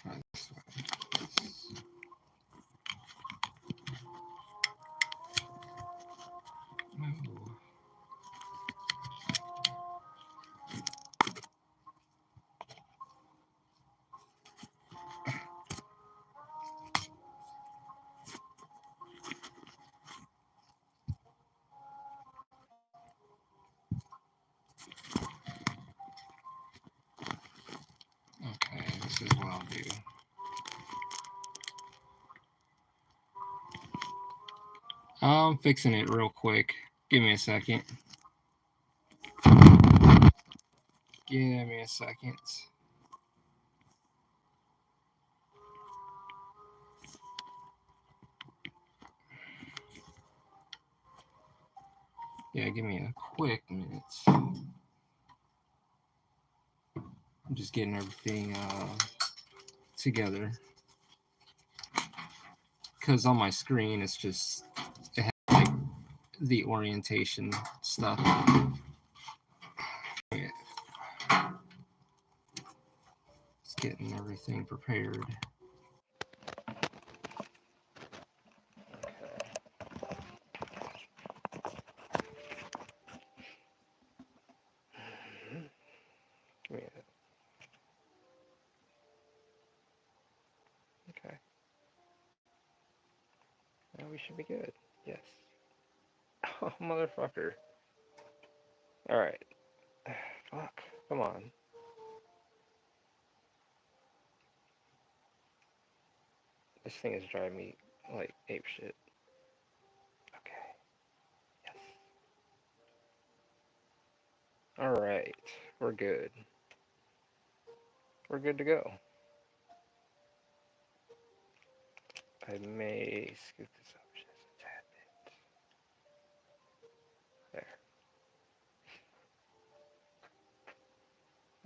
Try this way. Oh. Okay, this is what I'll do. I'm fixing it real quick. Give me a second. Give me a second. Yeah, give me a quick minute. I'm just getting everything together. Because on my screen, it's just it has like the orientation stuff. Yeah, it's getting everything prepared. Yeah. Okay. Now we should be good. Yes. Oh, motherfucker. Alright. Fuck. Come on. This thing is driving me like ape shit. Okay. Yes. Alright. We're good. We're good to go. I may scoot this up just a tad bit. There.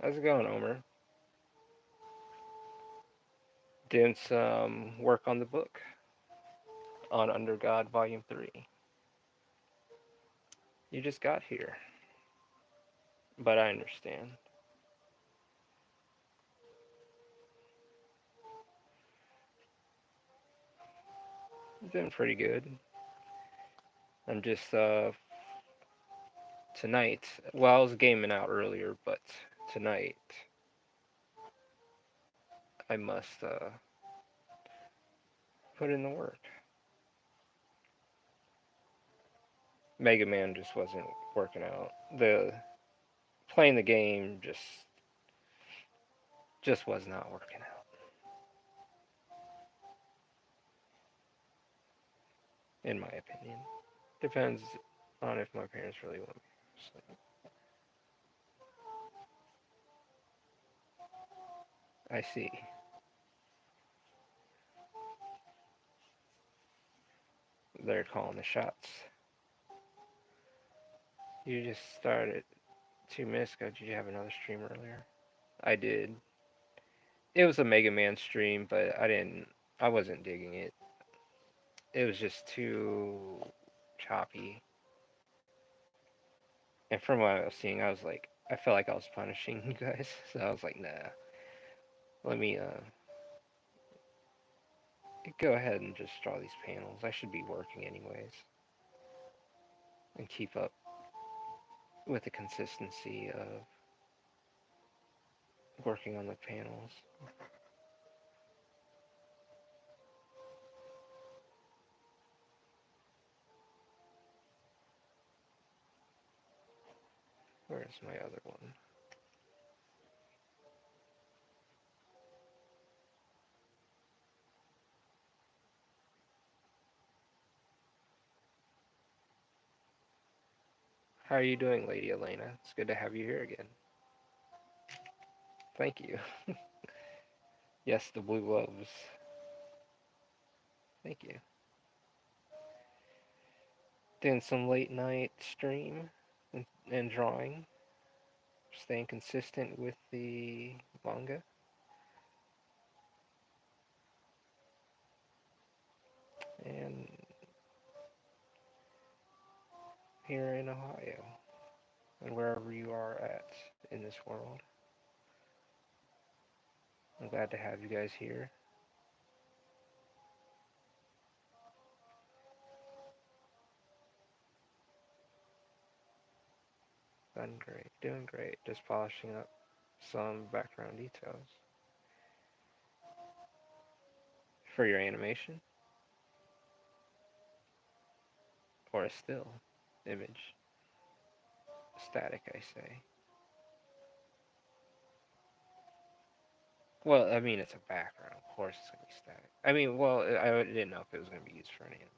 How's it going, Omer? Doing some work on the book on Under God Volume 3. You just got here, but I understand. Doing pretty good. I'm just tonight. Well, I was gaming out earlier, but tonight I must put in the work. Mega Man just wasn't working out. The playing the game just was not working out, in my opinion. Depends on if my parents really want me. So, I see. They're calling the shots. You just started 2 minutes ago. Did you have another stream earlier? I did. It was a Mega Man stream, but I wasn't digging it. It was just too choppy. And from what I was seeing, I was like, I felt like I was punishing you guys. So I was like, nah, let me go ahead and just draw these panels. I should be working anyways. And keep up with the consistency of working on the panels. Where's my other one? How are you doing, Lady Elena? It's good to have you here again. Thank you. Yes, the blue gloves. Thank you. Doing some late night stream and drawing. Staying consistent with the manga. And here in Ohio. And wherever you are at in this world. I'm glad to have you guys here. Done great, doing great. Just polishing up some background details for your animation or a still image. Static, I say. Well, I mean, it's a background. Of course, it's gonna be static. I mean, well, I didn't know if it was gonna be used for an animation.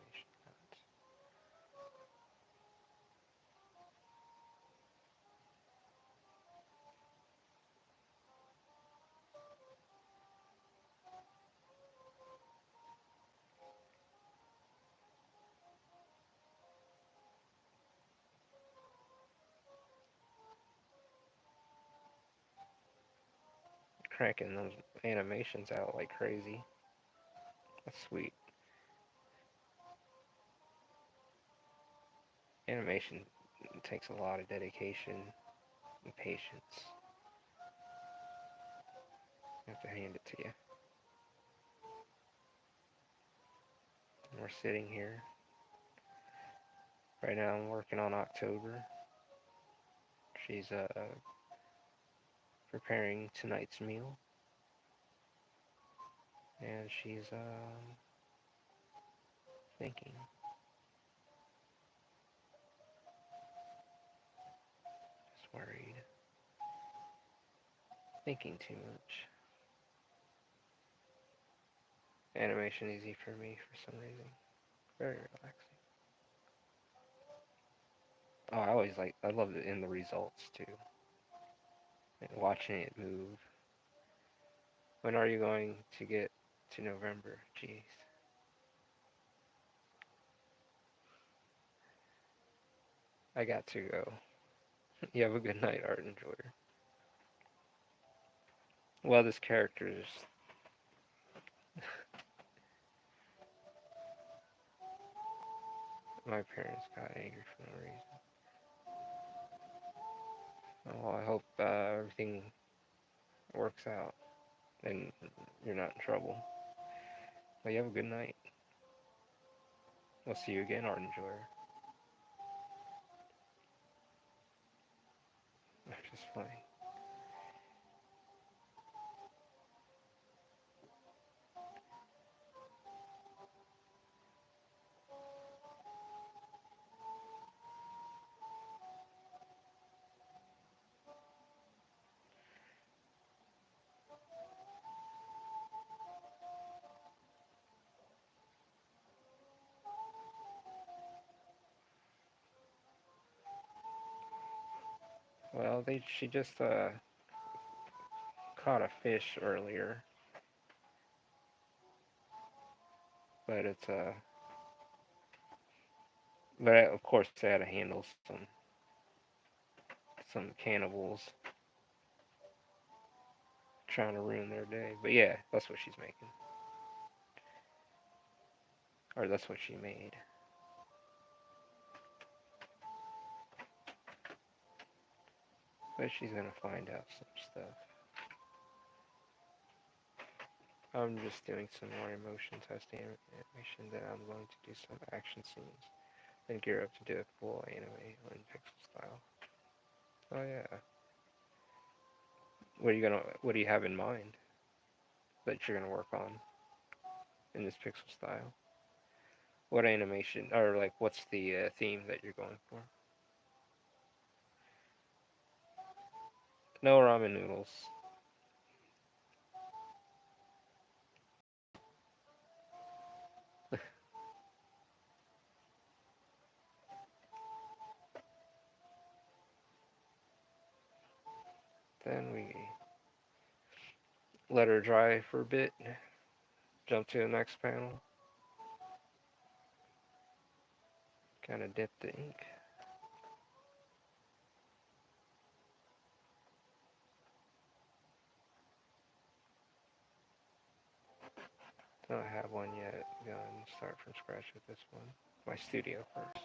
Cranking those animations out like crazy. That's sweet. Animation takes a lot of dedication and patience. I have to hand it to you. And we're sitting here. Right now I'm working on October. She's preparing tonight's meal. And she's thinking. Just worried. Thinking too much. Animation easy for me for some reason. Very relaxing. Oh, I love it in the results too. And watching it move. When are you going to get to November? Jeez. I got to go. You have a good night, art enjoyer. Well, this character is. My parents got angry for no reason. Oh, I hope everything works out and you're not in trouble. Well, you have a good night. We'll see you again, art enjoyer. Just funny. Well, she just caught a fish earlier, but it's but of course they had to handle some cannibals trying to ruin their day. But yeah, that's what she's making, or that's what she made. But she's gonna find out some stuff. I'm just doing some more emotion testing animation. Then I'm going to do some action scenes. Then gear up to do a full anime in pixel style. Oh yeah. What do you have in mind that you're gonna work on in this pixel style? What animation, or like, what's the theme that you're going for? No ramen noodles. Then we let her dry for a bit. Jump to the next panel. Kind of dip the ink. Don't have one yet. Gonna start from scratch with this one. My studio first.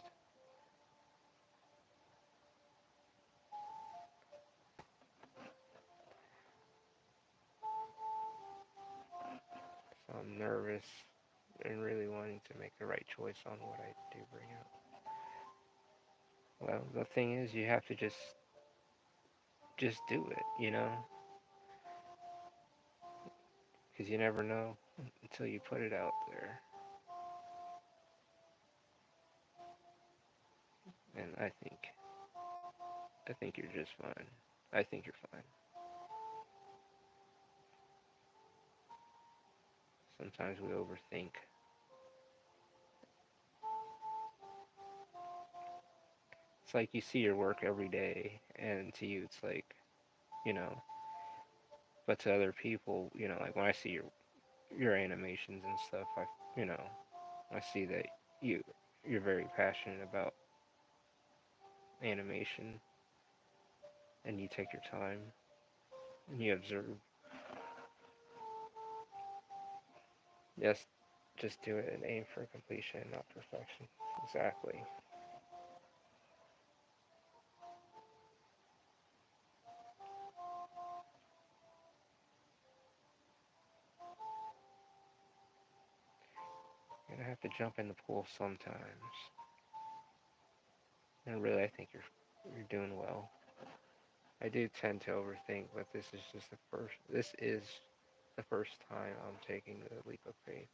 nervous and really wanting to make the right choice on what I do bring out. Well, the thing is, you have to just do it, because you never know until you put it out there. And I think you're just fine. I think you're fine. Sometimes we overthink. It's like you see your work every day, and to you, it's like, you know, but to other people, like when I see your animations and stuff, you know, I see that you you're very passionate about animation, and you take your time and you observe. Yes, just do it and aim for completion, not perfection. Exactly. You're gonna have to jump in the pool sometimes. And really, I think you're doing well. I do tend to overthink, but this is just the first. This is the first time I'm taking the leap of faith.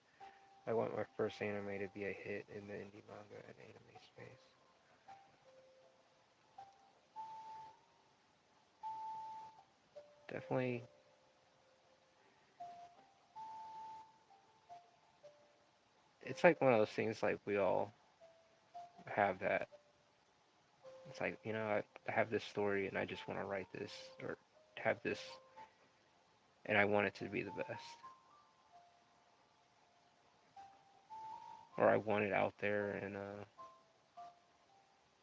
I want my first anime to be a hit in the indie manga and anime space. Definitely, it's like one of those things. Like we all have that. It's like I have this story and I just want to write this or have this, and I want it to be the best, or I want it out there and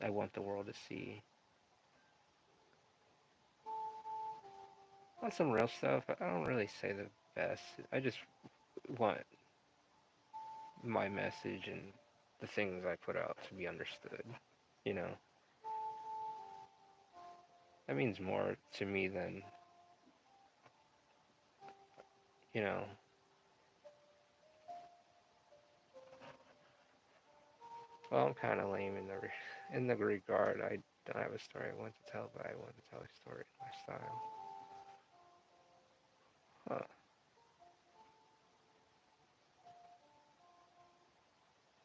I want the world to see. On some real stuff, I don't really say the best. I just want my message and the things I put out to be understood. You know, that means more to me than, you know, well, I'm kind of lame in the regard. I don't have a story I want to tell, but I want to tell a story in my style. Huh.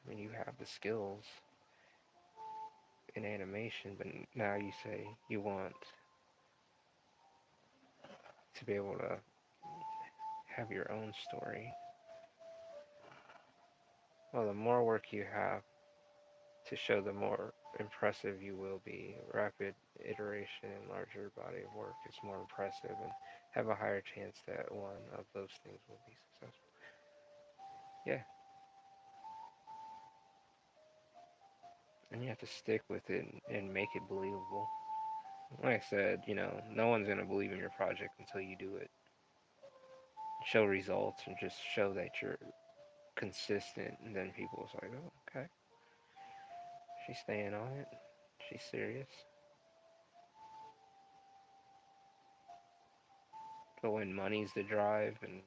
I mean, you have the skills in animation, but now you say you want to be able to have your own story. Well, the more work you have to show, the more impressive you will be. Rapid iteration and larger body of work is more impressive and have a higher chance that one of those things will be successful. Yeah, and you have to stick with it and make it believable. Like I said, no one's gonna believe in your project until you do it. Show results and just show that you're consistent, and then people's like, oh, okay, she's staying on it. She's serious. But when money's the drive, and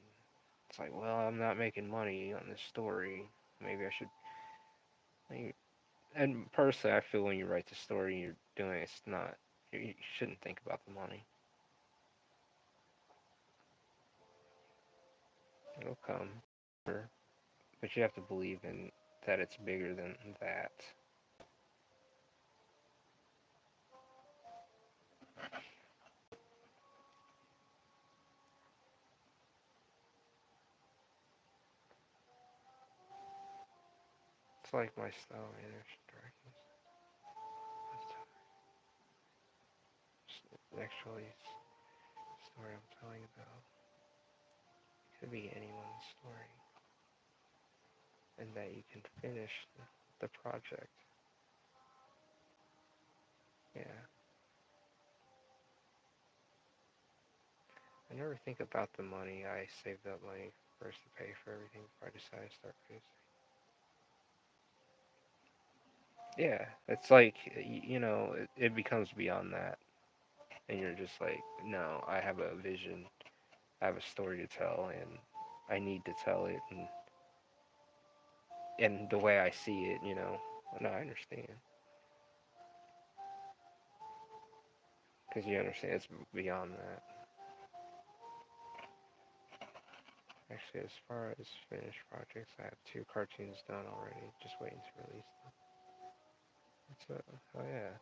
it's like, well, I'm not making money on this story. Maybe I should. Maybe. And personally, I feel when you write the story, you're doing it's not. You shouldn't think about the money. It'll come, sure, but you have to believe in that it's bigger than that. It's like my style, man. Actually, story I'm telling about could be anyone's story, and that you can finish the project. Yeah, I never think about the money. I saved up money first to pay for everything before I decided to start producing. Yeah, it's like it becomes beyond that, and you're just like, no, I have a vision, I have a story to tell, and I need to tell it and the way I see it, you know. And I understand because you understand it's beyond that. Actually, as far as finished projects, I have 2 cartoons done already, just waiting to release them. So, oh yeah.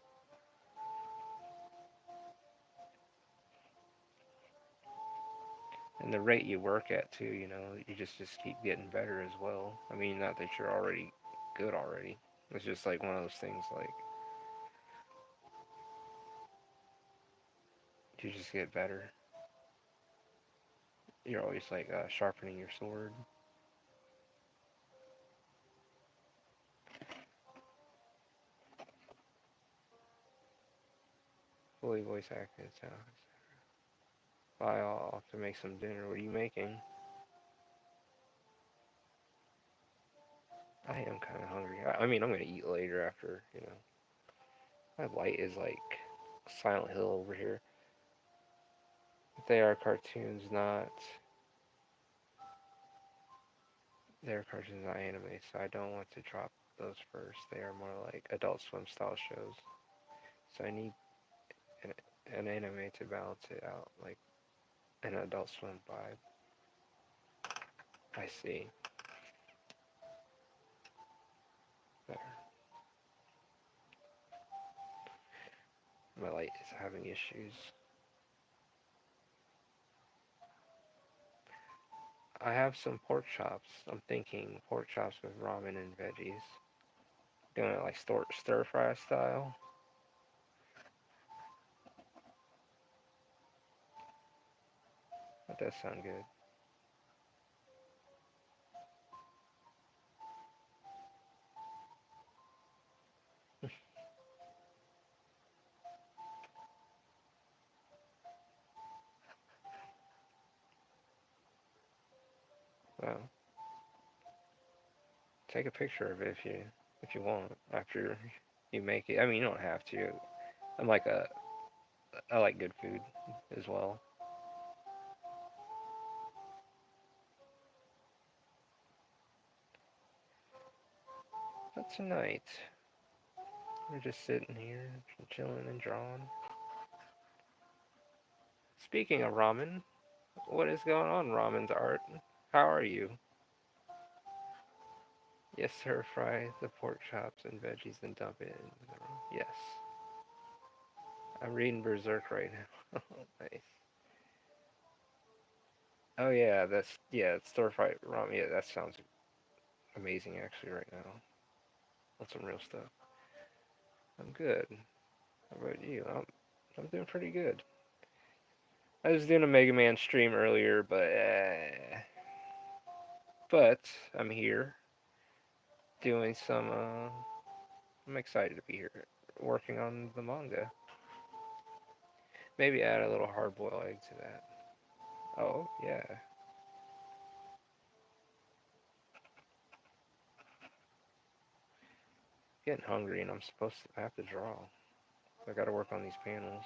And the rate you work at too, you know, you just keep getting better as well. I mean, not that you're already good already. It's just like one of those things like you just get better. You're always like sharpening your sword. Fully voice acting sounds. I'll have to make some dinner. What are you making? I am kind of hungry. I mean, I'm gonna eat later after, you know. My light is like Silent Hill over here. They are cartoons, not. They are cartoons, not anime, so I don't want to drop those first. They are more like Adult Swim style shows. So I need an, an anime to balance it out, like an Adult Swim vibe. I see. There. My light is having issues. I have some pork chops. I'm thinking pork chops with ramen and veggies. Doing it like stir fry style. That does sound good. Well, take a picture of it if you want after you make it. I mean, you don't have to. I'm like a I like good food as well. But tonight we're just sitting here chilling and drawing. Speaking of ramen, what is going on, Ramen's art? How are you? Yes, sir. Fry the pork chops and veggies and dump it in the room. Yes. I'm reading Berserk right now. Nice. Oh yeah, stir fried ramen. Yeah, that sounds amazing actually right now. That's some real stuff. I'm good. How about you? I'm doing pretty good. I was doing a Mega Man stream earlier, but I'm here doing some. I'm excited to be here working on the manga. Maybe add a little hard boiled egg to that. Oh yeah, getting hungry and I'm supposed to have to draw. I got to work on these panels.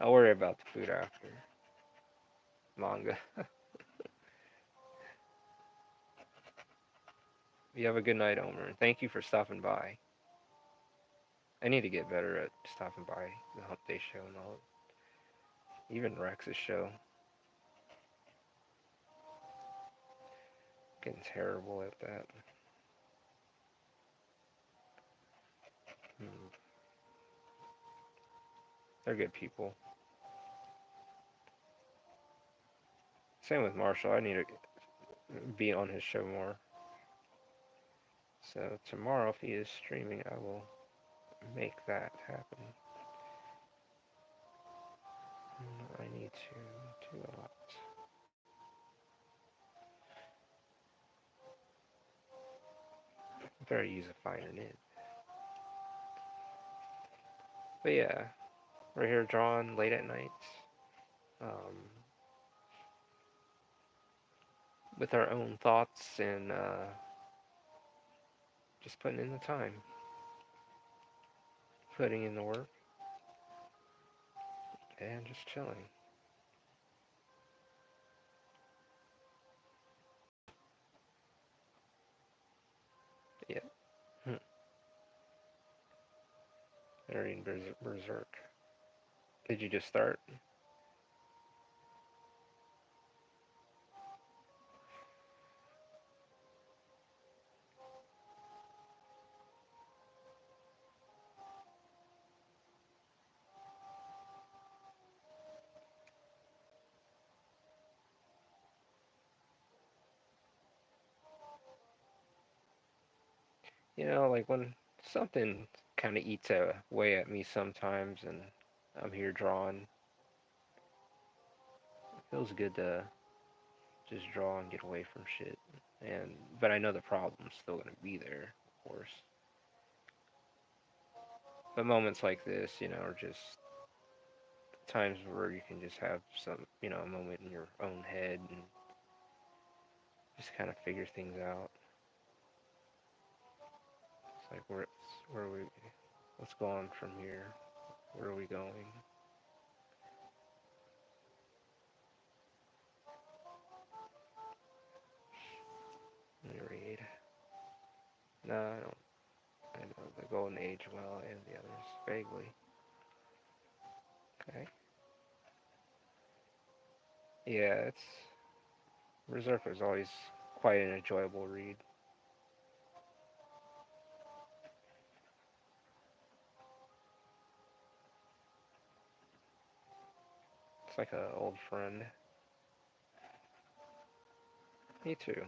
I'll worry about the food after manga. You have a good night, Omer, and thank you for stopping by. I need to get better at stopping by the Hump Day show and all. Even Rex's show. Getting terrible at that. Hmm. They're good people. Same with Marshall. I need to be on his show more. So tomorrow, if he is streaming, I will make that happen. I need to do a lot. Better use a finer nib. But yeah, we're here drawing late at night. Um, with our own thoughts and just putting in the time, putting in the work, and just chilling. reading Berserk. Did you just start? Like when something kind of eats away at me sometimes, and I'm here drawing, it feels good to just draw and get away from shit. But I know the problem's still gonna be there, of course. But moments like this, are just times where you can just have some, a moment in your own head and just kind of figure things out. It's like where are we, what's going on from here? Where are we going? Let me read. No, I don't. I know the Golden Age well and the others vaguely. Okay. Yeah, it's Berserker is always quite an enjoyable read. It's like an old friend. Me too.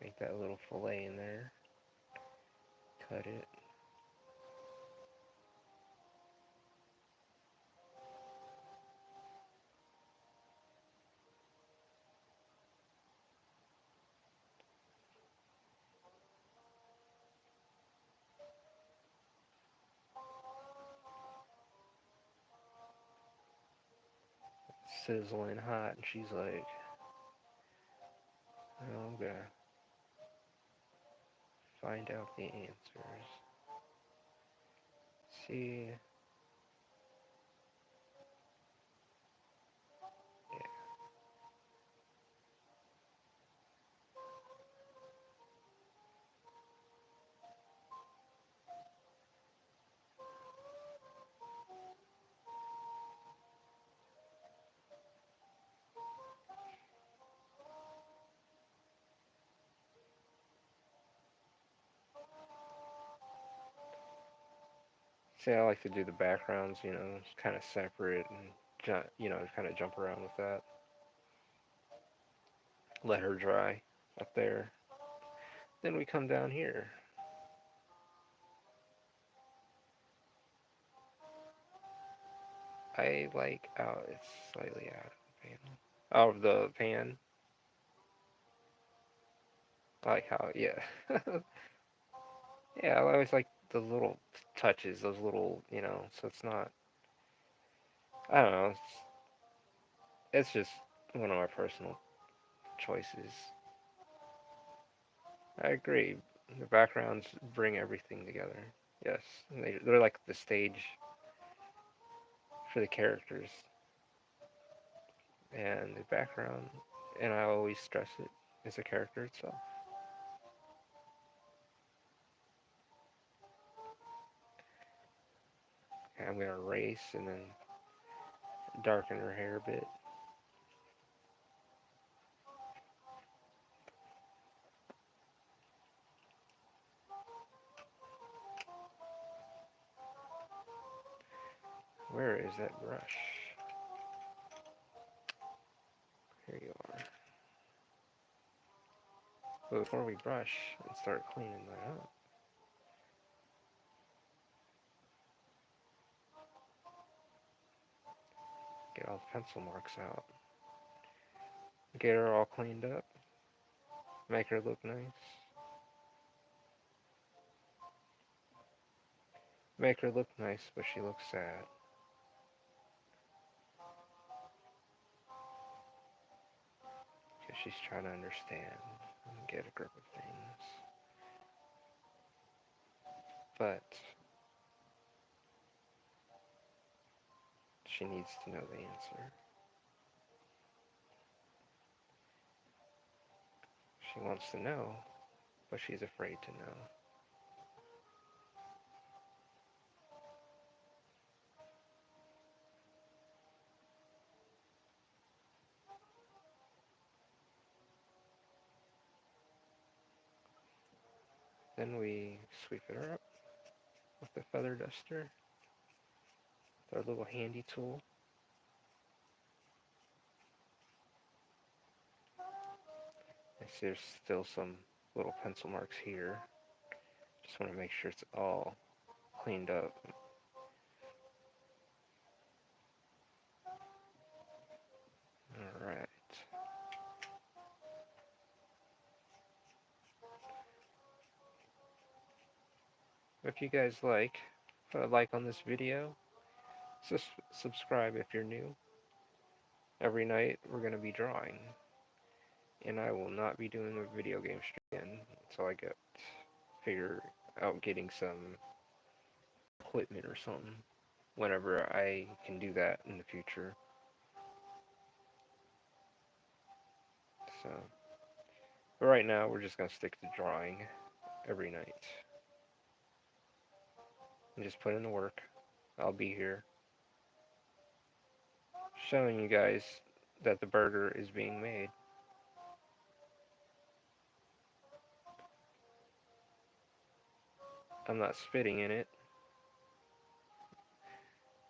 Make that little fillet in there. Cut it. Sizzling hot, and she's like, oh, I'm gonna find out the answers. See, yeah. See, I like to do the backgrounds, kind of separate and kind of jump around with that. Let her dry up there. Then we come down here. I like, oh, it's slightly out of the pan. Out of the pan. I like how, yeah. Yeah, I always like the little touches, those little, so it's not, I don't know, it's just one of my personal choices. I agree. The backgrounds bring everything together. Yes, they're like the stage for the characters and the background, and I always stress it, is the character itself. Okay, I'm gonna erase and then darken her hair a bit. Where is that brush? Here you are. But before we brush and start cleaning that up, get all the pencil marks out. Get her all cleaned up. Make her look nice. Make her look nice, but she looks sad. She's trying to understand and get a grip of things. But she needs to know the answer. She wants to know, but she's afraid to know. Then we sweep her up with the feather duster, with our little handy tool. I see there's still some little pencil marks here. Just want to make sure it's all cleaned up. Alright. If you guys like, put a like on this video. Subscribe if you're new. Every night we're going to be drawing. And I will not be doing a video game stream again until I figure out getting some equipment or something. Whenever I can do that in the future. So, but right now we're just going to stick to drawing every night. And just put in the work. I'll be here showing you guys that the burger is being made. I'm not spitting in it.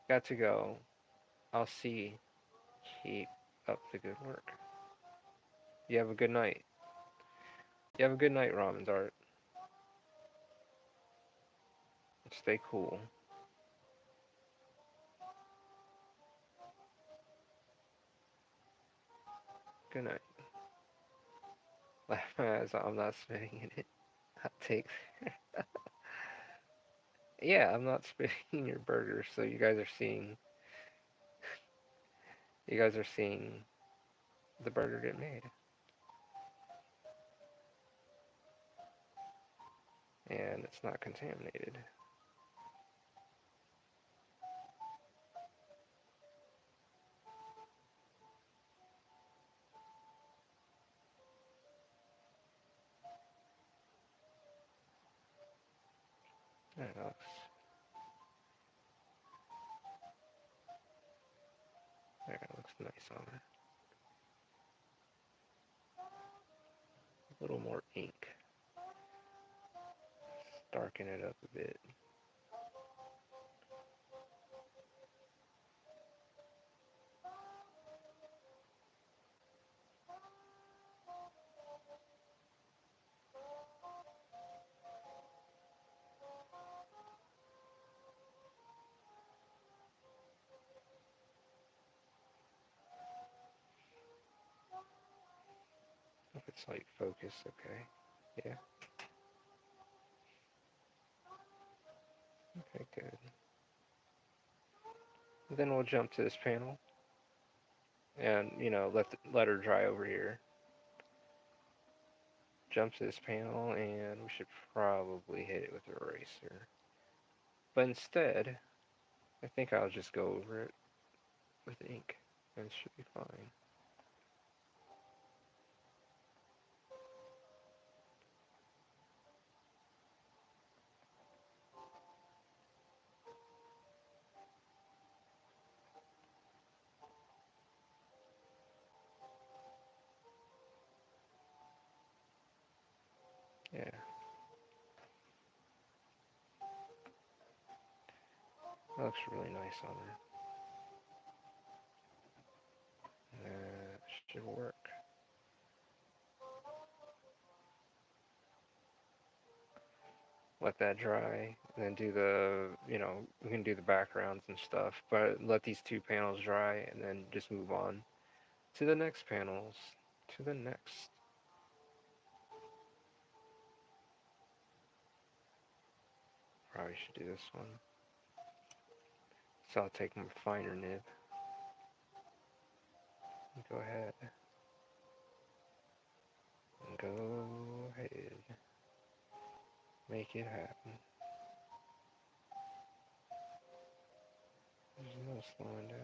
Got to go. I'll see. Keep up the good work. You have a good night. You have a good night, Ramen Dart. Stay cool. Good night. Laugh my eyes out. I'm not spitting in it. Hot take. Yeah, I'm not spitting in your burger, so you guys are seeing. You guys are seeing the burger get made. And it's not contaminated. That looks nice on it. A little more ink. Darken it up a bit. If it's like focus, okay. Yeah. Okay, good. Then we'll jump to this panel. And, let her dry over here. Jump to this panel, and we should probably hit it with an eraser. But instead, I think I'll just go over it with ink, and it should be fine. Yeah. That looks really nice on her. That should work. Let that dry, and then do we can do the backgrounds and stuff, but let these two panels dry, and then just move on to the next panels, to the next. Probably should do this one. So I'll take my finer nib. Go ahead. Go ahead. Make it happen. There's no slowing down.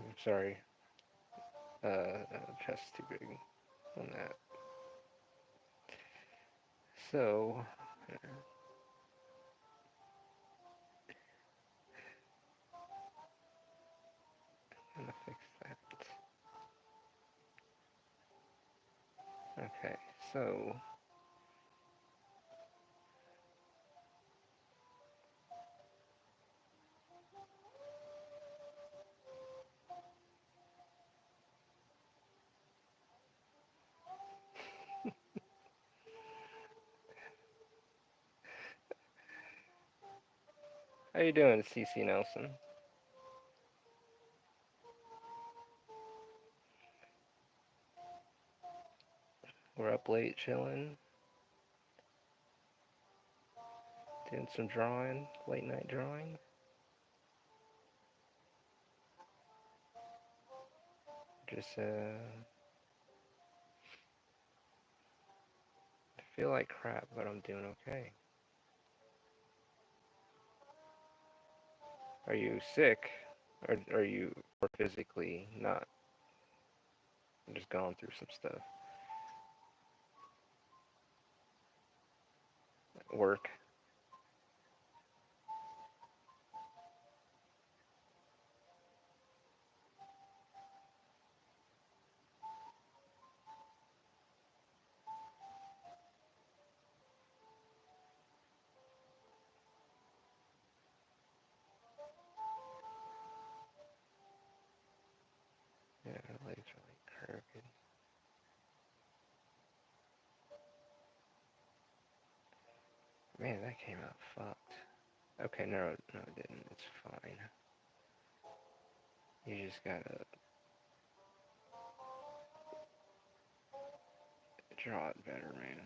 I'm sorry. Chest's too big on that. So, I'm gonna fix that. Okay, so how you doing, CC Nelson? We're up late chilling, doing some drawing, late night drawing. Just I feel like crap, but I'm doing okay. Are you sick, or are you or physically not? I'm just going through some stuff. Work. Yeah, my legs are like crooked. Man, that came out fucked. Okay, no, no, it didn't. It's fine. You just gotta draw it better, man.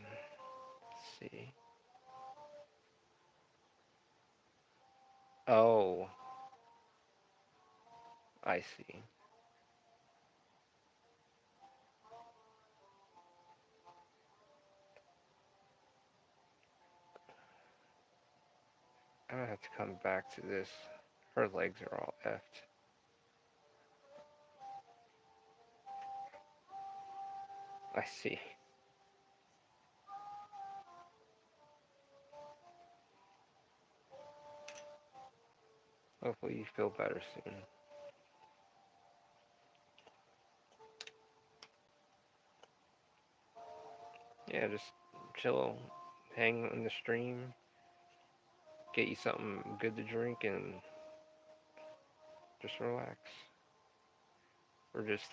Let's see. Oh, I see. I'm gonna have to come back to this. Her legs are all effed. I see. Hopefully you feel better soon. Yeah, just chill, hang in the stream, get you something good to drink, and just relax. We're just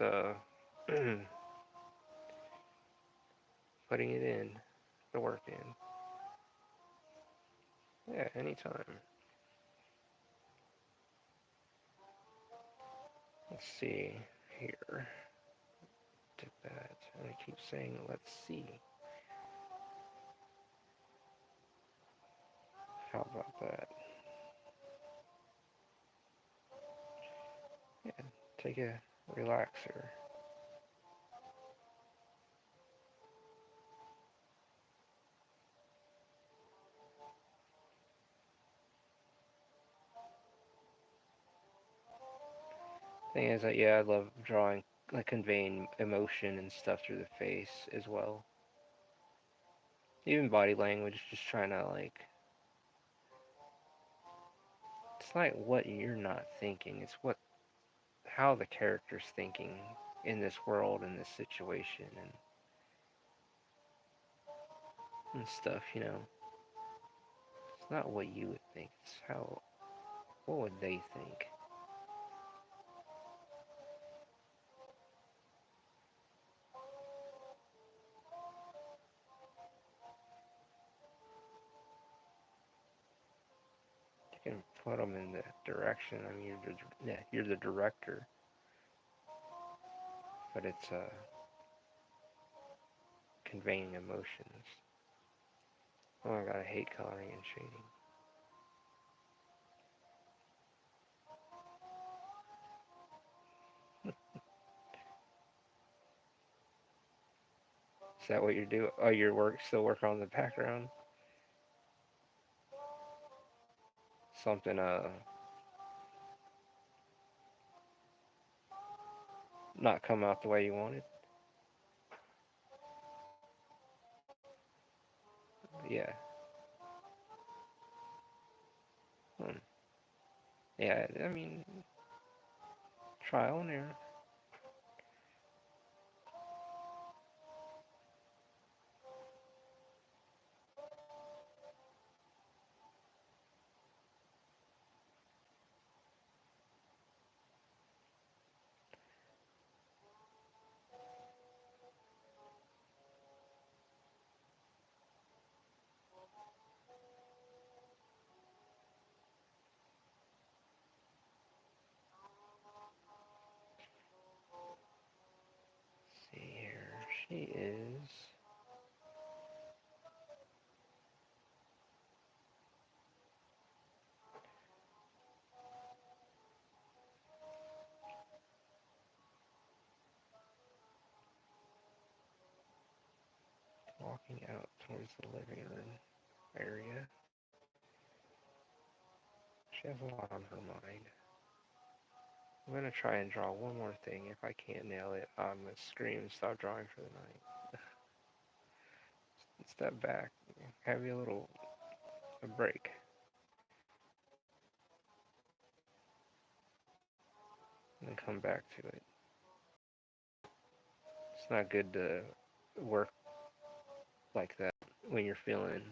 putting it in, the work in. Yeah, anytime. Let's see here. Did that. And I keep saying, let's see. How about that? Yeah, take a relaxer. Thing is that, yeah, I love drawing, like conveying emotion and stuff through the face as well. Even body language, just trying to like, it's not what you're not thinking, it's what, how the character's thinking in this world, in this situation, and stuff, you know. It's not what you would think, it's how, what would they think? put them in the direction. I mean, you're the director, but it's conveying emotions. Oh my god, I hate coloring and shading. Is that what you're doing? Oh, you're still working on the background? Something not come out the way you wanted? Yeah. Hmm. Yeah, I mean, trial and error. Let's see here. She is walking out towards the living room area. She has a lot on her mind. I'm gonna try and draw one more thing. If I can't nail it, I'm gonna scream and stop drawing for the night. Step back, have you a break, and then come back to it. It's not good to work like that when you're feeling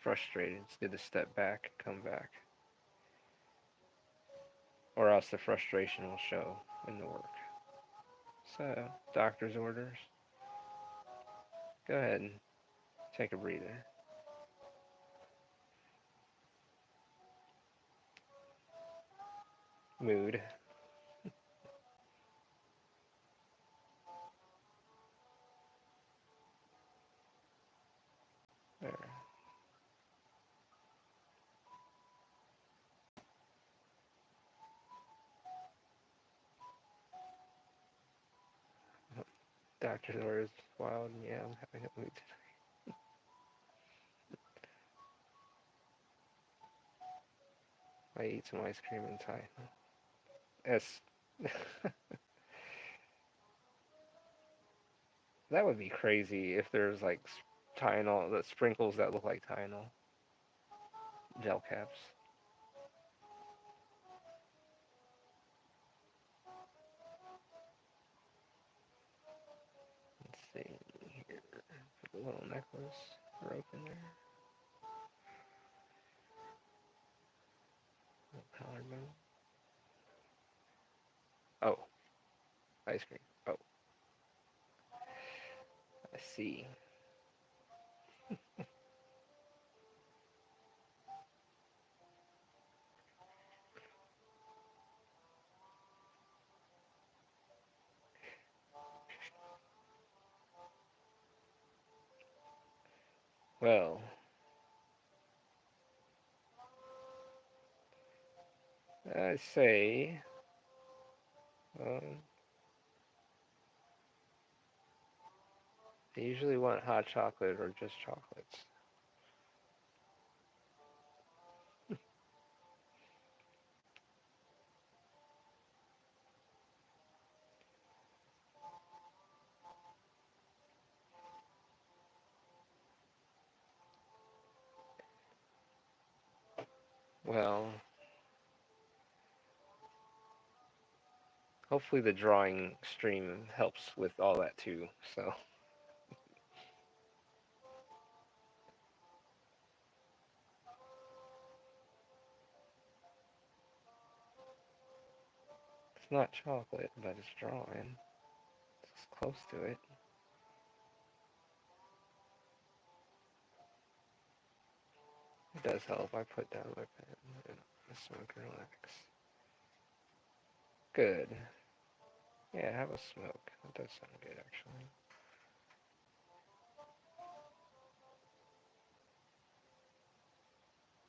frustrated. It's good to step back, come back, or else the frustration will show in the work. So, doctor's orders. Go ahead and take a breather. Mood. There. Doctor's orders. Wild. Yeah, I'm having a mood today. I eat some ice cream and tie. S. That would be crazy if there's like Tylenol, the sprinkles that look like Tylenol gel caps. Let's see here. Put a little necklace rope in there. Little collarbone. Oh, ice cream. Oh, I see. Well, I say, um, I usually want hot chocolate or just chocolates. Well, hopefully the drawing stream helps with all that too. So it's not chocolate, but it's drawing. It's close to it. It does help. I put down my pen. Smoke and relax. Good. Yeah, have a smoke. That does sound good, actually.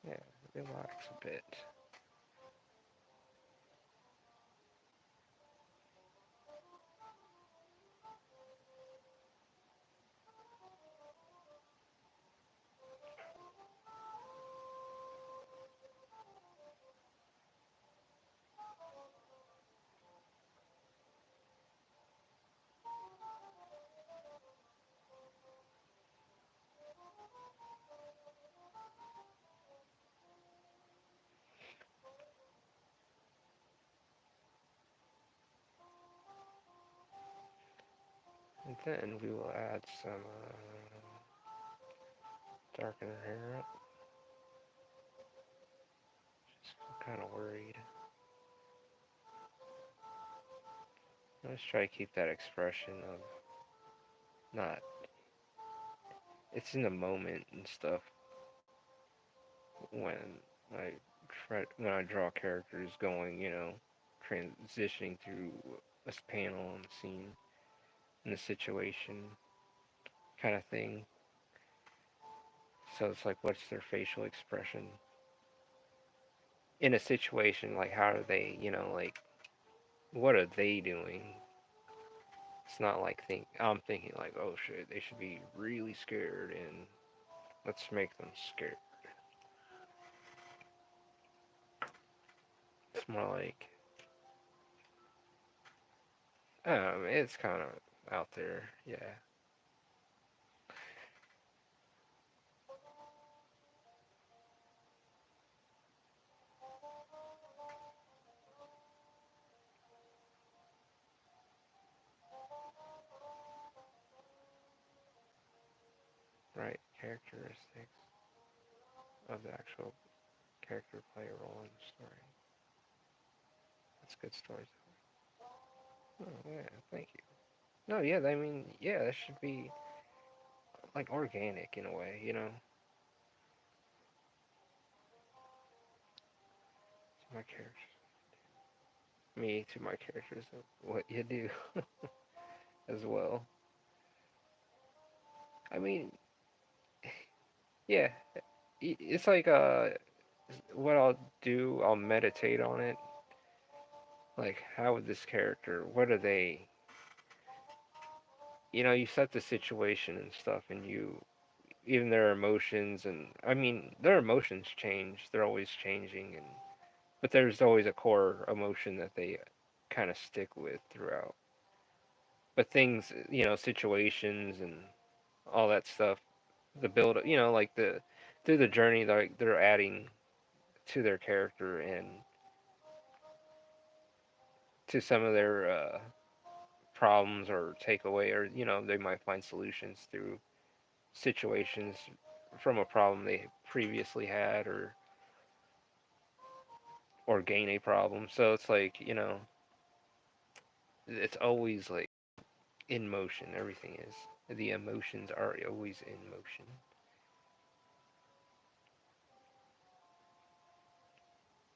Yeah, relax a bit. And then we will add some darken her hair up. Just kind of worried. Let's try to keep that expression of not. It's in the moment and stuff when I when I draw characters going, transitioning through this panel and scene in the situation kind of thing. So it's like, what's their facial expression in a situation? Like, how are they, like, what are they doing? It's not like I'm thinking like, oh shit, they should be really scared, and let's make them scared. It's more like, it's kind of out there, yeah. Right, characteristics of the actual character play a role in the story. That's good storytelling. Oh yeah, thank you. No, yeah, I mean, yeah, that should be like organic in a way. To my characters, me to my characters, what you do as well. I mean, yeah, it's like what I'll do, I'll meditate on it. Like, how would this character? What are they? You set the situation and stuff, and even their emotions, and I mean, their emotions change. They're always changing, but there's always a core emotion that they kind of stick with throughout. But things, situations and all that stuff, the build, like through the journey, they're adding to their character and to some of their problems or takeaway, or they might find solutions through situations from a problem they previously had, or gain a problem. So it's like, it's always like in motion. Everything is. The emotions are always in motion.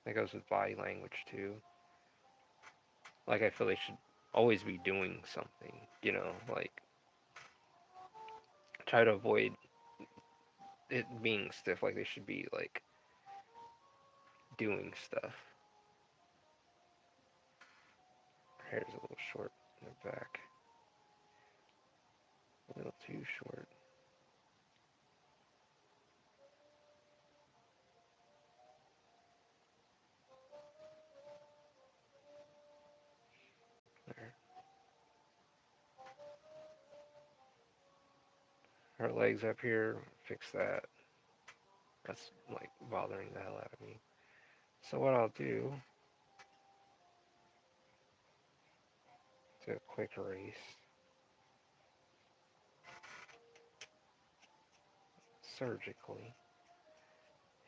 That goes with body language too. Like, I feel they should always be doing something, like try to avoid it being stiff. Like, they should be like doing stuff. Hair's a little short in the back. A little too short. There. Her legs up here, fix that. That's like bothering the hell out of me. So what I'll do, do a quick erase. Surgically.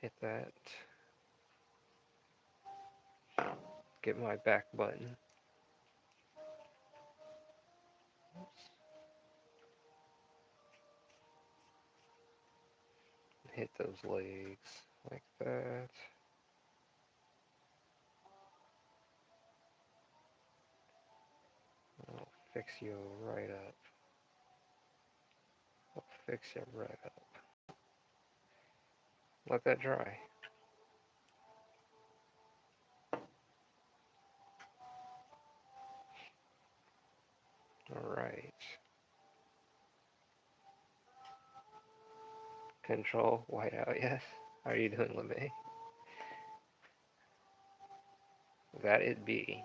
Hit that. Get my back button. Oops. Hit those legs like that. fix you right up. We'll fix you right up. Let that dry. Alright. Control, whiteout, yes. How are you doing, LeMay? That it be.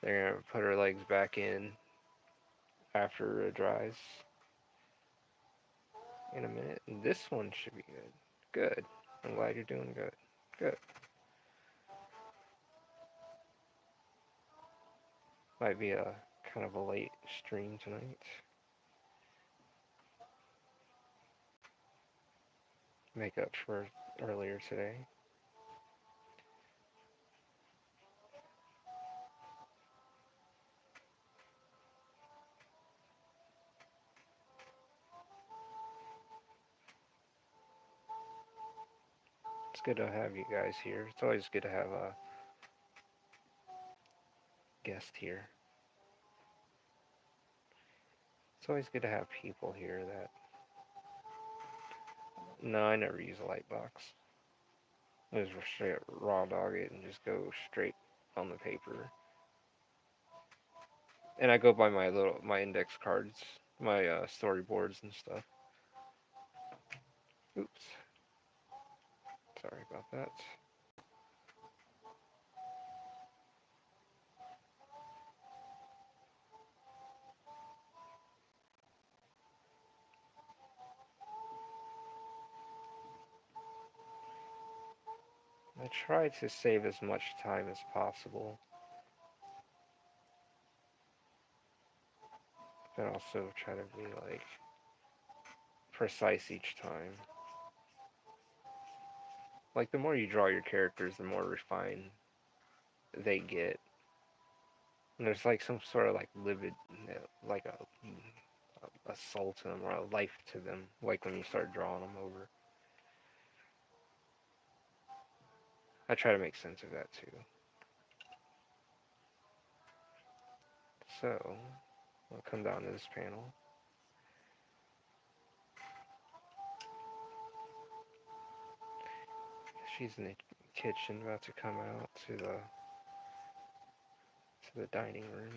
They're gonna put her legs back in after it dries in a minute. And this one should be good. Good. I'm glad you're doing good. Good. Might be a kind of a late stream tonight. Make up for earlier today. It's good to have you guys here. It's always good to have a guest here. It's always good to have people here that... No, I never use a light box. I just straight raw dog it and just go straight on the paper. And I go by my index cards, my storyboards and stuff. Oops. Sorry about that. I try to save as much time as possible, but also try to be like precise each time. Like the more you draw your characters, the more refined they get. And there's like some sort of like livid, like a soul to them or a life to them. Like when you start drawing them over. I try to make sense of that too. So I'll come down to this panel. She's in the kitchen, about to come out to the dining room.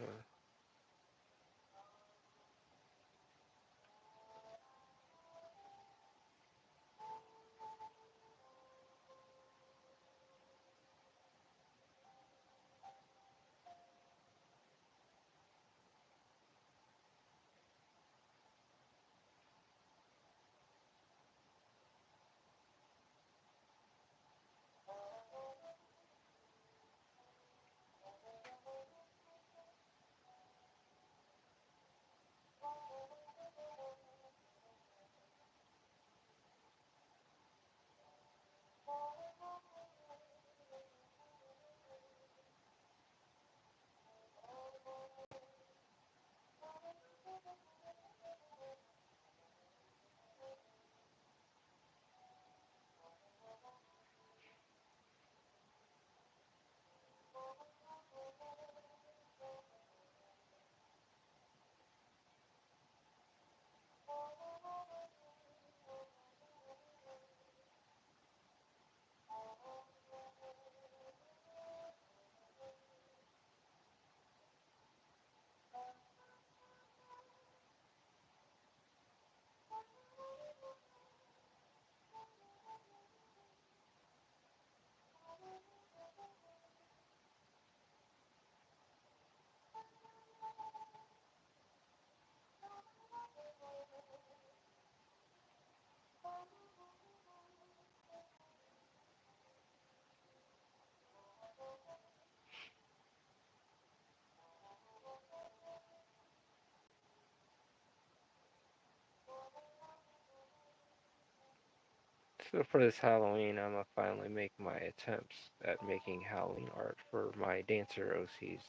So for this Halloween, I'm gonna finally make my attempts at making Halloween art for my dancer OCs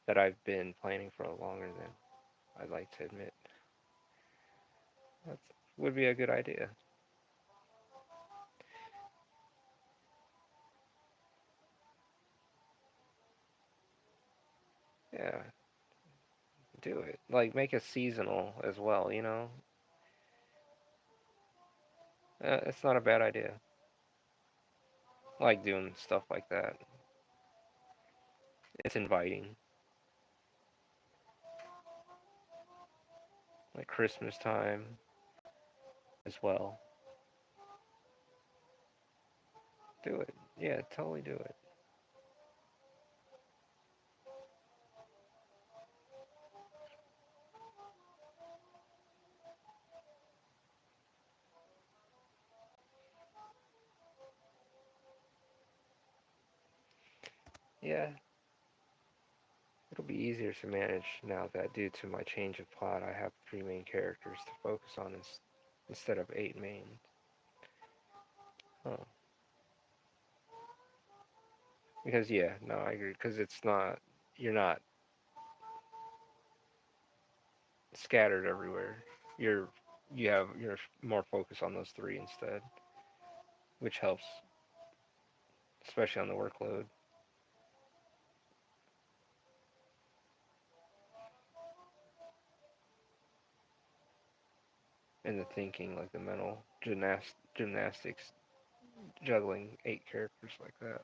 that I've been planning for longer than I'd like to admit. That would be a good idea. Yeah, Do it. Like make it seasonal as well. You know, it's not a bad idea. I like doing stuff like that. It's inviting. Like Christmas time as well. Do it. Yeah, totally do it. Yeah, it'll be easier to manage now that due to my change of plot, I have three main characters to focus on instead of eight main. Huh. Because yeah, no, I agree. Because it's not, you're not scattered everywhere. You're you're more focused on those three instead, which helps, especially on the workload and the thinking, like the mental gymnastics, juggling eight characters like that.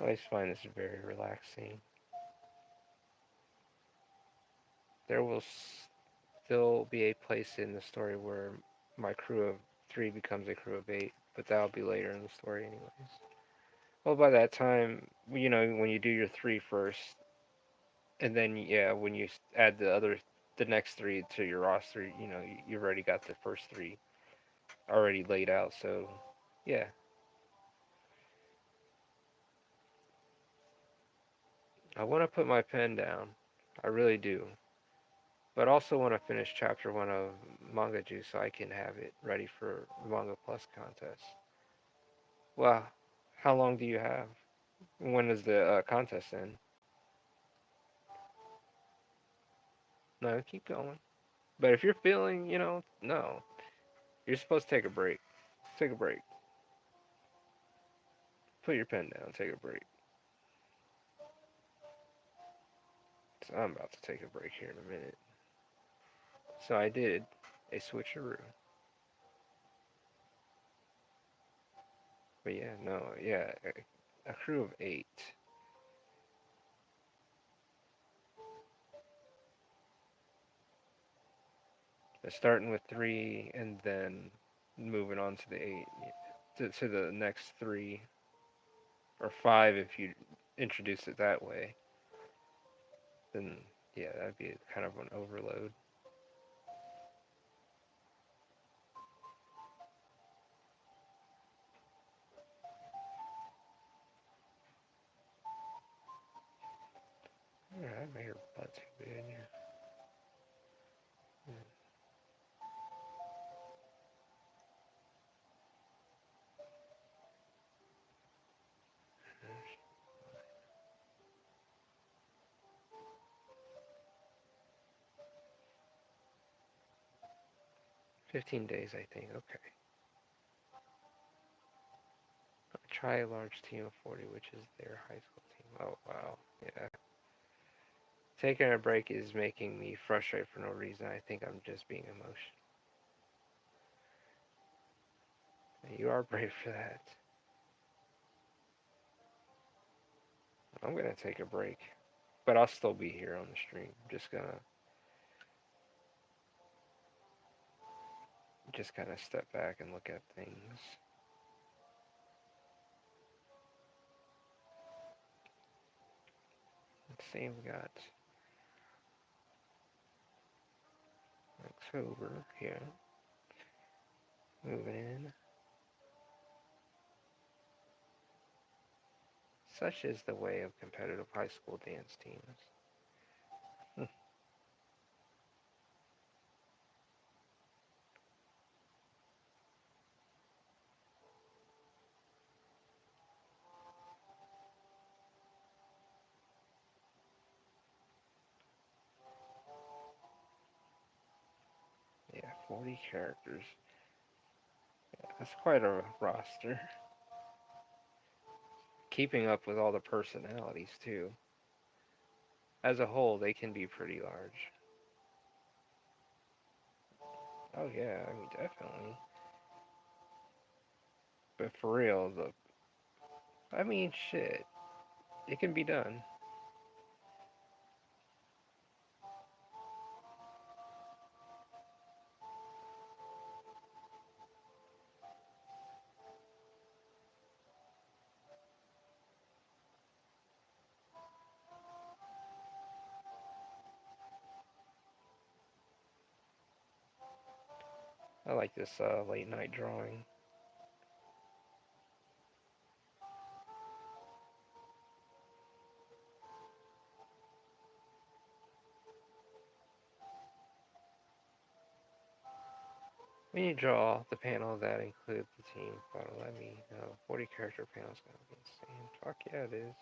I always find this very relaxing. There will still be a place in the story where my crew of three becomes a crew of eight, but that'll be later in the story, anyways. Well, by that time, you know, when you do your three first, and then yeah, when you add the next three to your roster, you know, you've already got the first three already laid out. So yeah, I want to put my pen down. I really do. But also want to finish chapter one of Manga Juice so I can have it ready for Manga Plus contest. Well, how long do you have? When is the contest end? No, keep going. But if you're feeling, you know, no, you're supposed to take a break. Take a break. Put your pen down. Take a break. So I'm about to take a break here in a minute. So I did a switcheroo. But yeah, no, yeah, a crew of eight. Starting with three and then moving on to the eight, to the next three or five if you introduce it that way. Then yeah, that'd be kind of an overload. Yeah, I made her butt too big in here. 15 days, I think. Okay. Try a large team of 40, which is their high school team. Oh, wow. Yeah. Taking a break is making me frustrated for no reason. I think I'm just being emotional. You are brave for that. I'm gonna take a break, but I'll still be here on the stream. Just kind of step back and look at things. Let's see, we got October here. Moving in. Such is the way of competitive high school dance teams. Yeah, 40 characters. That's quite a roster. Keeping up with all the personalities, too. As a whole, they can be pretty large. Oh, yeah, I mean, definitely. But for real, I mean, shit. It can be done. I like this late night drawing. When you draw the panel that includes the team photo, let me know. 40 character panel's gonna be insane. Fuck yeah, it is.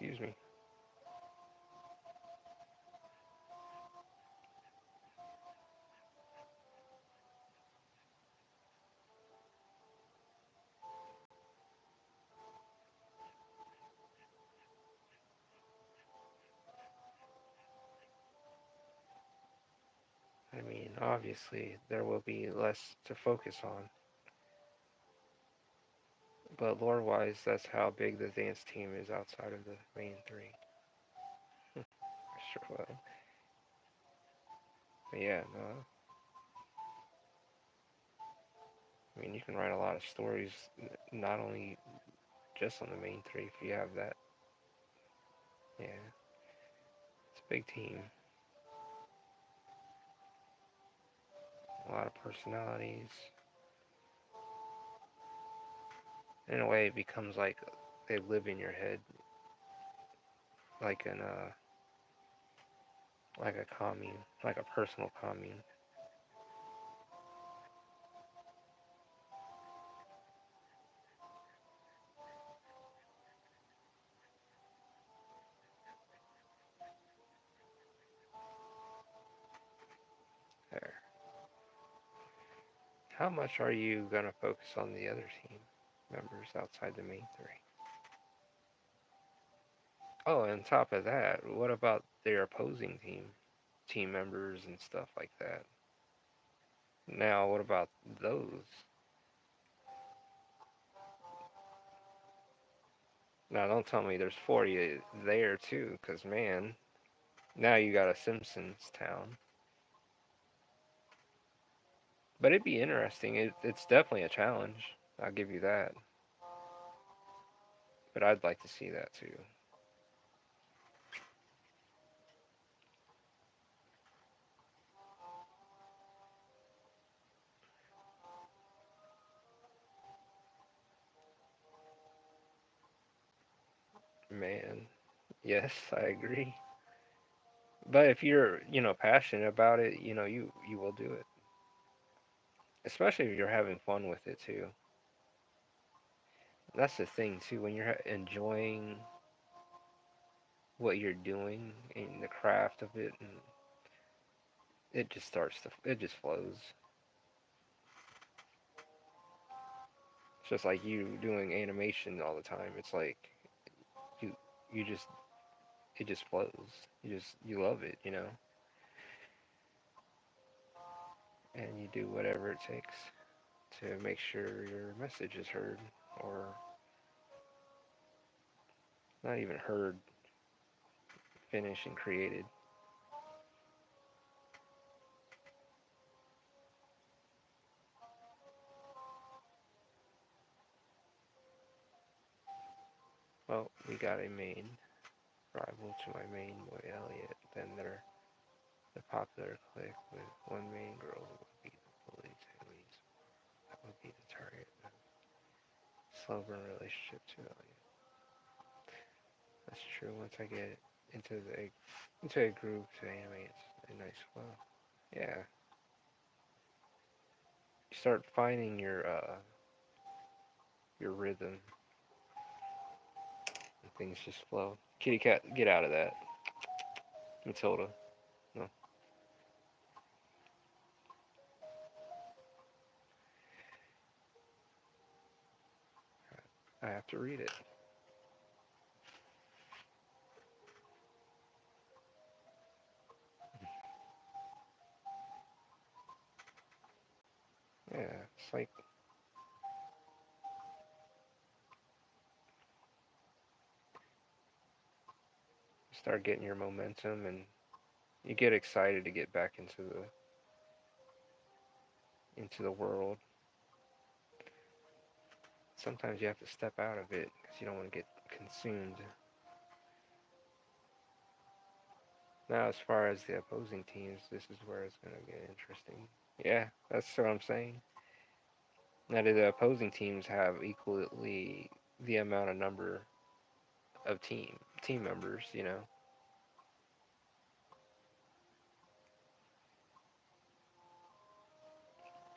Excuse me. I mean, obviously, there will be less to focus on. But lore wise, that's how big the dance team is outside of the main three. Sure will. But yeah, no. I mean, you can write a lot of stories, not only just on the main three, if you have that. Yeah, it's a big team. A lot of personalities. In a way, it becomes like they live in your head, like an like a commune, like a personal commune. There. How much are you gonna focus on the other team members outside the main three? Oh, and on top of that, what about their opposing team members and stuff like that? Now, what about those? Now, don't tell me there's 40 there too, because man, now you got a Simpsons town. But it'd be interesting. It's definitely a challenge. I'll give you that. But I'd like to see that too. Man, yes, I agree. But if you're, passionate about it, you will do it. Especially if you're having fun with it too. That's the thing too. When you're enjoying what you're doing and the craft of it, and it just flows. It's just like you doing animation all the time. It's like you you just it just flows. You love it, and you do whatever it takes to make sure your message is heard, or not even heard, finished and created. Well, we got a main rival to my main boy Elliot. Then the popular clique with one main girl who would be the bullies and leads. That would be the target of slow burn relationship to Elliot. That's true. Once I get into a group to anime, it's a nice flow. Yeah, you start finding your rhythm, and things just flow. Kitty cat, get out of that. Matilda, no, I have to read it. Yeah, it's like you start getting your momentum, and you get excited to get back into the world. Sometimes you have to step out of it because you don't want to get consumed. Now, as far as the opposing teams, this is where it's going to get interesting. Yeah, that's what I'm saying. Now, do the opposing teams have equally the amount of number of team members? You know,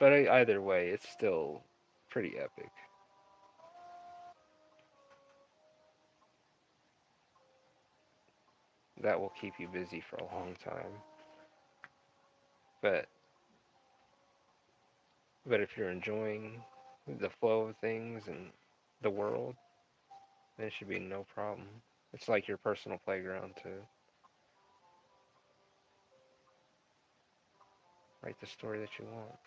but either way, it's still pretty epic. That will keep you busy for a long time. But if you're enjoying the flow of things and the world, then it should be no problem. It's like your personal playground to write the story that you want.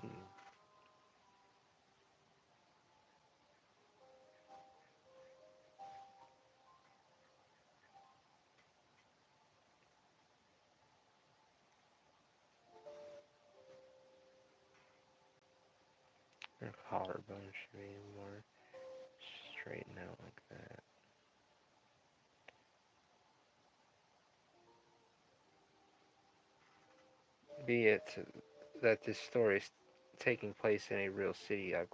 Hmm. Your collarbone should be more straightened out like that. Be it that this story is taking place in a real city that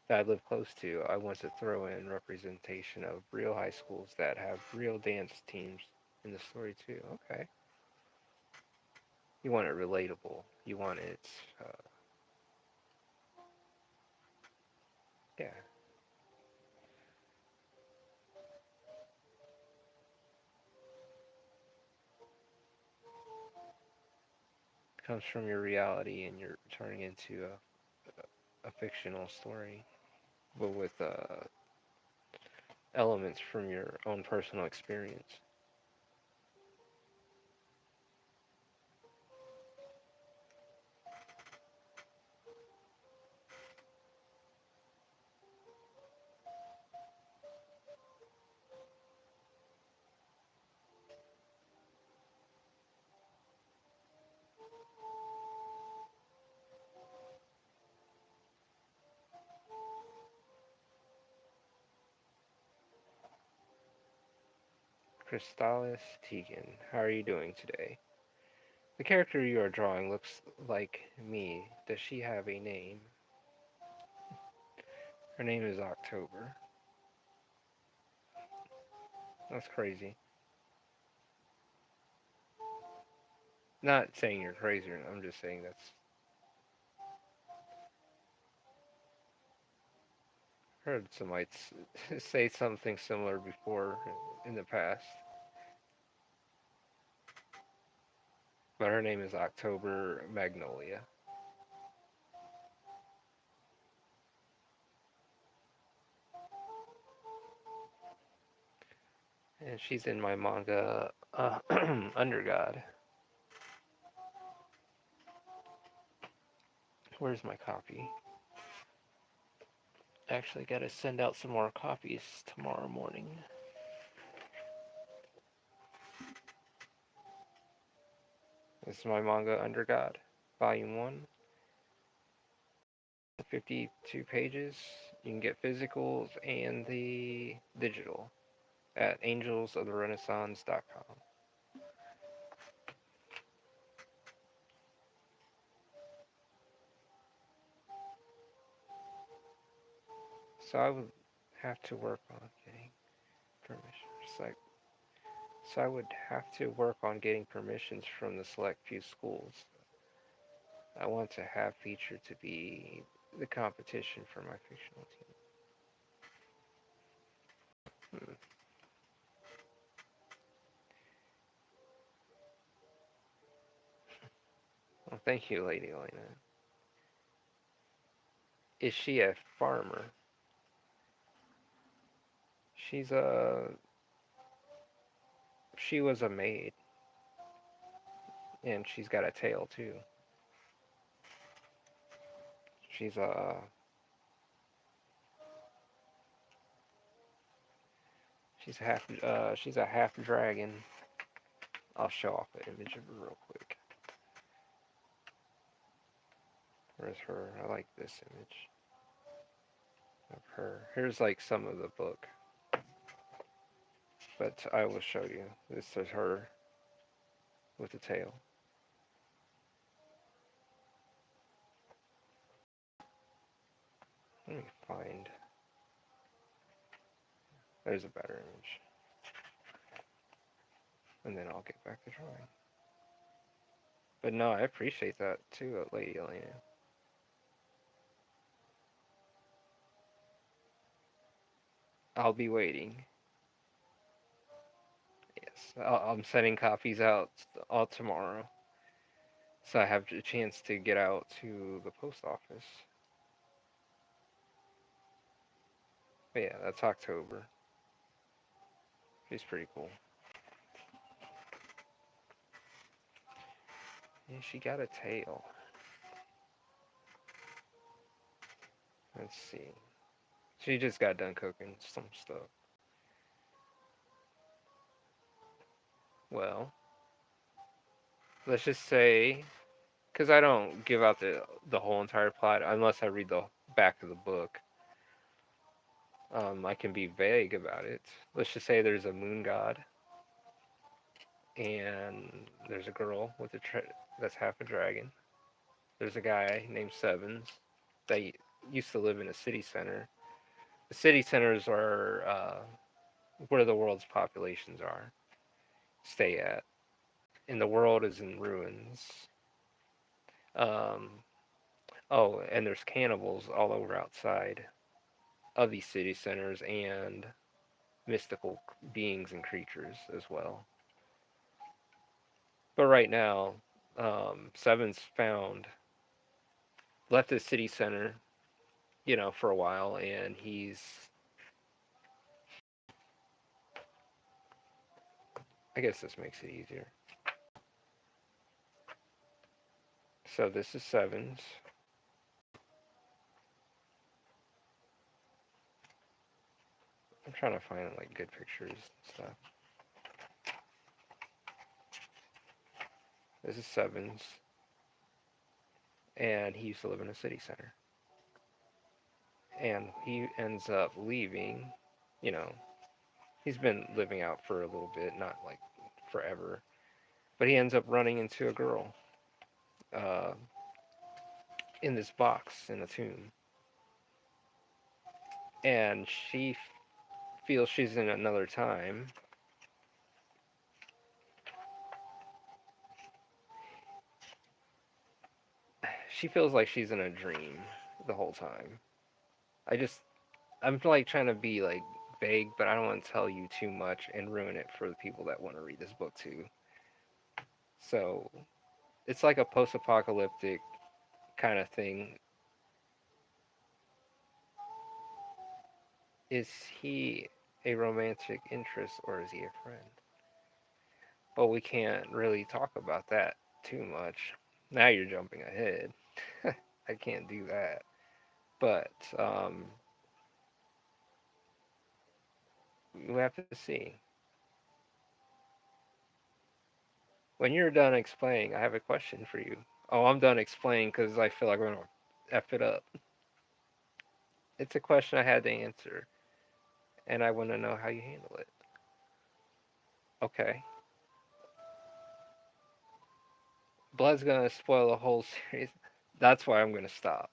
I live close to, I want to throw in representation of real high schools that have real dance teams in the story too. Okay, you want it relatable. You want it, uh, yeah, comes from your reality and you're turning into a fictional story, but with elements from your own personal experience. Crystallis Tegan, how are you doing today? The character you are drawing looks like me. Does she have a name? Her name is October. That's crazy. Not saying you're crazy, I'm just saying that's. Heard somebody say something similar before in the past. But her name is October Magnolia. And she's in my manga Undergod. Where's my copy? Actually, gotta send out some more copies tomorrow morning. This is my manga Under God, Volume 1. 52 pages. You can get physicals and the digital at angelsoftherenaissance.com. So I would have to work on getting permission. So I would have to work on getting permissions from the select few schools. I want to have feature to be the competition for my fictional team. Well, thank you, Lady Elena. Is she a farmer? She's a. She was a maid, and she's got a tail too. She's a. She's a half dragon. I'll show off the image of her real quick. Where's her? I like this image of her. Here's like some of the book, but I will show you. This is her with the tail. Let me find. There's a better image. And then I'll get back to drawing. But no, I appreciate that too, Lady Elena. I'll be waiting. Yes, I'm sending copies out all tomorrow. So I have a chance to get out to the post office. But yeah, that's October. She's pretty cool. Yeah, she got a tail. Let's see. She just got done cooking some stuff. Well, let's just say, because I don't give out the whole entire plot unless I read the back of the book. I can be vague about it. Let's just say there's a moon god, and there's a girl with that's half a dragon. There's a guy named Sevens that used to live in a city center. The city centers are where the world's populations stay at, and the world is in ruins. Um, oh, and there's cannibals all over outside of these city centers and mystical beings and creatures as well. But right now, Seven's left the city center, for a while, and I guess this makes it easier. So this is Seven's. I'm trying to find like good pictures and stuff. This is Seven's, and he used to live in a city center. And he ends up leaving, you know, he's been living out for a little bit, not like forever, but he ends up running into a girl uh, in this box in a tomb. And she feels she's in another time. She feels like she's in a dream the whole time. I'm like trying to be like vague, but I don't want to tell you too much and ruin it for the people that want to read this book too. So it's like a post-apocalyptic kind of thing. Is he a romantic interest or is he a friend? But we can't really talk about that too much. Now you're jumping ahead. I can't do that. But we have to see. When you're done explaining, I have a question for you. Oh, I'm done explaining because I feel like I'm gonna f it up. It's a question I had to answer, and I want to know how you handle it. Okay, Blood's gonna spoil the whole series. That's why I'm gonna stop.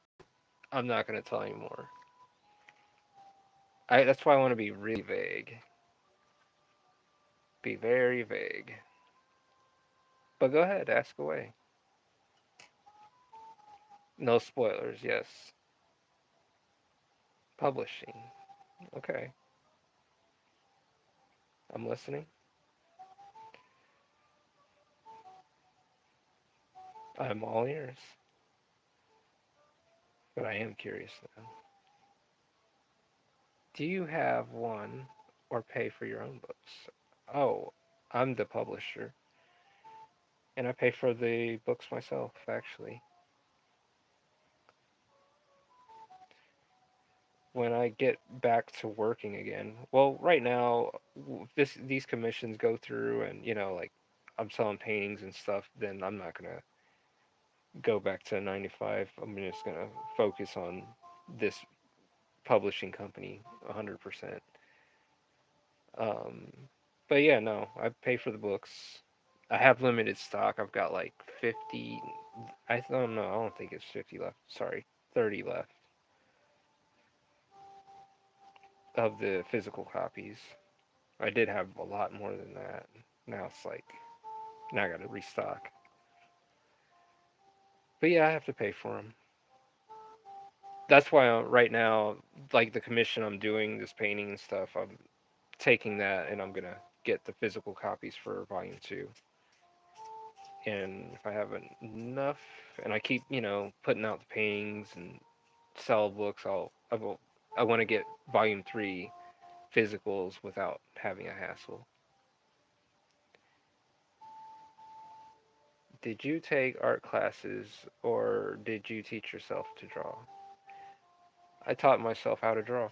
I'm not gonna tell anymore. That's why I want to be really vague. Be very vague. But go ahead, ask away. No spoilers. Yes. Publishing. Okay, I'm listening. I'm all ears. But I am curious now. Do you have one or pay for your own books? Oh, I'm the publisher, and I pay for the books myself, actually. When I get back to working again, well, right now, these commissions go through, and like I'm selling paintings and stuff. Then I'm not gonna go back to 9 to 5. I'm just gonna focus on this publishing company 100%. Um, but yeah, no, I pay for the books. I have limited stock. I've got like 50. I don't know. I don't think it's 50 left. Sorry, 30 left of the physical copies. I did have a lot more than that. Now it's like, now I got to restock. But yeah, I have to pay for them. That's why right now, like the commission I'm doing, this painting and stuff, I'm taking that and I'm going to get the physical copies for volume 2. And if I have enough, and I keep putting out the paintings and sell books, I want to get volume 3 physicals without having a hassle. Did you take art classes or did you teach yourself to draw? I taught myself how to draw.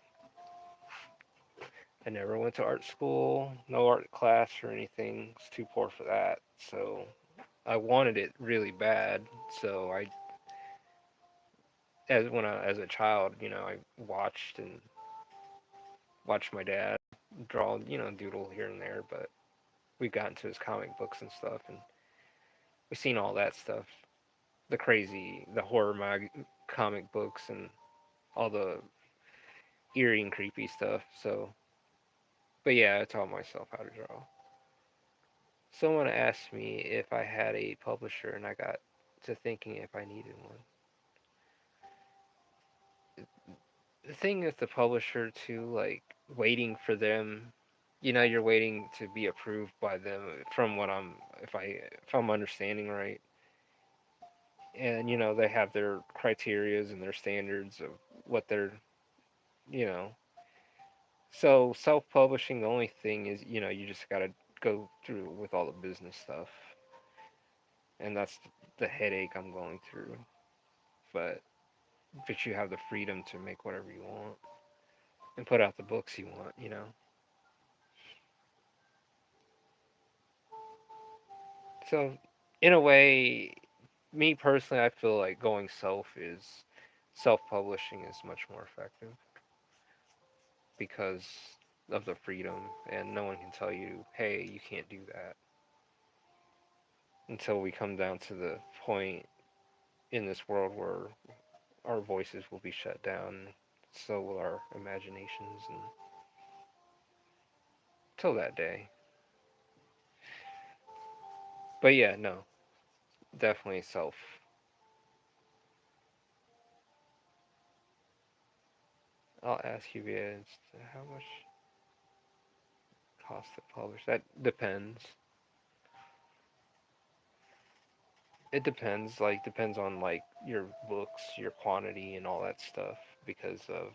I never went to art school, no art class or anything. I was too poor for that. So I wanted it really bad. So as a child, I watched my dad draw, doodle here and there, but we got into his comic books and stuff, and we've seen all that stuff, the horror comic books, and all the eerie and creepy stuff. So, but yeah, I taught myself how to draw. Someone asked me if I had a publisher, and I got to thinking if I needed one. The thing with the publisher too, like waiting for them, you're waiting to be approved by them from what if I'm understanding right. And they have their criterias and their standards of what they're you know so self-publishing, the only thing is you just got to go through with all the business stuff, and that's the headache I'm going through. But you have the freedom to make whatever you want and put out the books you want. So in a way, me personally, I feel like going self-publishing is much more effective because of the freedom, and no one can tell you, hey, you can't do that, until we come down to the point in this world where our voices will be shut down, so will our imaginations, and till that day. But yeah, no, definitely self. I'll ask you guys, how much cost to publish? That depends. It depends, like depends on like your books, your quantity, and all that stuff because of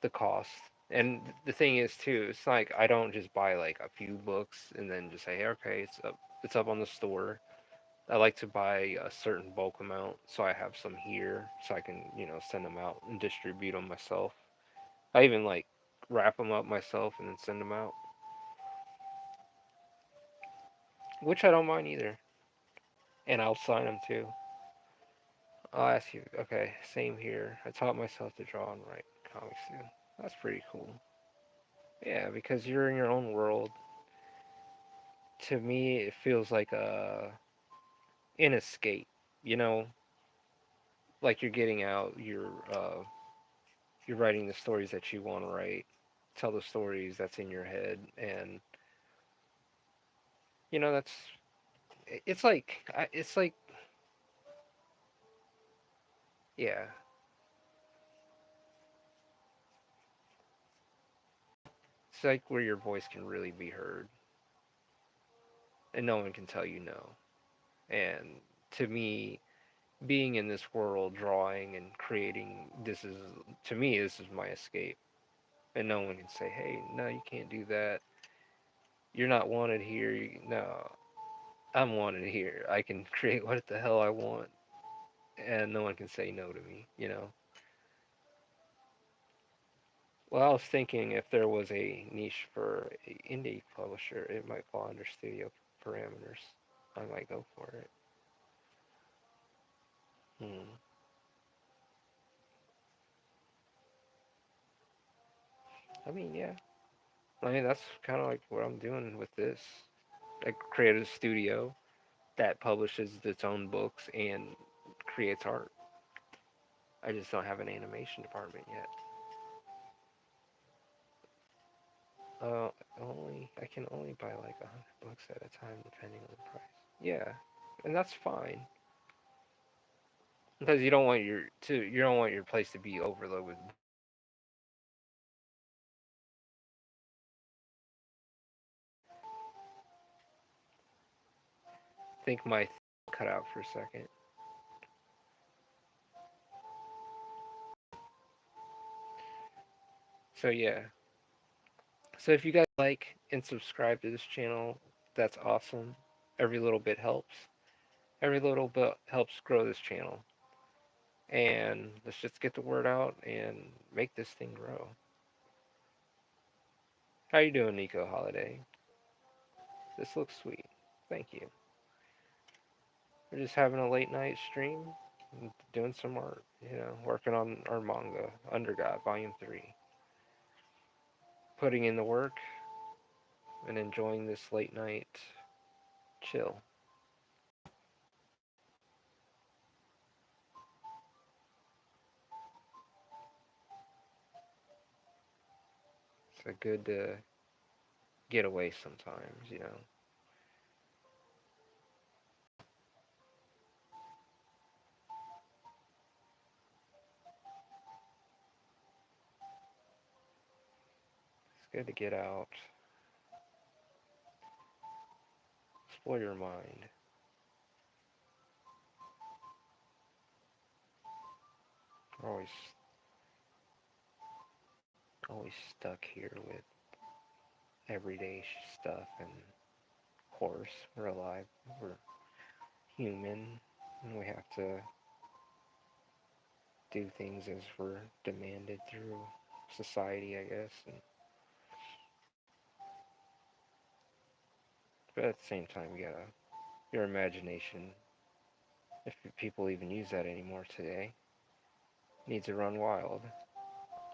the cost. And the thing is too, it's like I don't just buy like a few books and then just say, hey, okay, it's up on the store. I like to buy a certain bulk amount so I have some here so I can, send them out and distribute them myself. I even like wrap them up myself and then send them out, which I don't mind either. And I'll sign them too. I'll ask you, okay, same here. I taught myself to draw and write comics too. That's pretty cool. Yeah, because you're in your own world. To me, it feels like an escape. You know, like you're getting out. You're writing the stories that you want to write. Tell the stories that's in your head, and that's it's like yeah, it's like where your voice can really be heard, and no one can tell you no. And to me, being in this world, drawing and creating, this is my escape. And no one can say, "Hey, no, you can't do that. You're not wanted here." No, I'm wanted here. I can create what the hell I want, and no one can say no to me. Well, I was thinking if there was a niche for an indie publisher, it might fall under studio parameters. I might go for it. Hmm. I mean, yeah. I mean, that's kind of like what I'm doing with this. I created a studio that publishes its own books and creates art. I just don't have an animation department yet. Uh, only I can only buy like 100 books at a time, depending on the price. Yeah, and that's fine because you don't want your place to be overloaded with books. I think my cut out for a second. So yeah. So if you guys like and subscribe to this channel, that's awesome. Every little bit helps. Every little bit helps grow this channel. And let's just get the word out and make this thing grow. How you doing, Nico Holiday? This looks sweet. Thank you. We're just having a late night stream, doing some art, working on our manga, Under God, Volume 3. Putting in the work and enjoying this late night chill. It's a good getaway sometimes. It's good to get out, explore your mind. We're always stuck here with everyday stuff, and of course, we're alive, we're human, and we have to do things as we're demanded through society, I guess. But at the same time, you gotta your imagination, if people even use that anymore today, needs to run wild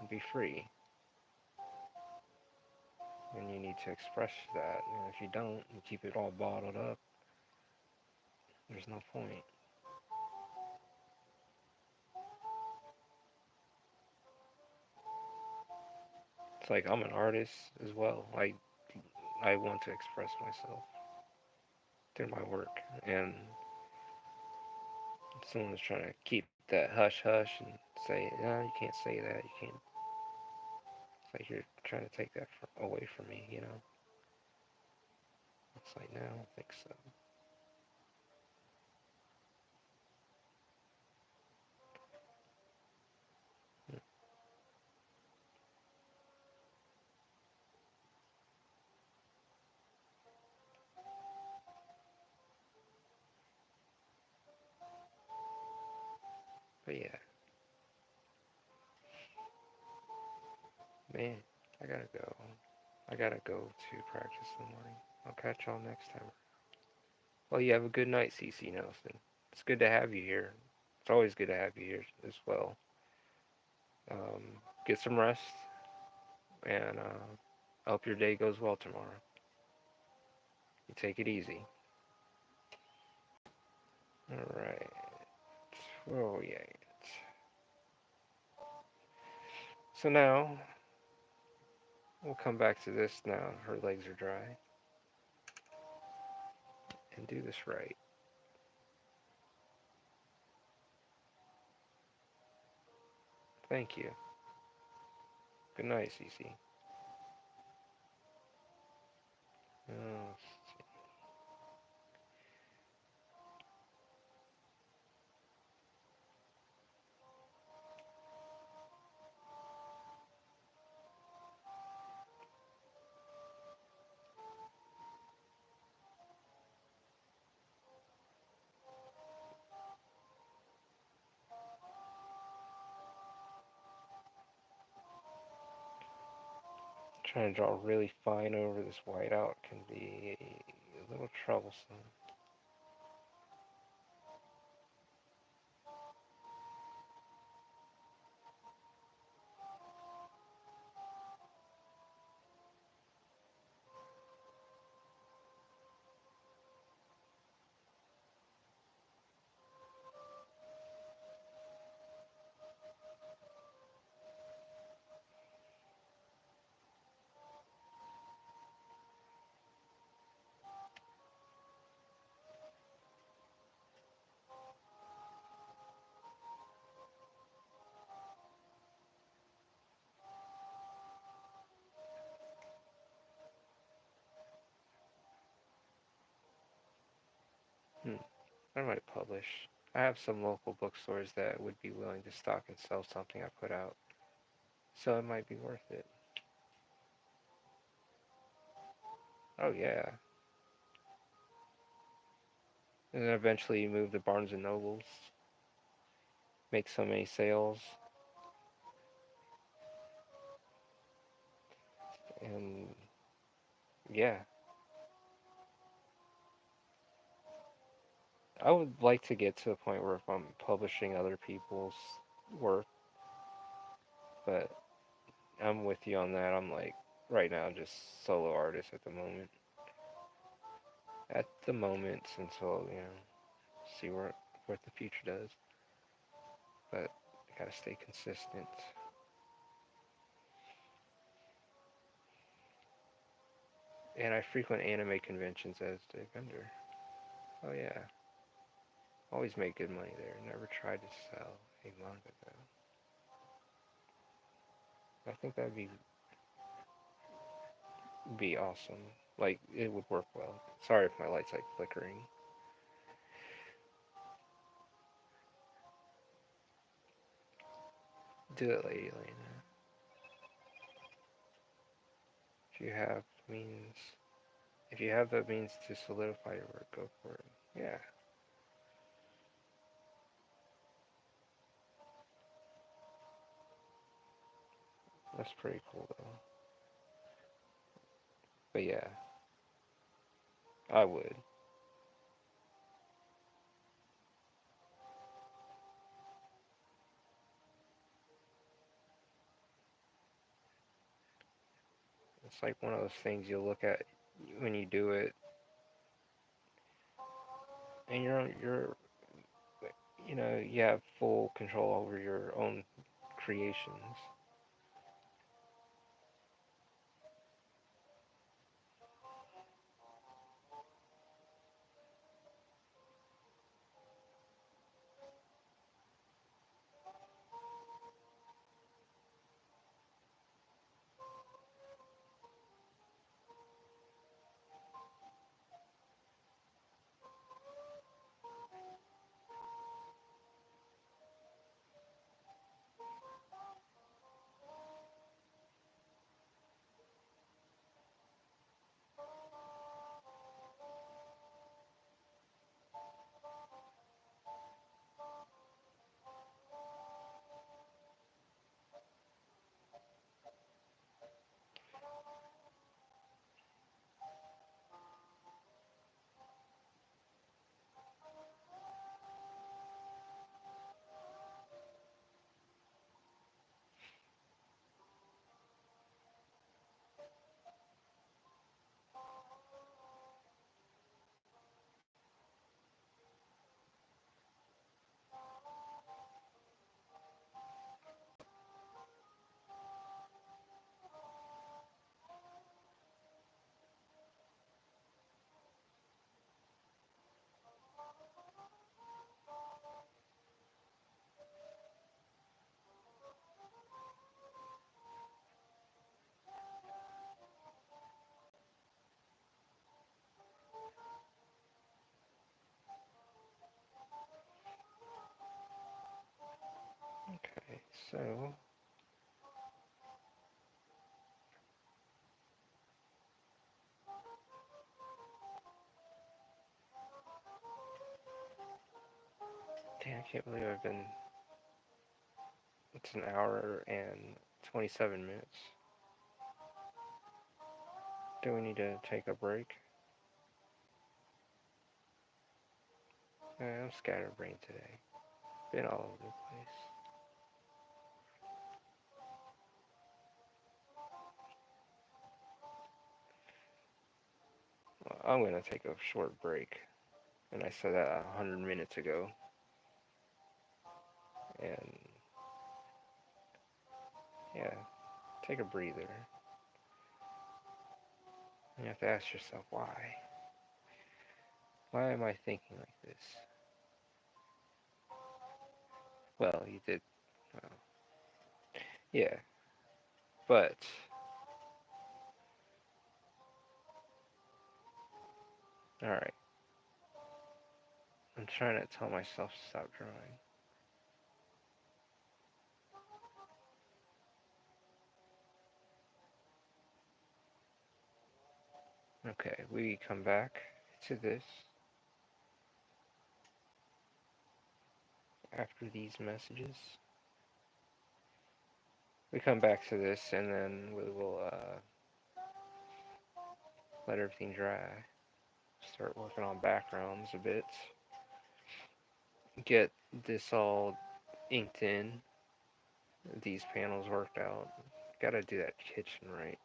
and be free. And you need to express that. And if you don't, you keep it all bottled up. There's no point. It's like I'm an artist as well. I want to express myself through my work, and someone's trying to keep that hush hush and say, no, you can't say that. You can't. It's like you're trying to take that away from me. It's like, no, I don't think so. But yeah, man, I gotta go. I gotta go to practice in the morning. I'll catch y'all next time. Well, you have a good night, CC Nelson. It's good to have you here. It's always good to have you here as well. Get some rest, and I hope your day goes well tomorrow. You take it easy. All right. Where are we at? So now we'll come back to this now. Her legs are dry, and do this right. Thank you. Good night, CC. Oh, trying to draw really fine over this whiteout can be a little troublesome. Hmm. I might publish. I have some local bookstores that would be willing to stock and sell something I put out, so it might be worth it. Oh yeah, and then eventually you move to Barnes and Nobles, make so many sales, and yeah, I would like to get to a point where if I'm publishing other people's work, but I'm with you on that. I'm like right now just solo artist at the moment. At the moment, until see what the future does. But I gotta stay consistent. And I frequent anime conventions as a vendor. Oh yeah, always make good money there. Never tried to sell a manga though. I think that'd be awesome. Like it would work well. Sorry if my light's like flickering. Do it, Lady Elena. If you have means, if you have the means to solidify your work, go for it. Yeah, that's pretty cool though. But yeah, I would. It's like one of those things you look at when you do it, and you have full control over your own creations. So, damn, I can't believe I've been. It's an hour and 27 minutes. Do we need to take a break? I'm scatterbrained today. Been all over the place. Well, I'm gonna take a short break, and I said that 100 minutes ago. And yeah, take a breather. You have to ask yourself why. Why am I thinking like this? Well, you did. Well, yeah, but all right. I'm trying to tell myself to stop drawing. Okay, we come back to this after these messages. We come back to this and then we will let everything dry. Start working on backgrounds a bit. Get this all inked in. These panels worked out. Gotta do that kitchen right.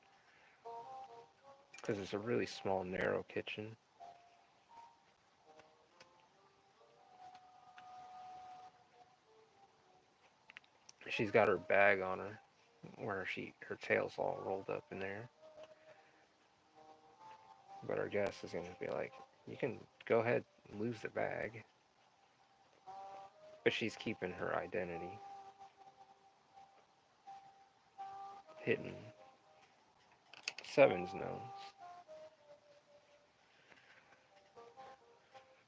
Because it's a really small, narrow kitchen. She's got her bag on her, where her tail's all rolled up in there. But our guest is gonna be like, you can go ahead and lose the bag. But she's keeping her identity hidden. Sevens knows.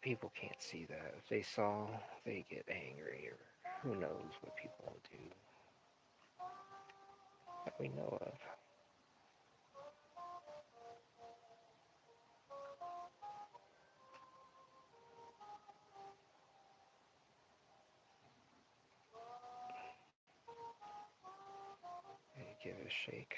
People can't see that. If they saw, they get angry, or who knows what people will do that we know of. Give it a shake.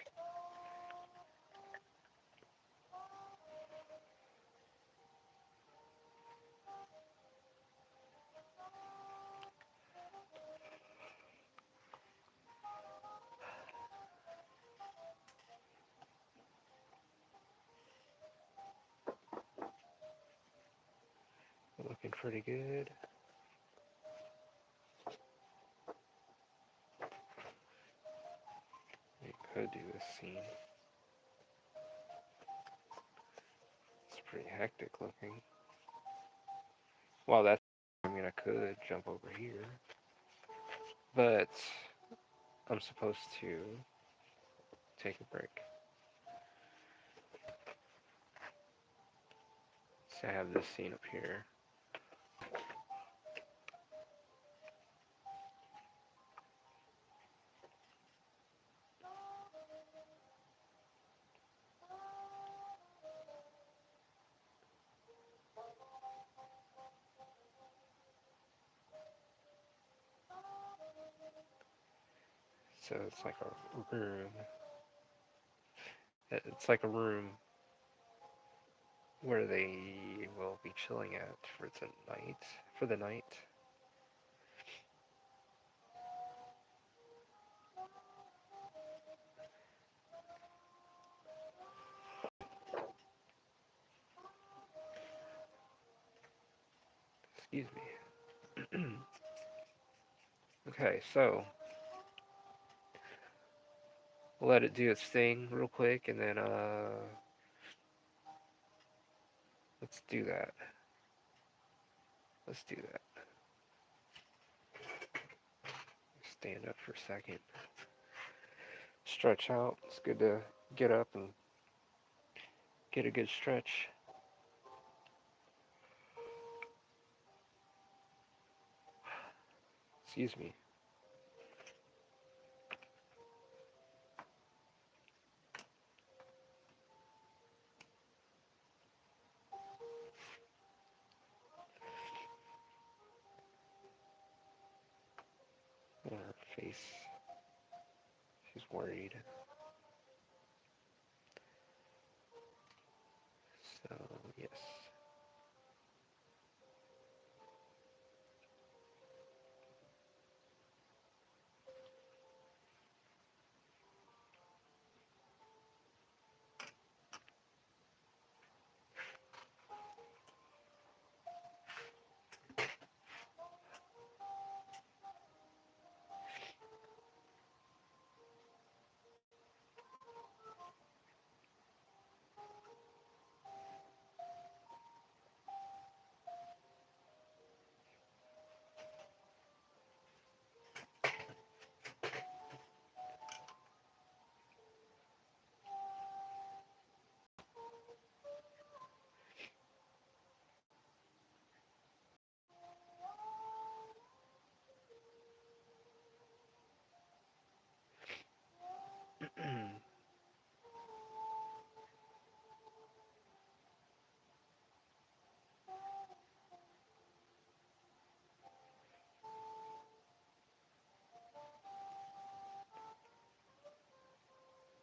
Looking pretty good. We could do this scene. It's pretty hectic looking. Well, that's. I mean, I could jump over here. But I'm supposed to take a break. So I have this scene up here. So it's like a room. It's like a room where they will be chilling at for tonight, for the night. Excuse me. Okay, so we'll let it do its thing real quick, and then let's do that. Let's do that. Stand up for a second. Stretch out. It's good to get up and get a good stretch. Excuse me. case she's worried. So, yes.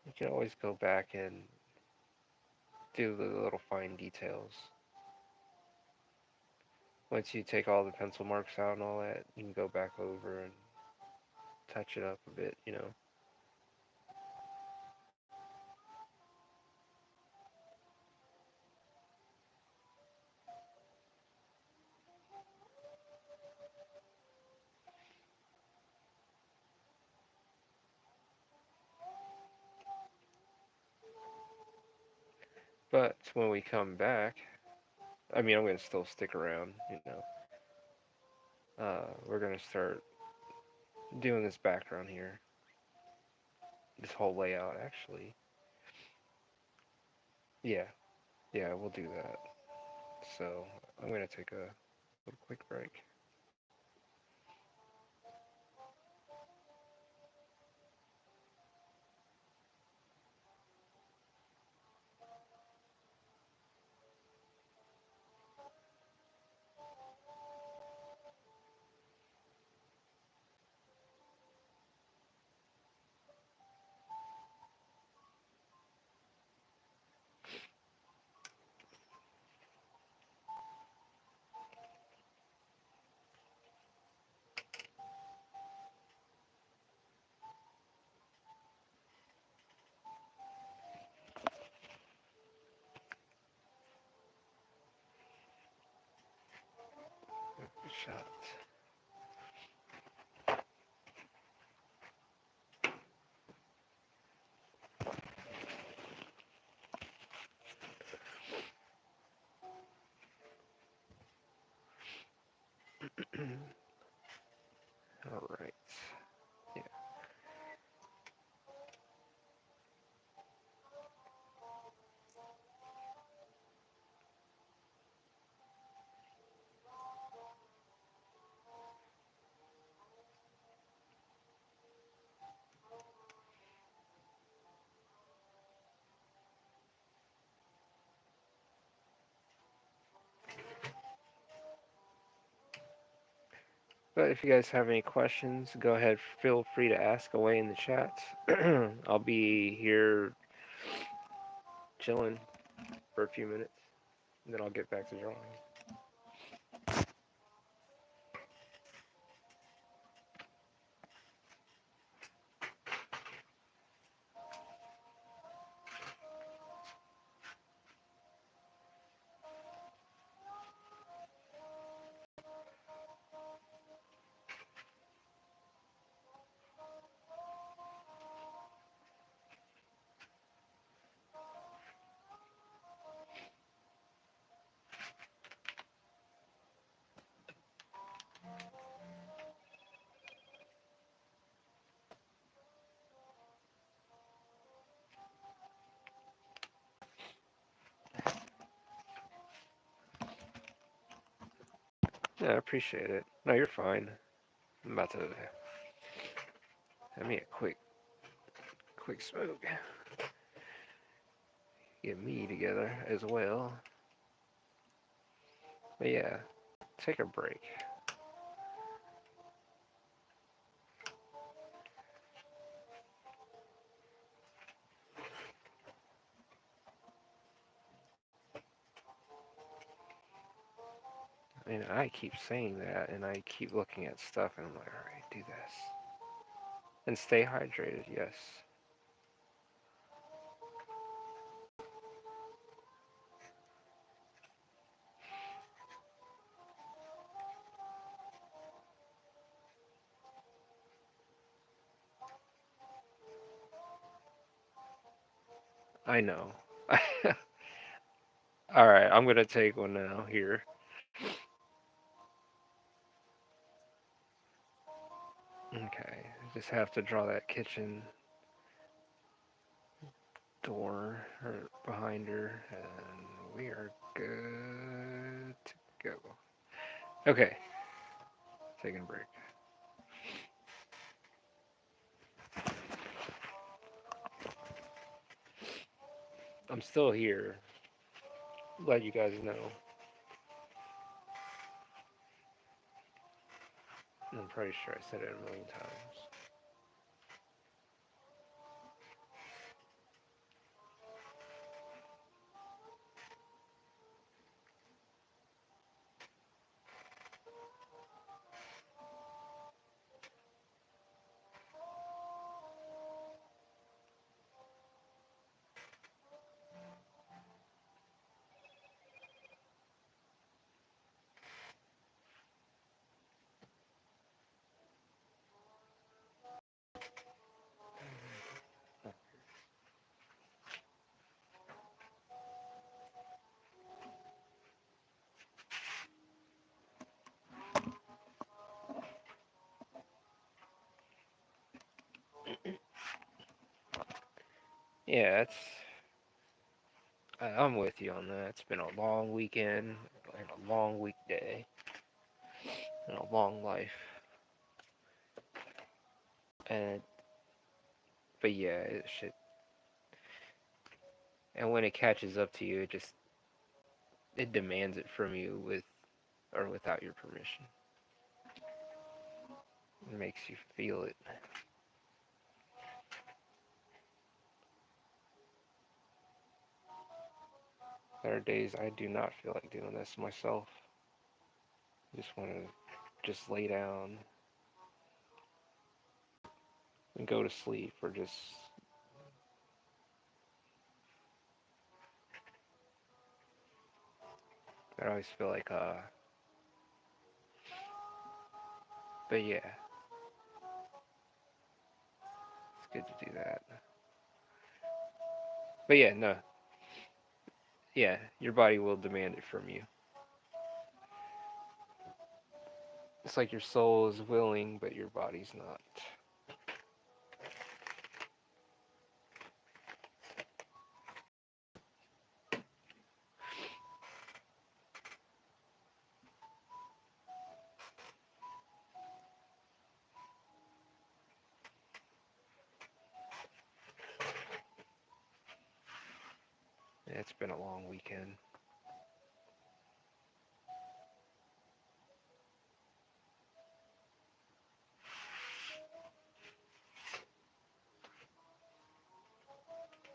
You can always go back and do the little fine details. Once you take all the pencil marks out and all that, you can go back over and touch it up a bit, you know. But when we come back, I mean, I'm going to still stick around, you know. We're going to start doing this background here. This whole layout, actually. Yeah, yeah, we'll do that. So, I'm going to take a little quick break. Shot. All right. Yeah. But if you guys have any questions, go ahead. Feel free to ask away in the chat. I'll be here chilling for a few minutes, and then I'll get back to drawing. Yeah, I appreciate it. No, you're fine. I'm about to have me a quick smoke. Get me together as well. But yeah, take a break. And I keep saying that, and I keep looking at stuff, and I'm like, all right, do this. And stay hydrated, yes. I know. All right, I'm gonna take one now here. Okay, just have to draw that kitchen door behind her, and we are good to go. Okay, taking a break. I'm still here. Let you guys know. I'm pretty sure I said it a million times. Yeah, I'm with you on that. It's been a long weekend and a long weekday and a long life. And but yeah, it should. And when it catches up to you, it demands it from you with or without your permission. It makes you feel it. There are days I do not feel like doing this myself. I just want to just lay down and go to sleep or just I always feel like but yeah, it's good to do that. But yeah, no. Yeah, your body will demand it from you. It's like your soul is willing, but your body's not. Yeah, it's been a long weekend.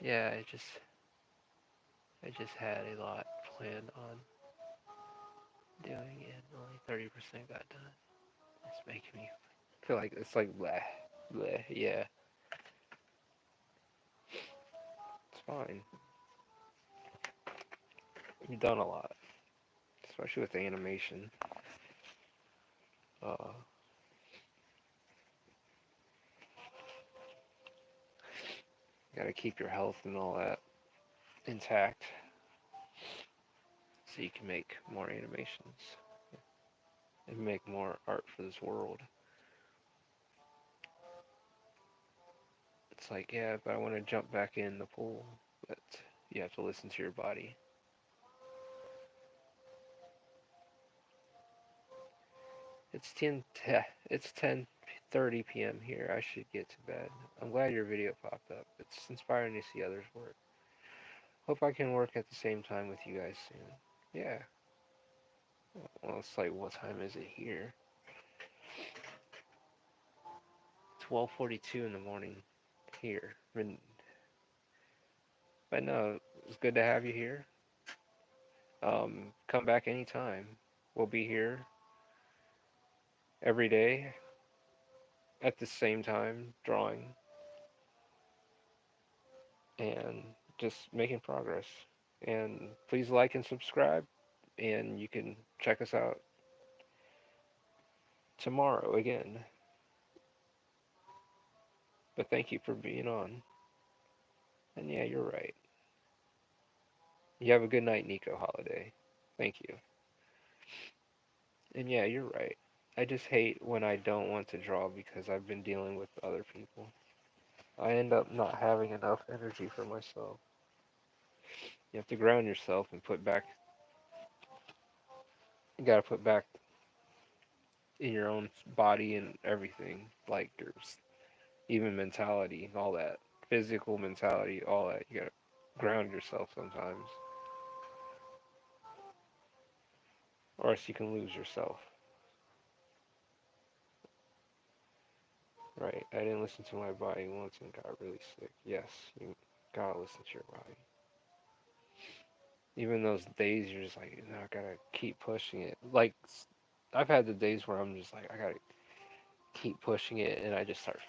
Yeah, I just had a lot planned on doing and only 30% got done. It's making me feel like it's like bleh, bleh. Yeah, it's fine. You've done a lot, especially with the animation. Uh, you gotta keep your health and all that intact so you can make more animations and make more art for this world. It's like, yeah, but I want to jump back in the pool, but you have to listen to your body. It's 10:30 p.m. here. I should get to bed. I'm glad your video popped up. It's inspiring to see others work. Hope I can work at the same time with you guys soon. Yeah. Well, it's like, what time is it here? 12:42 in the morning here. But no, it's good to have you here. Come back anytime. will be here every day at the same time, drawing and just making progress. And please like and subscribe, and you can check us out tomorrow again. But thank you for being on. And yeah, you're right. You have a good night, Nico Holiday. Thank you. And yeah, you're right. I just hate when I don't want to draw because I've been dealing with other people. I end up not having enough energy for myself. You have to ground yourself and put back, you gotta put back in your own body and everything, like your even mentality, all that. Physical mentality, all that. You gotta ground yourself sometimes, or else you can lose yourself. Right? I didn't listen to my body once and got really sick. Yes, you gotta listen to your body. Even those days you're just like, no, I gotta keep pushing it. Like, I've had the days where I'm just like, I gotta keep pushing it, and I just start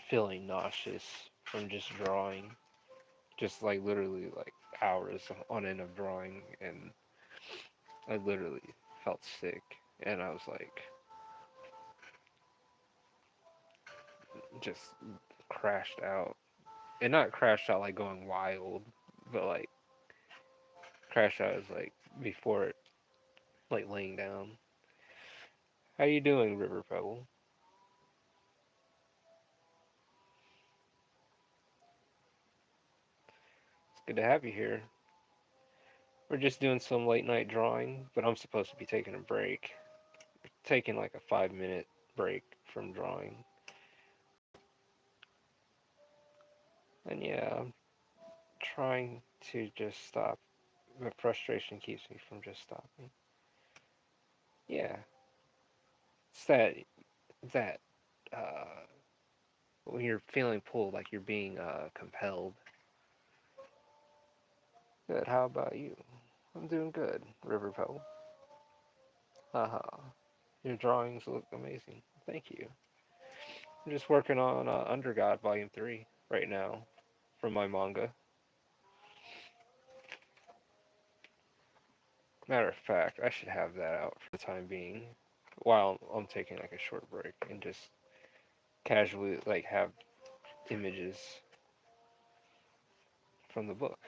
feeling nauseous from just drawing. Just like literally like hours on end of drawing, and I literally felt sick, and I was like, just crashed out. And not crashed out like going wild, but like crashed out is like before it, like laying down. How you doing, River Pebble? It's good to have you here. We're just doing some late night drawing, but I'm supposed to be taking a break. Taking like a 5 minute break from drawing. And yeah, I'm trying to just stop. The frustration keeps me from just stopping. Yeah, it's that uh, when you're feeling pulled, like you're being compelled. Good. How about you? I'm doing good, River Pebble. Haha. Your drawings look amazing. Thank you. I'm just working on Under God Volume 3 right now from my manga. Matter of fact, I should have that out for the time being while I'm taking like a short break and just casually like have images from the book,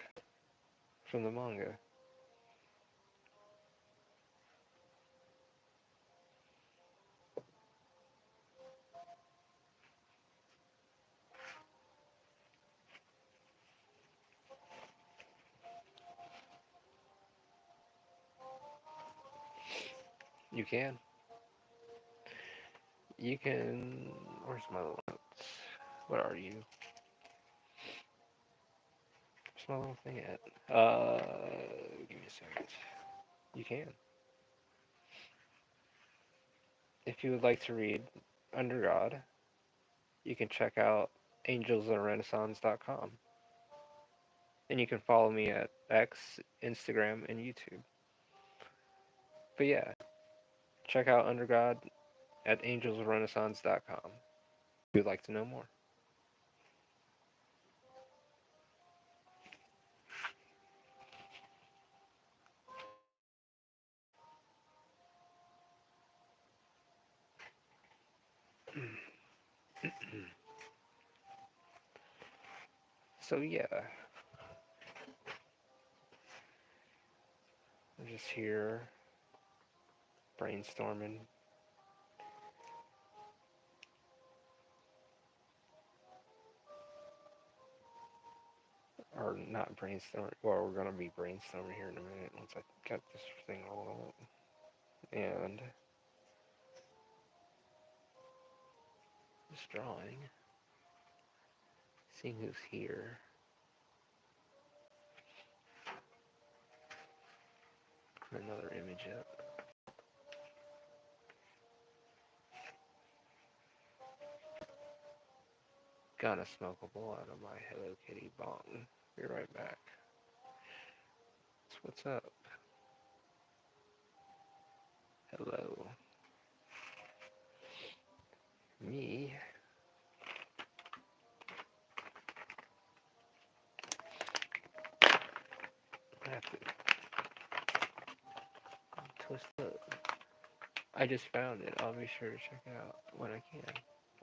from the manga. You can. You can. Where's my little notes? Where are you? Where's my little thing at? Give me a second. You can. If you would like to read Under God, you can check out angelsoftherenaissance.com. And you can follow me at X, Instagram, and YouTube. But yeah, check out Under God at angelsofrenaissance.com if you'd like to know more. So yeah, I'm just here brainstorming. Or not brainstorming. Well, we're gonna be brainstorming here in a minute once I got this thing rolled up. And just drawing, seeing who's here. Put another image up. Gonna smoke a bowl out of my Hello Kitty bong. Be right back. So what's up? Hello. Me. I have to twist the. I just found it. I'll be sure to check it out when I can.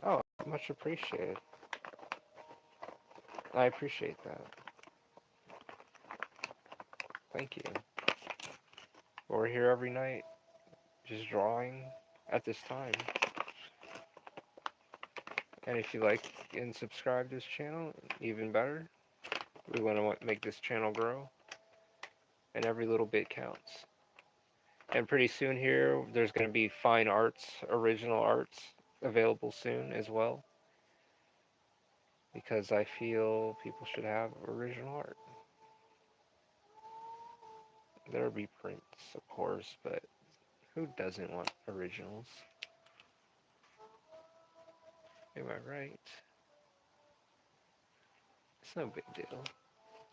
Oh, much appreciated. I appreciate that. Thank you. We're here every night, just drawing at this time. And if you like and subscribe to this channel, even better. We want to make this channel grow, and every little bit counts. And pretty soon here, there's going to be fine arts, original arts, available soon as well, because I feel people should have original art. There will be prints, of course, but who doesn't want originals? Am I right? It's no big deal.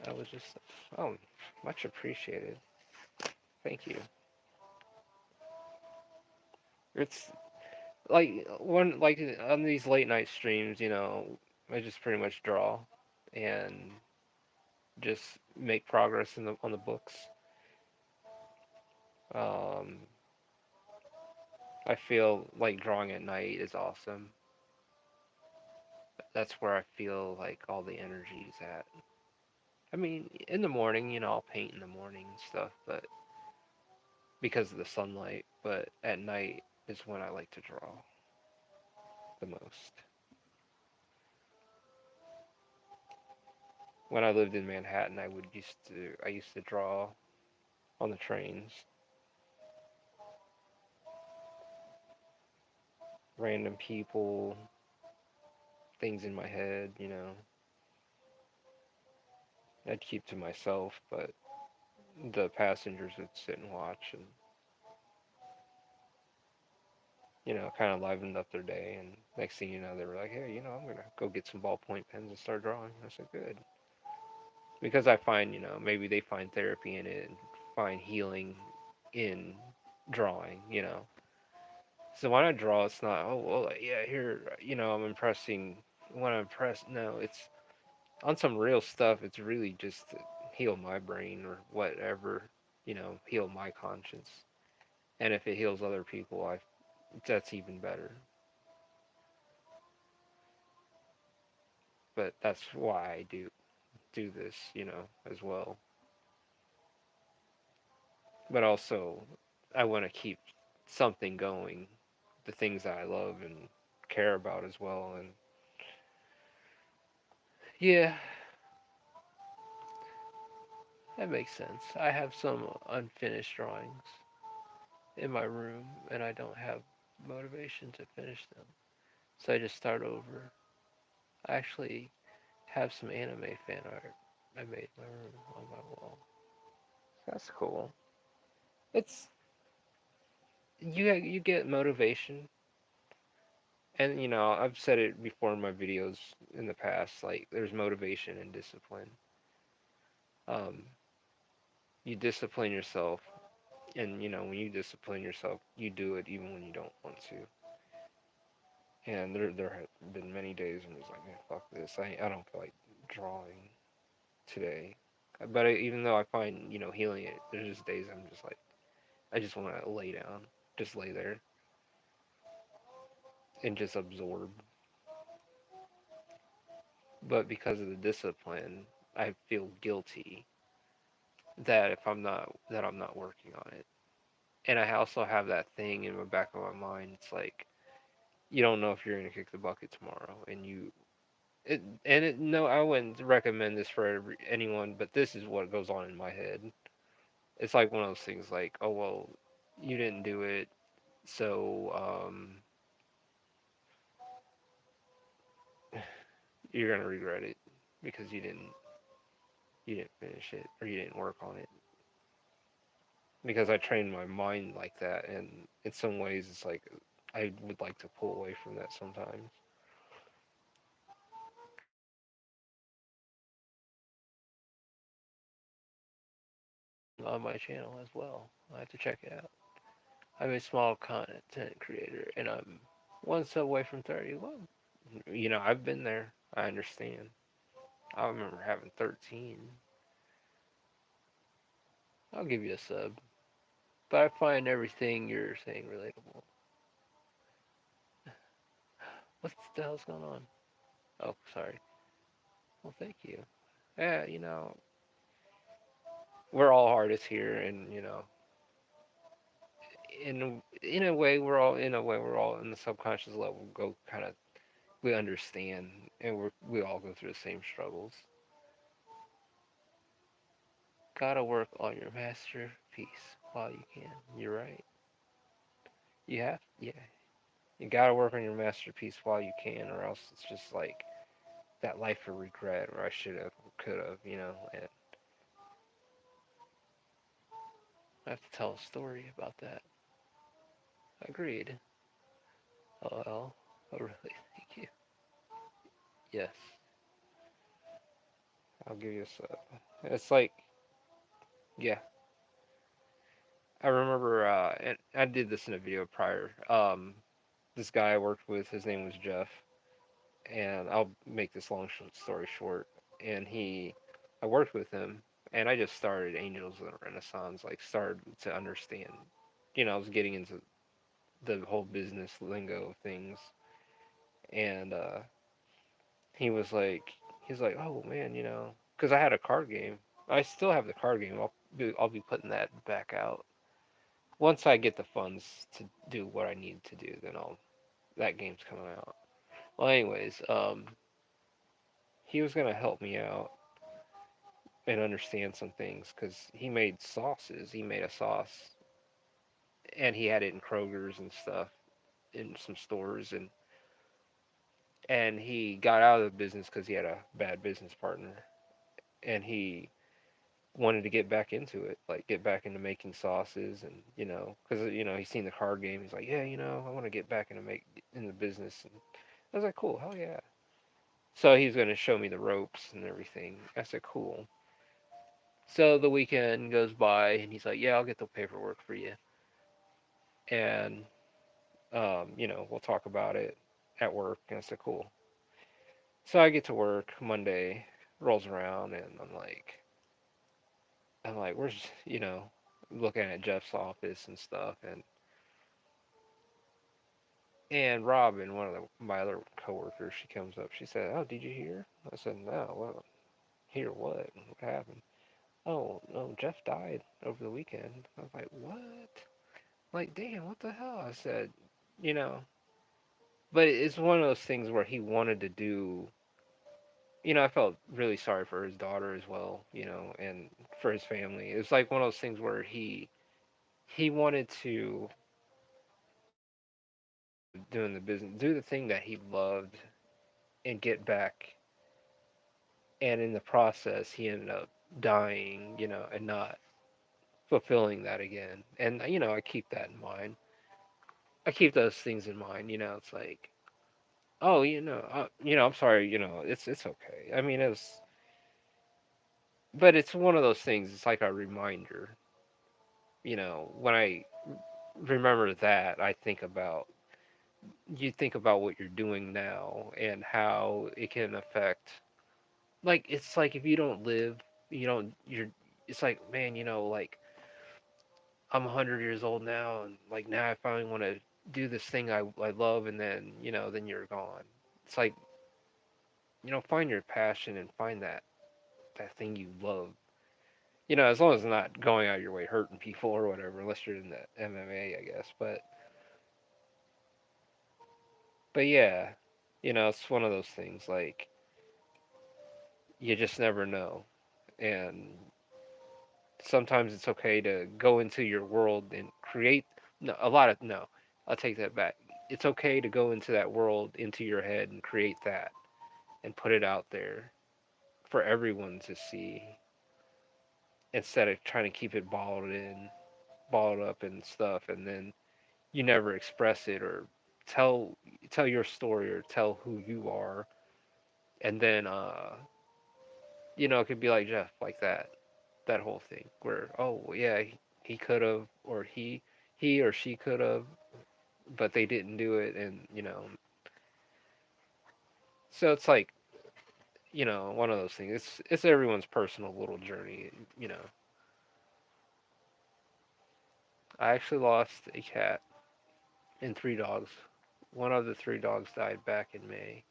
I was just, oh, much appreciated. Thank you. It's like like on these late night streams, I just pretty much draw and just make progress on the books. Um, I feel like drawing at night is awesome. That's where I feel like all the energy is at. I mean, in the morning, I'll paint in the morning and stuff, but because of the sunlight. But at night is when I like to draw the most. When I lived in Manhattan, I used to draw on the trains, random people, things in my head. I'd keep to myself, but the passengers would sit and watch and kind of livened up their day. And next thing you know, they were like, "Hey, I'm gonna go get some ballpoint pens and start drawing." I said, "Good," because I find, maybe they find therapy in it and find healing in drawing. So when I draw, it's not, oh well, yeah, here, I'm impressing. When I'm impressed, no, it's on some real stuff. It's really just to heal my brain or whatever, heal my conscience. And if it heals other people, that's even better. But that's why I do this, as well. But also, I want to keep something going, the things that I love and care about as well. And yeah, that makes sense. I have some unfinished drawings in my room, and I don't have motivation to finish them. So I just start over. I actually have some anime fan art I made in my room on my wall. That's cool. It's you get motivation, and I've said it before in my videos in the past. Like there's motivation and discipline. Um, you discipline yourself, and when you discipline yourself, you do it even when you don't want to. And there have been many days when it's like, man, fuck this. I don't feel like drawing today. But even though I find healing it, there's just days I'm just like I just want to lay down, just lay there and just absorb. But because of the discipline, I feel guilty that I'm not working on it. And I also have that thing in the back of my mind. It's like you don't know if you're gonna kick the bucket tomorrow, and no, I wouldn't recommend this for anyone, but this is what goes on in my head. It's like one of those things like, oh well, you didn't do it, so you're gonna regret it because you didn't finish it or you didn't work on it. Because I trained my mind like that, and in some ways, it's like I would like to pull away from that sometimes. On my channel as well, I have to check it out. I'm a small content creator, and I'm one sub away from 30. Well, I've been there. I understand. I remember having 13. I'll give you a sub. But I find everything you're saying relatable. What the hell's going on? Oh, sorry. Well, thank you. Yeah, we're all artists here, and in a way we're all in the subconscious level go kind of we understand, and we all go through the same struggles. Gotta work on your masterpiece while you can. You're right. Yeah. You gotta work on your masterpiece while you can, or else it's just like that life of regret, or I should have, could have, and I have to tell a story about that. Agreed. Oh well. Oh really? Thank you. Yes, I'll give you a sub. It's like, yeah, I remember, and I did this in a video prior. This guy I worked with, his name was Jeff, and I'll make this long story short. And I worked with him, and I just started Angels of the Renaissance, like started to understand. I was getting into the whole business lingo of things, and he's like, oh man, because I had a card game. I still have the card game. I'll be putting that back out once I get the funds to do what I need to do. Then I'll that game's coming out. Well, anyways, he was gonna help me out and understand some things because he made sauces. He made a sauce and he had it in Kroger's and stuff in some stores, and he got out of the business because he had a bad business partner, and he wanted to get back into it, like get back into making sauces, and because he's seen the card game. He's like, yeah, I want to get back into make in the business, and I was like, cool, hell yeah. So he's gonna show me the ropes and everything. I said, cool. So the weekend goes by, and he's like, yeah, I'll get the paperwork for you, and we'll talk about it at work. And I said, cool. So I get to work Monday, rolls around, and I'm like, where's looking at Jeff's office and stuff, and Robin, one of my other coworkers, she comes up. She said, "Oh, did you hear?" I said, "No. Well, hear what? What happened?" "Oh, no, Jeff died over the weekend." I was like, "What?" Like, damn, what the hell? I said, you know, but it's one of those things where he wanted to do. I felt really sorry for his daughter as well, and for his family. It was like one of those things where he wanted to get back into doing the business, do the thing that he loved, and get back. And in the process, he ended up dying, and not fulfilling that again. And I keep that in mind. I keep those things in mind. It's like, oh, I'm sorry. It's okay. I mean, but it's one of those things. It's like a reminder. When I remember that, you think about what you're doing now and how it can affect. Like it's like if you don't live, you don't. You're. It's like, man, like I'm 100 years old now, and like now I finally want to do this thing I love, and then you're gone. It's like, find your passion and find that thing you love. As long as it's not going out of your way hurting people or whatever, unless you're in the MMA, I guess. But yeah, it's one of those things like you just never know, and sometimes it's okay to go into your world and create. No, a lot of no, I'll take that back. It's okay to go into that world, into your head, and create that and put it out there for everyone to see instead of trying to keep it bottled up and stuff, and then you never express it or tell tell your story or tell who you are, and then it could be like Jeff, like that whole thing where, oh yeah, he could have, or he or she could have, but they didn't do it, and so it's like one of those things. It's everyone's personal little journey. You know, I actually lost a cat and three dogs. One of the three dogs died back in May,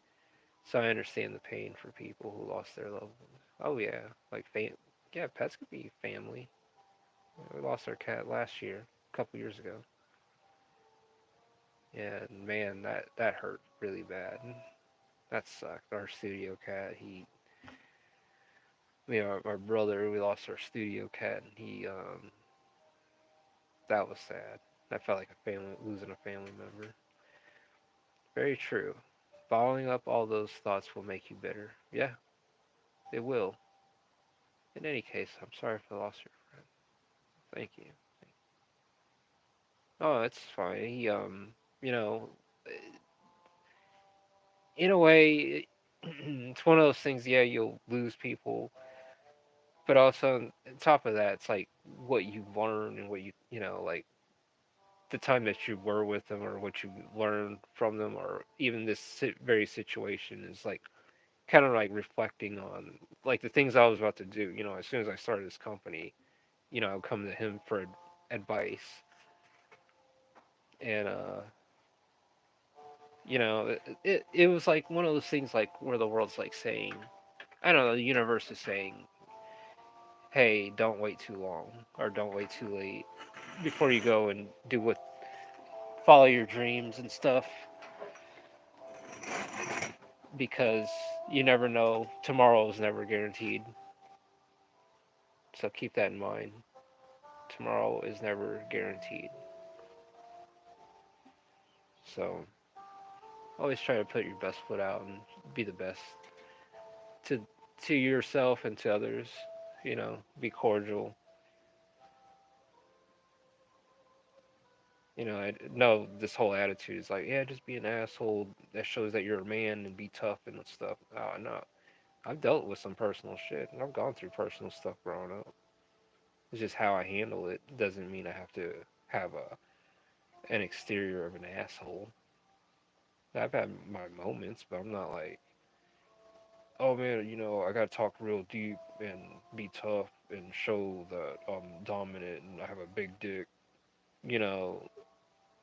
so I understand the pain for people who lost their loved ones. Oh yeah, like yeah, pets could be family. We lost our cat last year, a couple years ago. And man, that hurt really bad. That sucked. Our studio cat, our brother, we lost our studio cat, and that was sad. That felt like a family losing a family member. Very true. Following up all those thoughts will make you bitter. Yeah, it will. In any case, I'm sorry for the loss of your friend. Thank you. Oh, it's fine. You know, in a way, it's one of those things. Yeah, you'll lose people, but also on top of that, it's like what you learn and what like the time that you were with them or what you learned from them, or even this very situation is like kind of like reflecting on like the things I was about to do. As soon as I started this company, I would come to him for advice, and it was like one of those things like where the world's like saying, I don't know, the universe is saying, hey, don't wait too long or don't wait too late before you go and follow your dreams and stuff, because you never know, tomorrow is never guaranteed. So keep that in mind. Tomorrow is never guaranteed. So always try to put your best foot out and be the best to yourself and to others. Be cordial. I know this whole attitude is like, yeah, just be an asshole. That shows that you're a man and be tough and stuff. Oh, no. I've dealt with some personal shit and I've gone through personal stuff growing up. It's just how I handle it doesn't mean I have to have an exterior of an asshole. I've had my moments, but I'm not like, oh man, I gotta talk real deep and be tough and show that I'm dominant and I have a big dick, you know,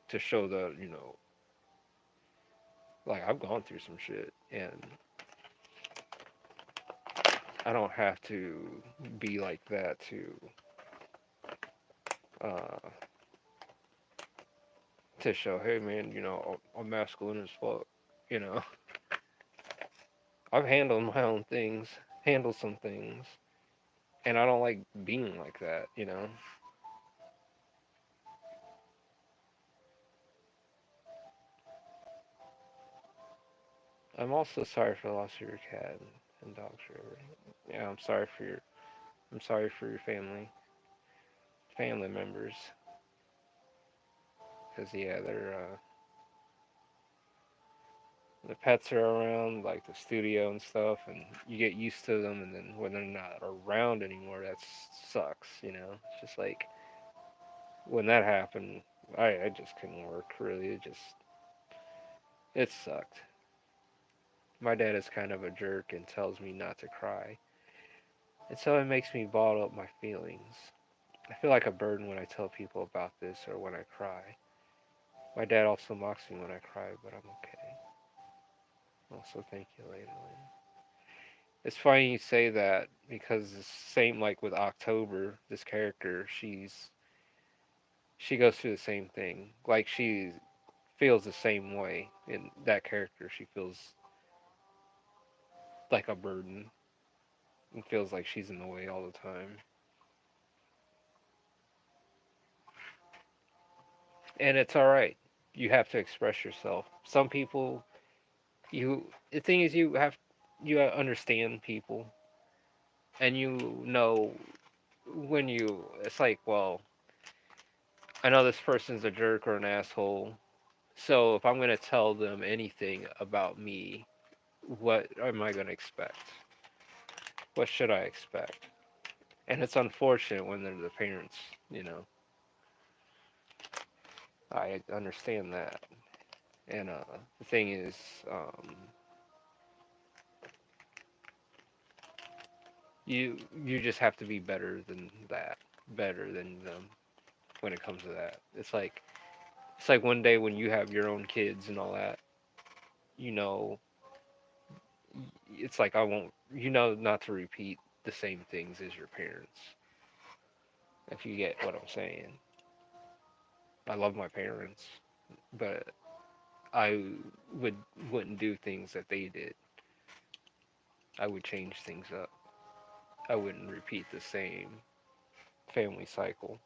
to show that, like I've gone through some shit and I don't have to be like that uh, to show, hey man, I'm masculine as fuck, you know. I've handled my own things, handled some things, and I don't like being like that. I'm also sorry for the loss of your cat and dog, Trevor. Yeah, I'm sorry for your family members, because yeah, the pets are around, like the studio and stuff, and you get used to them, and then when they're not around anymore, that sucks. It's just like when that happened, I just couldn't work really. It sucked. My dad is kind of a jerk and tells me not to cry, and so it makes me bottle up my feelings. I feel like a burden when I tell people about this or when I cry. My dad also mocks me when I cry, but I'm okay. Also, thank you later. It's funny you say that because the same like with October, this character, she goes through the same thing. Like she feels the same way in that character. She feels like a burden and feels like she's in the way all the time. And it's all right. You have to express yourself. Some people, the thing is, you understand people, and when it's like, well, I know this person's a jerk or an asshole. So if I'm going to tell them anything about me, what am I going to expect? What should I expect? And it's unfortunate when they're the parents, you know. I understand that. And the thing is, you just have to be better than that, better than them when it comes to that. It's like one day when you have your own kids and all that, you know, it's like I won't, not to repeat the same things as your parents. If you get what I'm saying, I love my parents, but I would wouldn't do things that they did. I would change things up. I wouldn't repeat the same family cycle.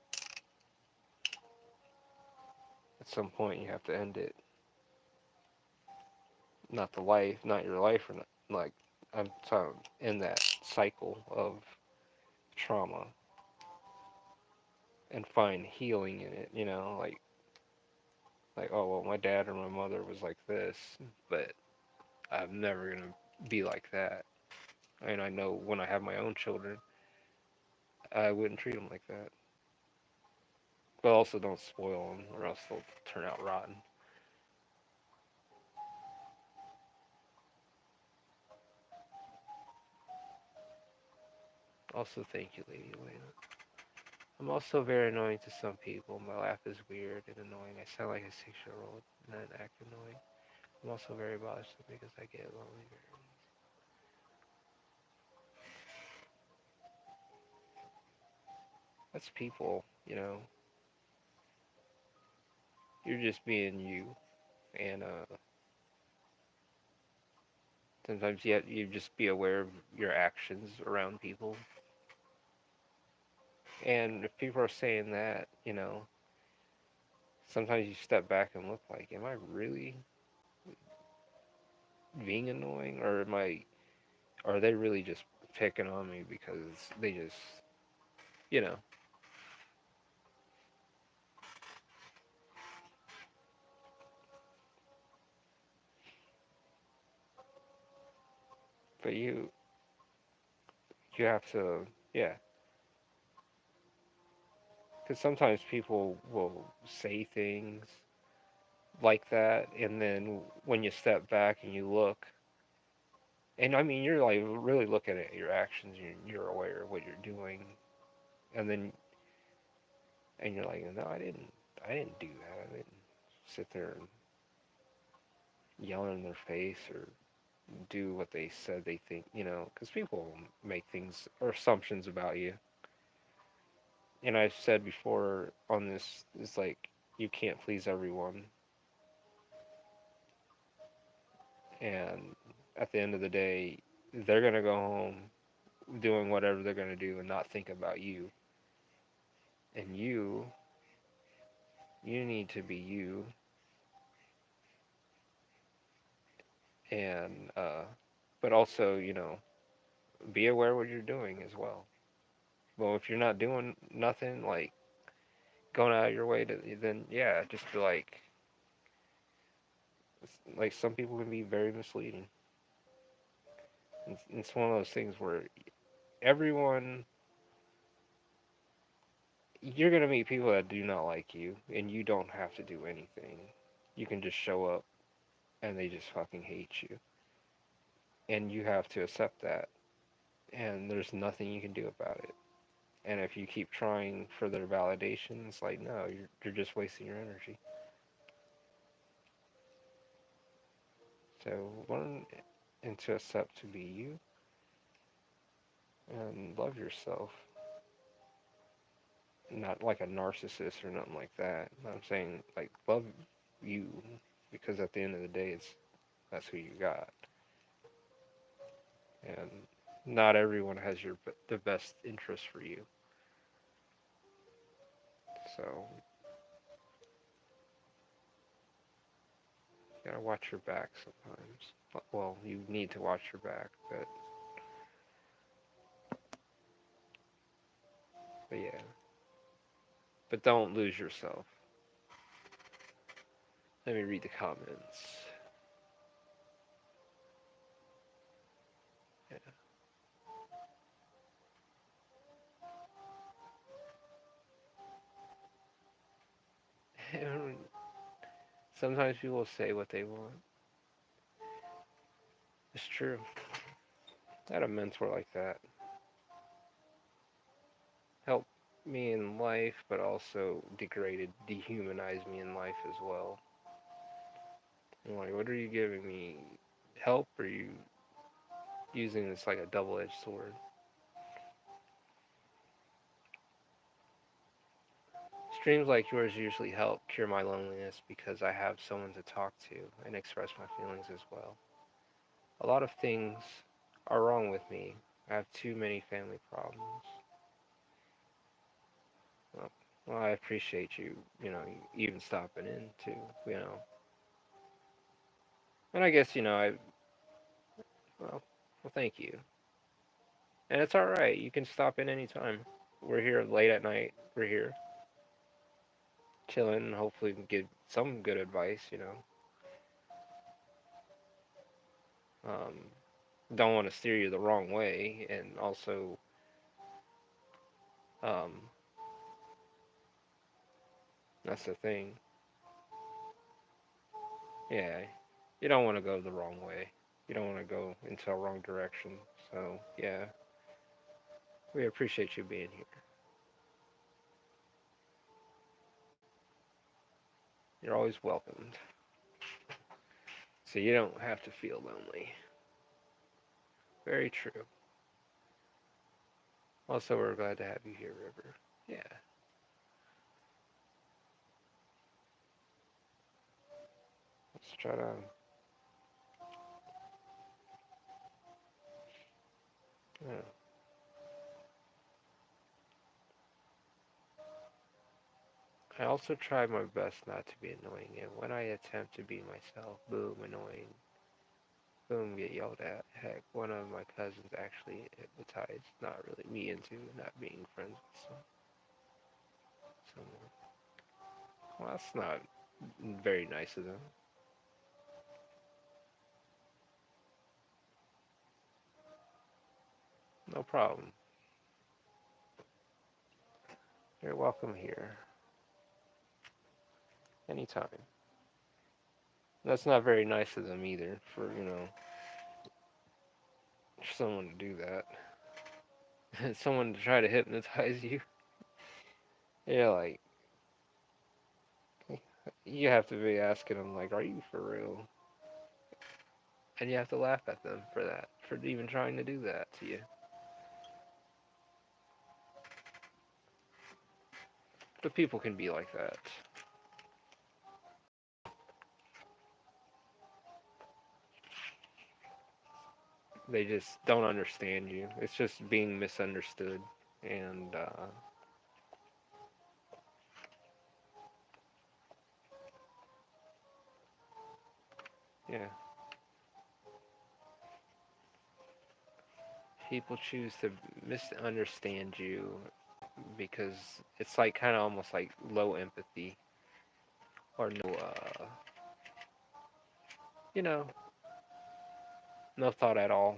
At some point, you have to end it. Not the life, not your life, or not, like I'm talking in that cycle of trauma and find healing in it. Like oh well, my dad or my mother was like this, but I'm never gonna be like that. And I know when I have my own children, I wouldn't treat them like that. But also don't spoil them, or else they'll turn out rotten. Also, thank you, Lady Elena. I'm also very annoying to some people. My laugh is weird and annoying. I sound like a 6-year old and then act annoying. I'm also very bothersome because I get lonely very easily. That's people, You're just being you, and sometimes you just be aware of your actions around people. And if people are saying that, sometimes you step back and look like, am I really being annoying, or are they really just picking on me because they just, you know? But you have to, yeah, because sometimes people will say things like that, and then when you step back and you look, and I mean, you're like really looking at your actions, you're aware of what you're doing, and then and you're like, no, I didn't do that. I didn't sit there and yell in their face or do what they said they think, because people make things or assumptions about you. And I've said before on this, it's like you can't please everyone, and at the end of the day, they're gonna go home doing whatever they're gonna do and not think about you. And you need to be you, and but also, be aware what you're doing as well. Well, if you're not doing nothing, like going out of your way to, then yeah, just be like some people can be very misleading. It's one of those things where everyone, you're gonna meet people that do not like you, and you don't have to do anything. You can just show up, and they just fucking hate you, and you have to accept that. And there's nothing you can do about it. And if you keep trying for their validation, it's like no, you're just wasting your energy. So learn and to accept to be you and love yourself. Not like a narcissist or nothing like that. I'm saying like love you because at the end of the day, that's who you got, and not everyone has the best interest for you. So you gotta watch your back sometimes. Well, you need to watch your back, but yeah, but don't lose yourself. Let me read the comments. Yeah. Sometimes people say what they want. It's true. I had a mentor like that. Helped me in life, but also degraded, dehumanized me in life as well. I'm like, what are you giving me? Help? Or are you using this like a double-edged sword? Streams like yours usually help cure my loneliness because I have someone to talk to and express my feelings as well. A lot of things are wrong with me. I have too many family problems. Well, well, I appreciate you, even stopping in too, you know. And I guess, well, well, thank you. And it's all right. You can stop in anytime. We're here late at night. We're here chilling and hopefully we can give some good advice. Um, don't want to steer you the wrong way, and also, um, that's the thing. Yeah, you don't want to go the wrong way. You don't want to go into a wrong direction. So, yeah, we appreciate you being here. You're always welcomed. So you don't have to feel lonely. Very true. Also, we're glad to have you here, River. Yeah. Let's try to. Yeah. I also try my best not to be annoying, and when I attempt to be myself, boom, annoying. Boom, get yelled at. Heck, one of my cousins actually hypnotized, not really me into not being friends with someone. Well, that's not very nice of them. No problem. You're welcome here. Anytime. That's not very nice of them either, for someone to do that. Someone to try to hypnotize you. Yeah, like, you have to be asking them, like, are you for real? And you have to laugh at them for that, for even trying to do that to you. But people can be like that. They just don't understand you. It's just being misunderstood. And, yeah, people choose to misunderstand you because it's like kind of almost like low empathy or no, you know, no thought at all.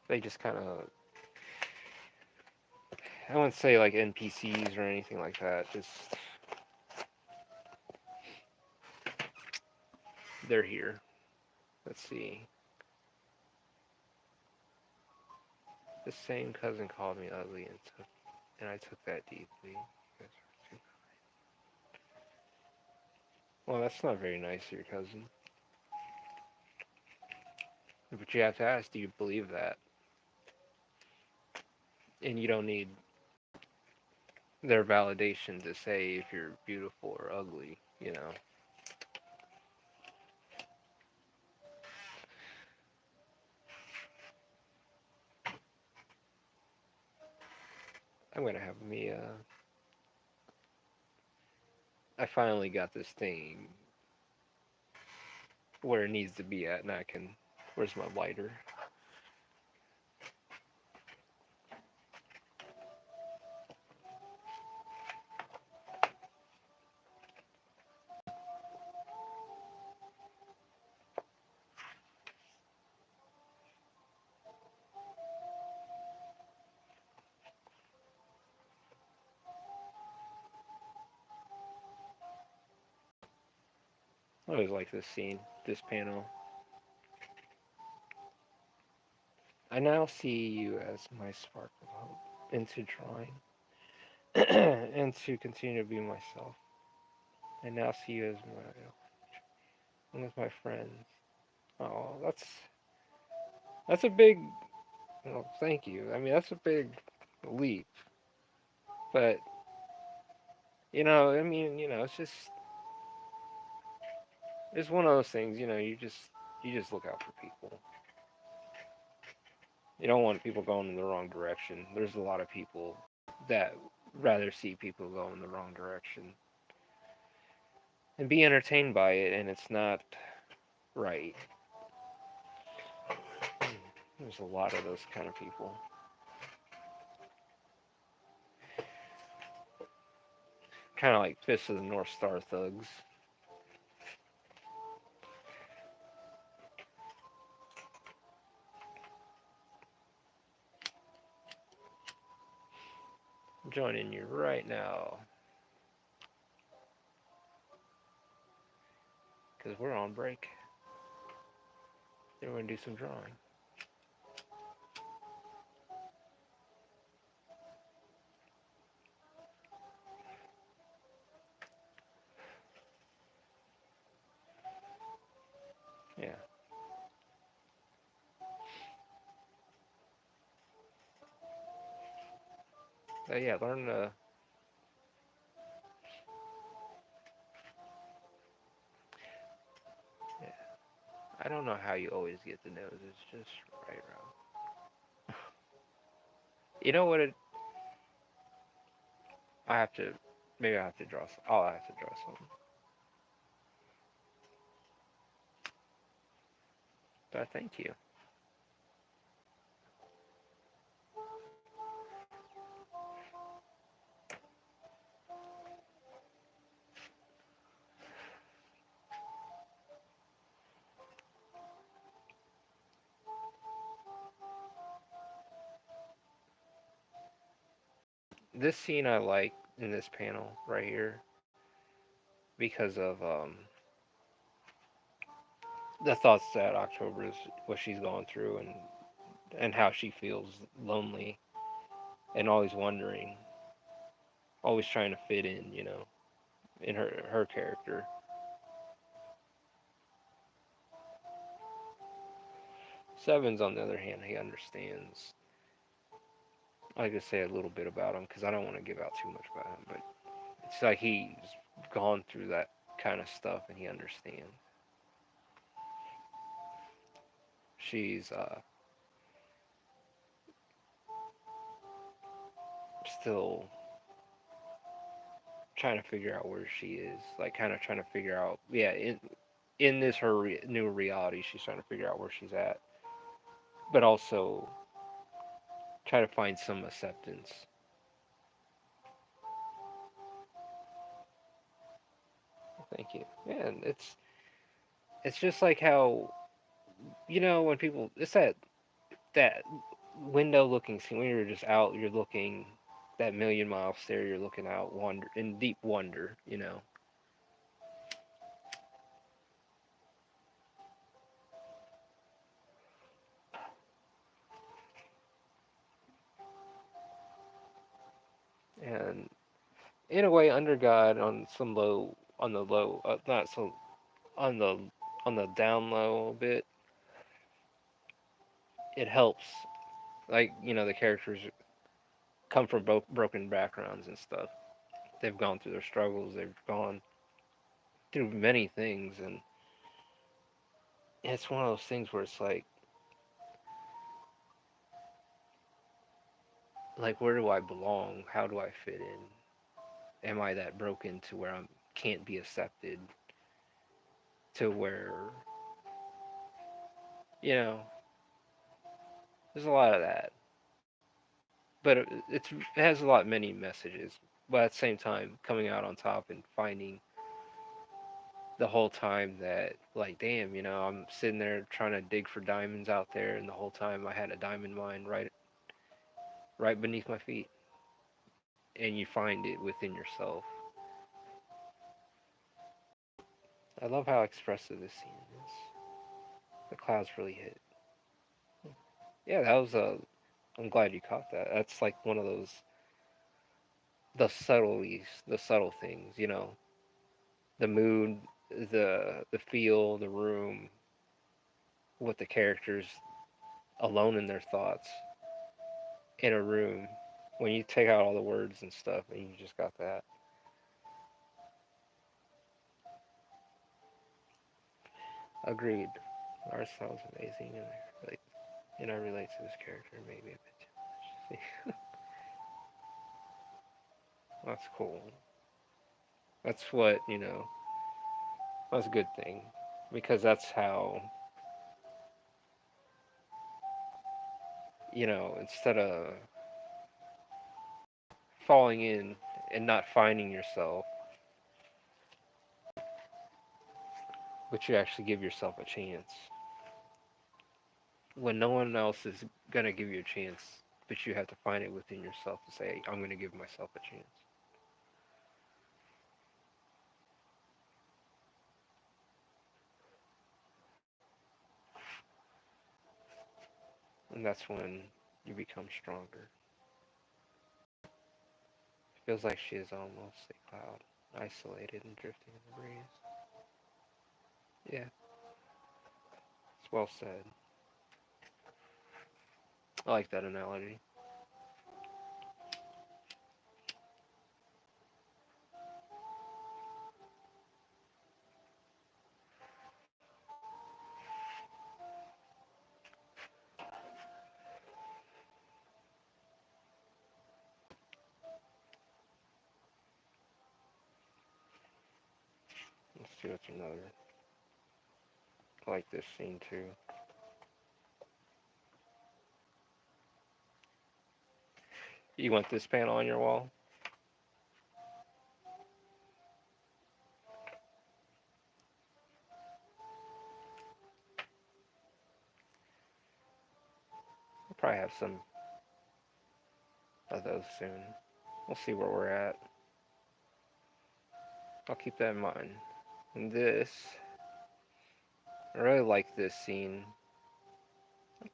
They just kind of, I wouldn't say like NPCs or anything like that. Just, they're here. Let's see. The same cousin called me ugly and I took that deeply. Well, that's not very nice of your cousin. But you have to ask, do you believe that? And you don't need their validation to say if you're beautiful or ugly. I'm gonna have me, I finally got this thing where it needs to be at, and I can, where's my lighter? I always like this scene, this panel. I now see you as my spark of hope into drawing and to continue to be myself. I now see you as one of my friends. Oh, that's a big. Well, thank you. I mean, that's a big leap, but I mean, it's one of those things. You just look out for people. You don't want people going in the wrong direction. There's a lot of people that rather see people go in the wrong direction and be entertained by it, and it's not right. There's a lot of those kind of people. Kind of like Fist of the North Star thugs. I'm joining you right now because we're on break. Then we're going to do some drawing. Yeah. Yeah, learn to. Yeah. I don't know how you always get the nose. It's just right around. You know what? I have to. Maybe I have to draw. I'll have to draw something. But thank you. This scene I like in this panel right here because of the thoughts that October is what she's going through and how she feels lonely and always wondering, always trying to fit in, in her character. Sevens, on the other hand, he understands. I could say a little bit about him because I don't want to give out too much about him, but it's like he's gone through that kind of stuff and he understands. She's still trying to figure out where she is, like kind of trying to figure out, yeah, in this new reality, she's trying to figure out where she's at, but also try to find some acceptance. Thank you. Yeah, and it's just like how when people it's that window looking scene when you're just out, you're looking that million mile stare, you're looking out wonder in deep wonder. And in a way, under God on some low on the low, not so on the down low a little bit, it helps. Like the characters come from broken backgrounds and stuff. They've gone through their struggles. They've gone through many things, and it's one of those things where it's like where do I belong? How do I fit in? Am I that broken to where I can't be accepted? To where you know, there's a lot of that, but it has a lot many messages. But at the same time, coming out on top and finding the whole time that like, damn, I'm sitting there trying to dig for diamonds out there, and the whole time I had a diamond mine right beneath my feet, and you find it within yourself. I love how expressive this scene is. The clouds really hit. Yeah, that was a. I'm glad you caught that. That's like one of those the subtleties, the subtle things. The mood, the feel, the room, with the characters alone in their thoughts in a room. When you take out all the words and stuff, and you just got that. Agreed. Art style is amazing, and I relate to this character maybe a bit too much. That's cool. That's what That's a good thing because that's how instead of falling in and not finding yourself, but you actually give yourself a chance when no one else is gonna give you a chance, but you have to find it within yourself to say, I'm gonna give myself a chance. And that's when you become stronger. It feels like she is almost a cloud, isolated and drifting in the breeze. Yeah, it's well said. I like that analogy. Let's see what's another. I like this scene too. You want this panel on your wall? We'll probably have some of those soon. We'll see where we're at. I'll keep that in mind. And this, I really like this scene.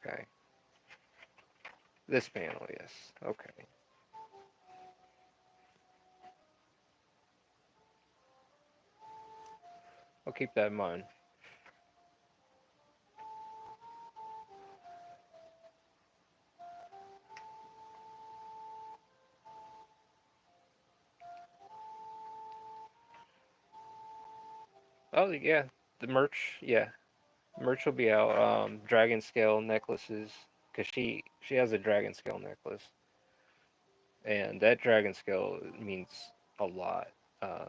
Okay. This panel, yes. Okay. I'll keep that in mind. Oh yeah, the merch. Yeah, merch will be out. Dragon scale necklaces, cause she has a dragon scale necklace, and that dragon scale means a lot. Uh,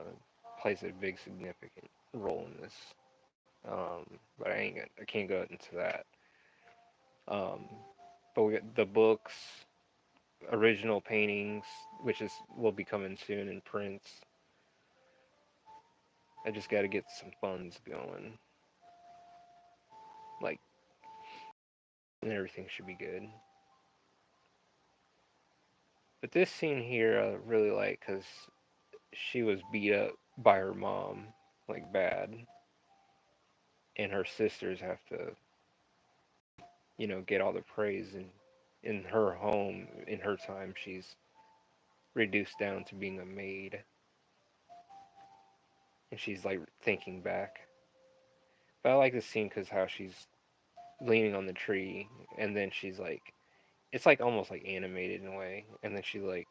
Plays a big significant role in this. But I can't go into that. Um, but we got the books, original paintings, which is will be coming soon in prints. I just got to get some funds going. Like, and everything should be good. But this scene here, I really like because she was beat up by her mom, like bad, and her sisters have to, get all the praise. And in her home, in her time, she's reduced down to being a maid, and she's like thinking back. But I like this scene because how she's leaning on the tree, and then she's like, it's like almost like animated in a way, and then she like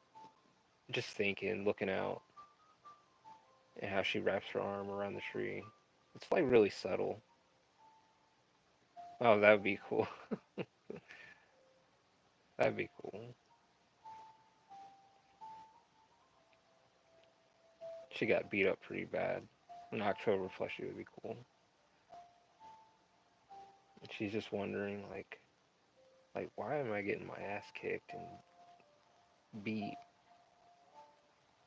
just thinking, looking out, and how she wraps her arm around the tree. It's like really subtle. Oh, that would be cool. That'd be cool. She got beat up pretty bad. An October plushie would be cool. And she's just wondering, like why am I getting my ass kicked and beat,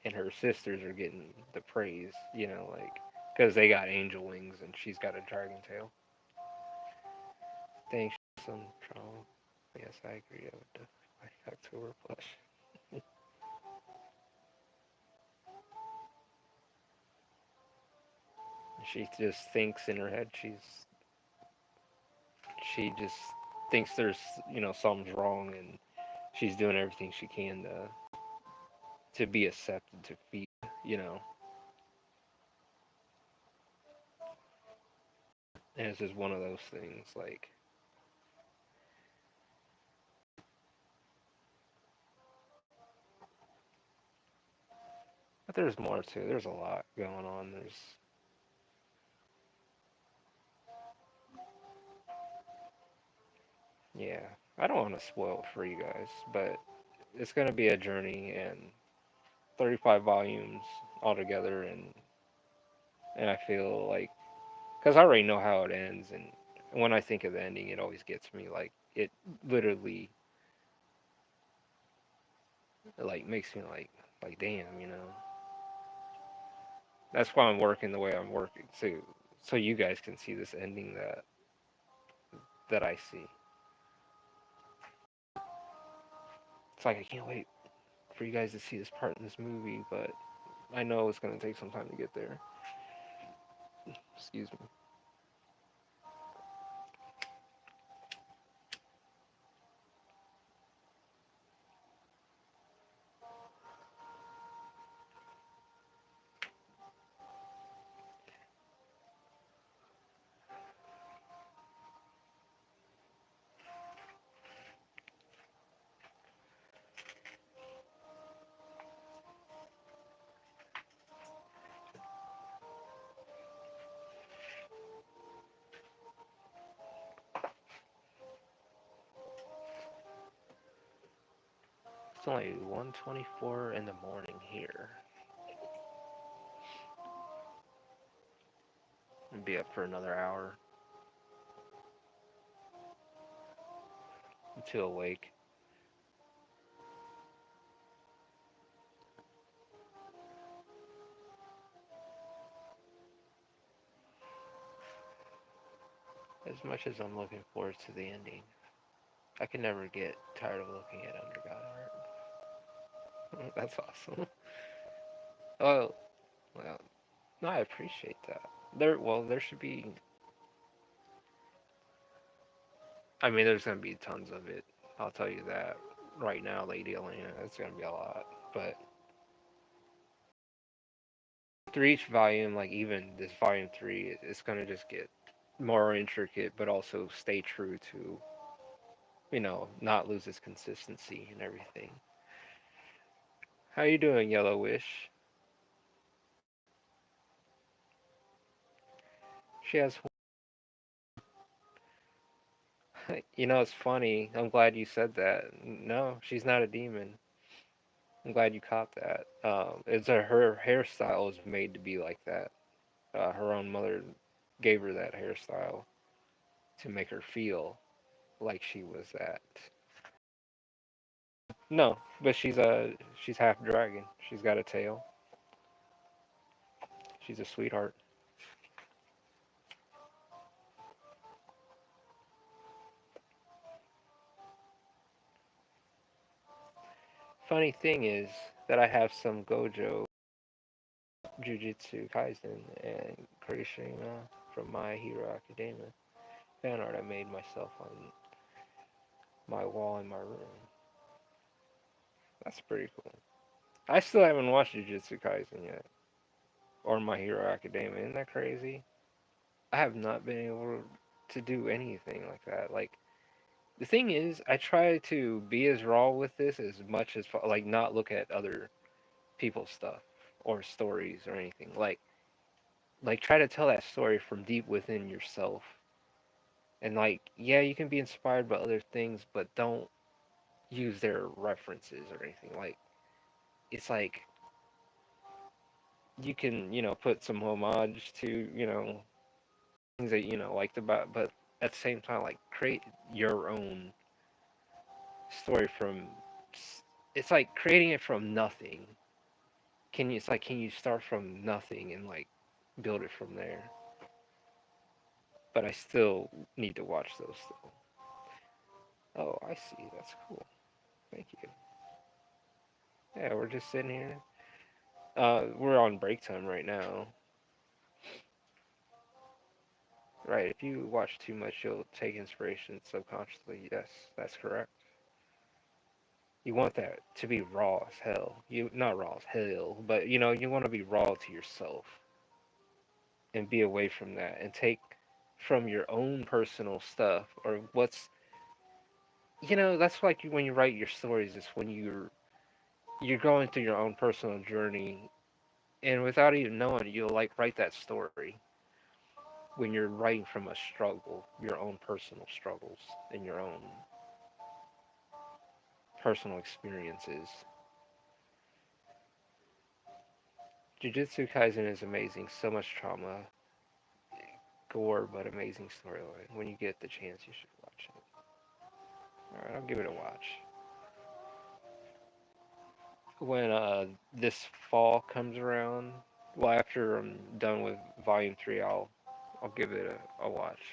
and her sisters are getting the praise, like because they got angel wings and she's got a dragon tail. Thanks, some trauma. Yes, I agree. I would like October plush. She just thinks in her head she just thinks there's something's wrong, and she's doing everything she can to be accepted, to be, you know. And it's just one of those things. Like, but there's more too. There's a lot going on. Yeah, I don't want to spoil it for you guys, but it's gonna be a journey, and 35 volumes altogether, and I feel like, because I already know how it ends, and when I think of the ending, it always gets me. Like, it literally, like, makes me like damn, That's why I'm working the way I'm working, so you guys can see this ending that I see. It's like I can't wait for you guys to see this part in this movie, but I know it's gonna take some time to get there. Excuse me. It's only 1:24 in the morning here. I'll be up for another hour until awake. As much as I'm looking forward to the ending, I can never get tired of looking at Undergod art. That's awesome. Oh, well, no, I appreciate that. There should be. I mean, there's gonna be tons of it. I'll tell you that right now, Lady Elena. It's gonna be a lot, but through each volume, like even this volume 3, it's gonna just get more intricate, but also stay true to, not lose its consistency and everything. How you doing, Yellow Wish? She has. It's funny. I'm glad you said that. No, she's not a demon. I'm glad you caught that. Her hairstyle is made to be like that. Her own mother gave her that hairstyle to make her feel like she was that. No, but she's half dragon. She's got a tail. She's a sweetheart. Funny thing is that I have some Gojo Jujutsu Kaisen and Kurishima from My Hero Academia fan art I made myself on my wall in my room. That's pretty cool. I still haven't watched Jujutsu Kaisen yet, or My Hero Academia. Isn't that crazy? I have not been able to do anything like that. Like, the thing is, I try to be as raw with this as much as like not look at other people's stuff or stories or anything. Like try to tell that story from deep within yourself. And like, yeah, you can be inspired by other things, but don't use their references or anything. Like, it's like you can, put some homage to, things that liked about, but at the same time, like, create your own story from. It's like creating it from nothing. Can you start from nothing and like build it from there? But I still need to watch those still. Oh, I see. That's cool. Thank you. Yeah, we're just sitting here. We're on break time right now. Right. If you watch too much, you'll take inspiration subconsciously. Yes, that's correct. You want that to be raw as hell. You not raw as hell, but you want to be raw to yourself and be away from that and take from your own personal stuff or that's like when you write your stories. It's when you're going through your own personal journey, and without even knowing, you'll like write that story when you're writing from a struggle, your own personal struggles and your own personal experiences. Jujutsu Kaisen is amazing. So much trauma, gore, but amazing storyline. When you get the chance, you should watch it. All right, I'll give it a watch. When this fall comes around, well, after I'm done with Volume 3, I'll give it a watch.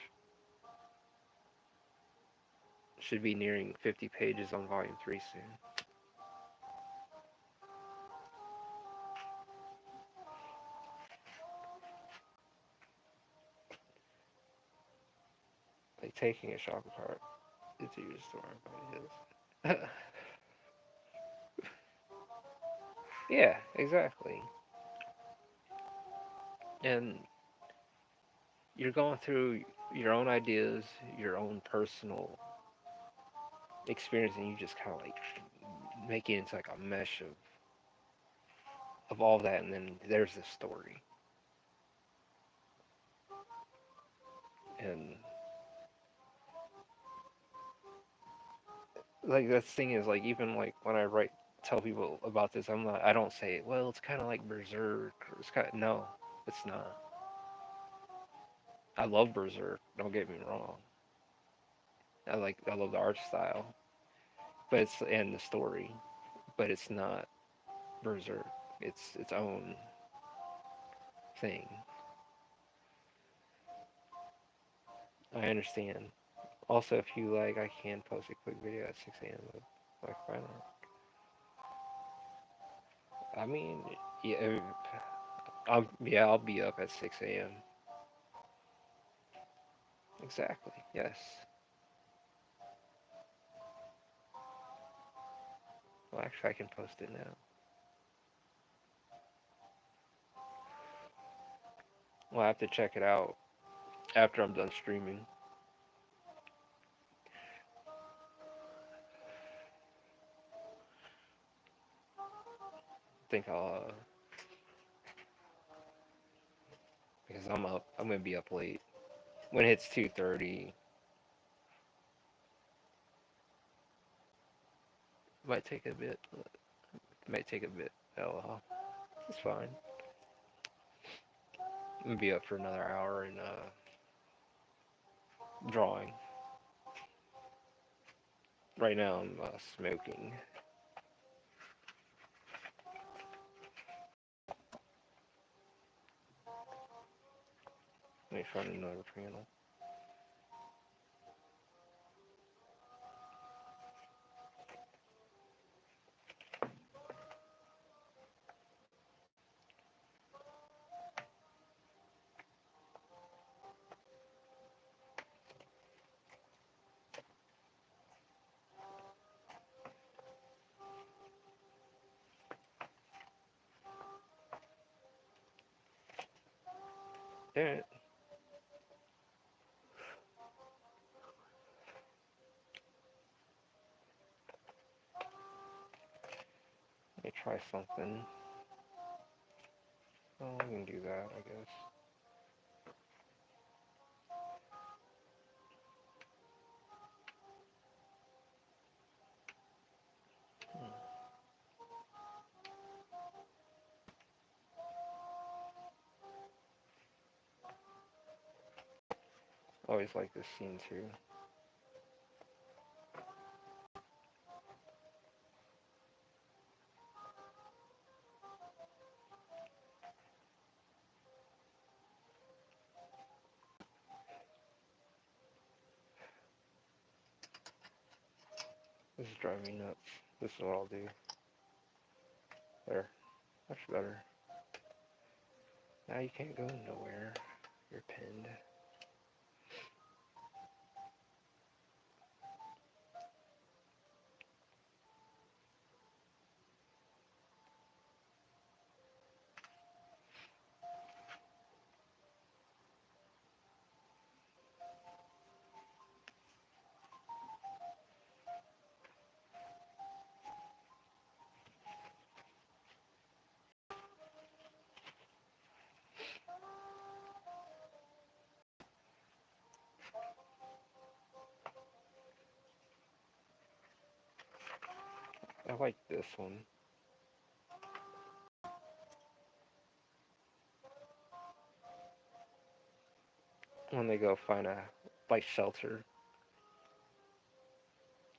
Should be nearing 50 pages on Volume 3 soon. Like taking a shock apart. It's a huge story, but it is. Yeah, exactly. And you're going through your own ideas, your own personal experience, and you just kind of like make it into like a mesh of all that, and then there's this story. And like the thing is, like even like when I write, tell people about this, I don't say, well, it's kind of like Berserk. Or it's kind of no, it's not. I love Berserk. Don't get me wrong. I love the art style, but it's and the story, but it's not Berserk. It's its own thing. I understand. Also, if you like, I can post a quick video at 6 a.m. Like, why not? I mean, yeah, I'll be up at 6 a.m. Exactly. Yes. Well, actually, I can post it now. Well, I have to check it out after I'm done streaming. I think I'll because I'm up. I'm gonna be up late. When it hits 2:30, might take a bit. Might take a bit. Oh, it's fine. I'm gonna be up for another hour and drawing. Right now, I'm smoking. Let me find another channel. Damn it. Let me try something. Oh, we can do that, I guess. Hmm. Always like this scene too. This is driving me nuts. This is what I'll do. There. Much better. Now you can't go nowhere. You're pinned. I like this one. When they go find a like shelter,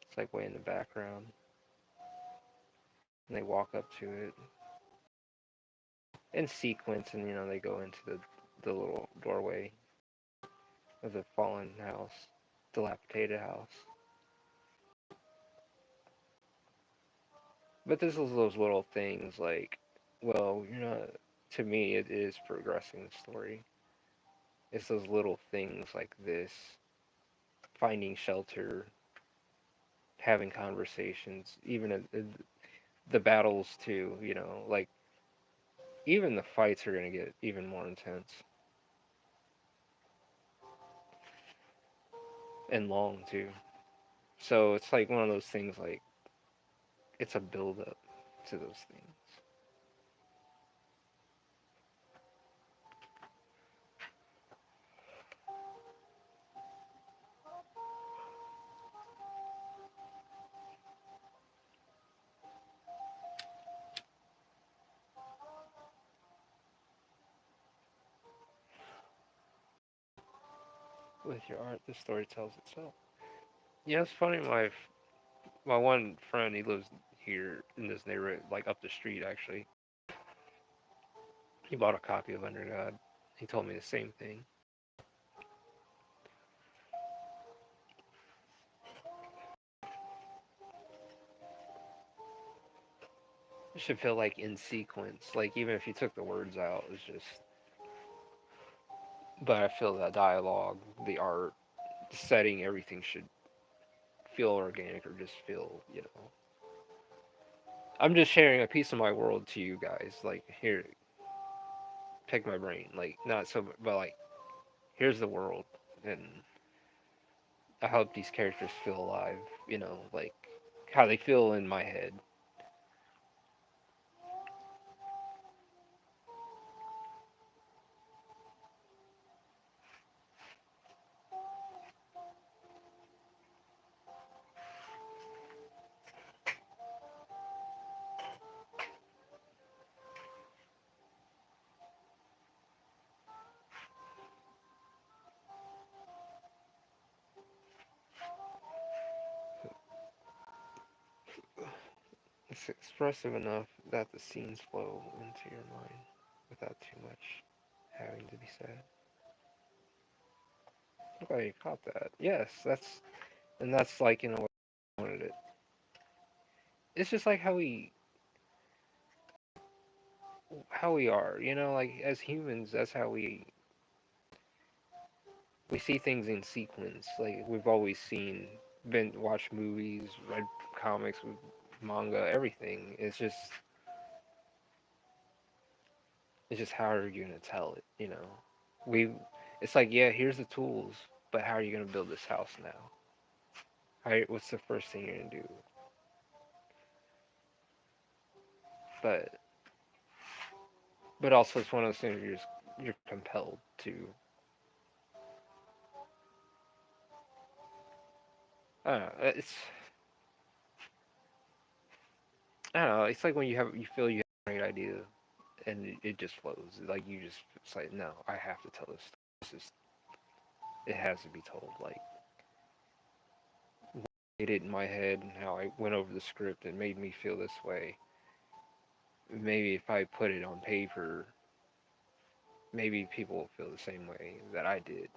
it's like way in the background, and they walk up to it in sequence, and they go into the little doorway of the fallen house, dilapidated house. But this is those little things like, well, you're not. To me, it is progressing the story. It's those little things like this, finding shelter, having conversations, even the battles too. Like even the fights are gonna get even more intense and long too. So it's like one of those things. Like it's a build up to those things. With your art, the story tells itself. Yeah, it's funny. My one friend, he lives here in this neighborhood, like up the street actually. He bought a copy of Under God. He told me the same thing. It should feel like in sequence. Like even if you took the words out, it's just. But I feel that dialogue, the art, the setting, everything should feel organic or just feel. I'm just sharing a piece of my world to you guys. Like here, pick my brain. Like not so, but like here's the world, and I hope these characters feel alive. Like how they feel in my head. It's expressive enough that the scenes flow into your mind without too much having to be said. Okay, you caught that. Yes, that's like what I wanted it. It's just like how we are, like as humans, that's how we see things in sequence. Like we've always been watched movies, read comics, manga, everything. It's just how are you gonna tell it? We, it's like yeah, here's the tools, but how are you gonna build this house now? What's the first thing you're gonna do? But also it's one of those things where you're compelled to. I don't know. I don't know. It's like when you feel you have a great idea and it just flows. Like it's like no, I have to tell this. It has to be told. Like it in my head and how I went over the script and made me feel this way. Maybe if I put it on paper, maybe people will feel the same way that I did.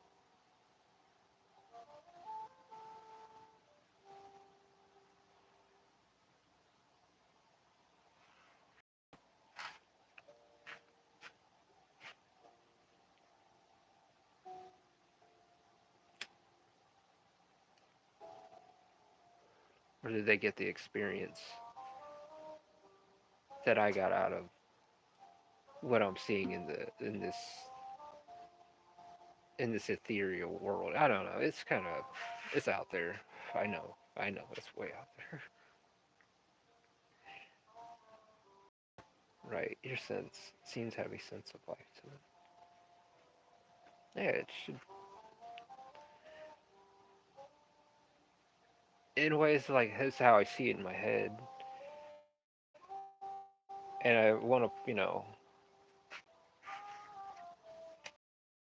Or did they get the experience that I got out of what I'm seeing in this ethereal world? I don't know. It's out there. I know it's way out there. Right. Your sense seems to have a sense of life to it. Yeah, it should. In ways, like that's how I see it in my head. and I want to,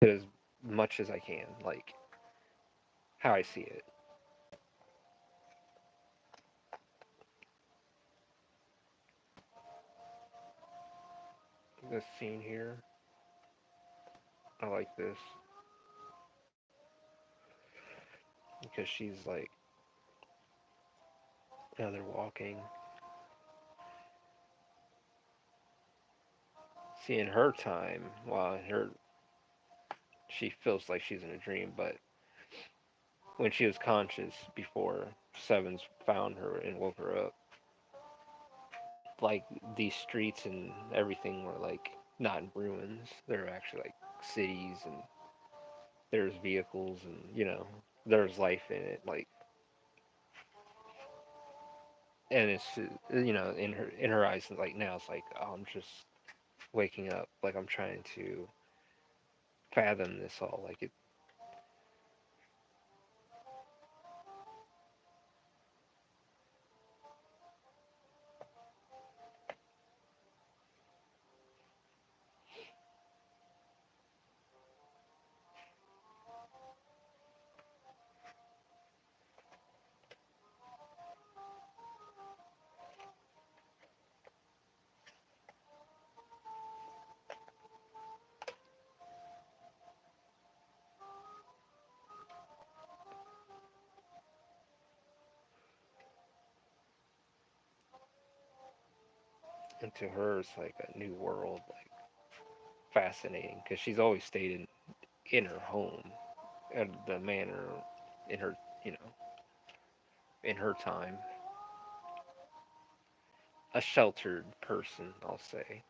as much as I can, like how I see it. This scene here, I like this because she's like, they're walking, seeing her time while her she feels like she's in a dream, but when she was conscious before Sevens found her and woke her up, like these streets and everything were like not in ruins. They're actually like cities, and there's vehicles, and there's life in it. Like, and it's in her eyes, like now it's like, oh, I'm just waking up. Like I'm trying to fathom this all. Like it. And to her, it's like a new world, like fascinating, because she's always stayed in her home, at the manor, in her, you know, in her time. A sheltered person, I'll say.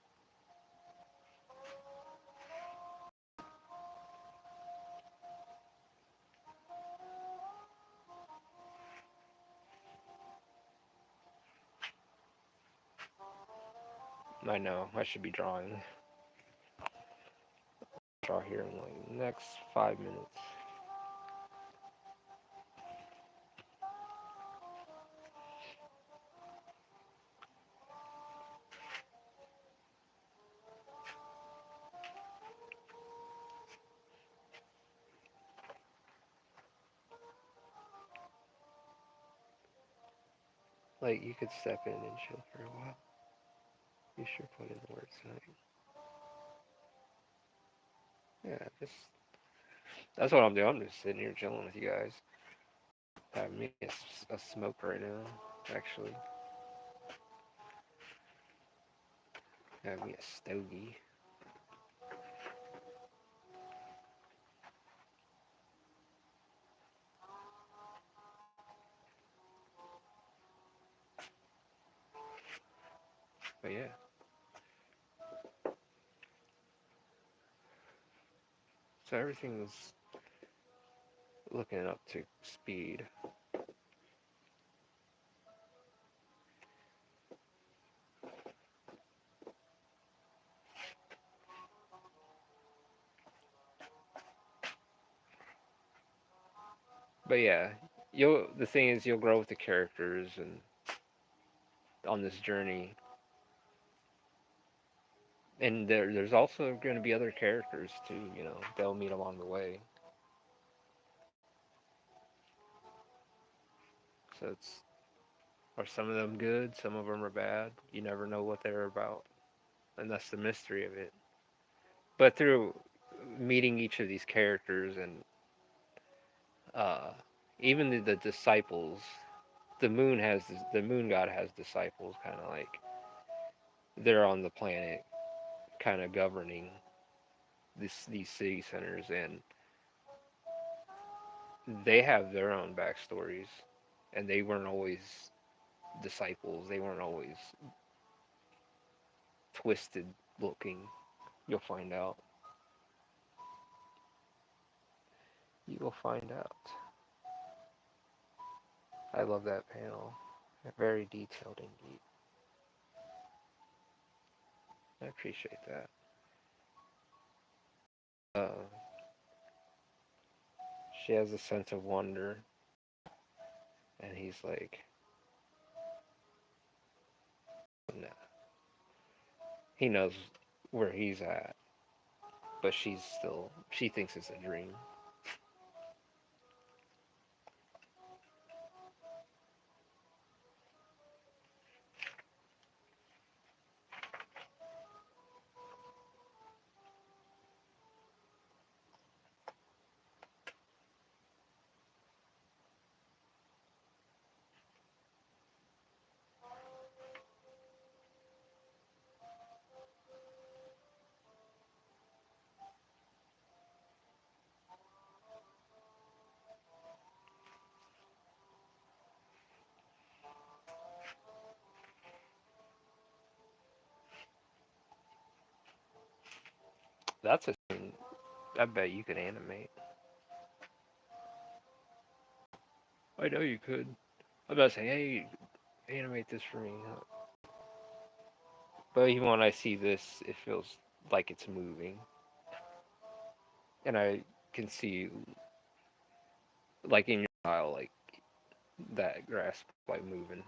I know, I should be drawing. Draw here in like the next 5 minutes. Like, you could step in and chill for a while. You sure put in the words tonight. Yeah, that's what I'm doing. I'm just sitting here chilling with you guys. Having me a smoke right now, actually. Having me a stogie. But yeah. So everything's looking up to speed. But yeah, the thing is you'll grow with the characters and on this journey. And there's also going to be other characters too, they'll meet along the way. So it's are some of them good, some of them are bad. You never know what they're about, and that's the mystery of it. But through meeting each of these characters and uh, even the disciples, the moon god has disciples, kind of like they're on the planet, kind of governing these city centers, and they have their own backstories, and they weren't always disciples. They weren't always twisted looking. You'll find out. You will find out. I love that panel. Very detailed indeed. I appreciate that. Uh, she has a sense of wonder, and he's like, nah. He knows where he's at, but she thinks it's a dream. That's a scene I bet you could animate. I know you could. I'm not saying, hey, animate this for me. But even when I see this, it feels like it's moving. And I can see, like in your style, like that grass like moving.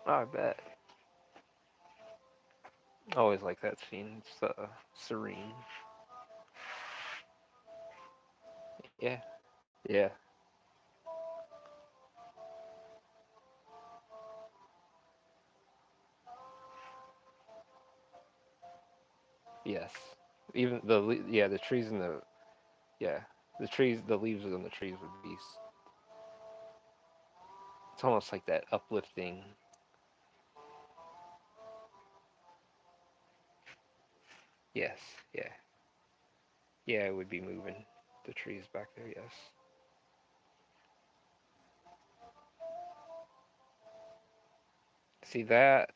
Oh, I bet. I always like that scene. It's serene. Yeah. Yeah. Yes. Even yeah, the trees and the yeah, the leaves on the trees would be. It's almost like that uplifting. Yes. Yeah. Yeah, it would be moving the trees back there. Yes. See that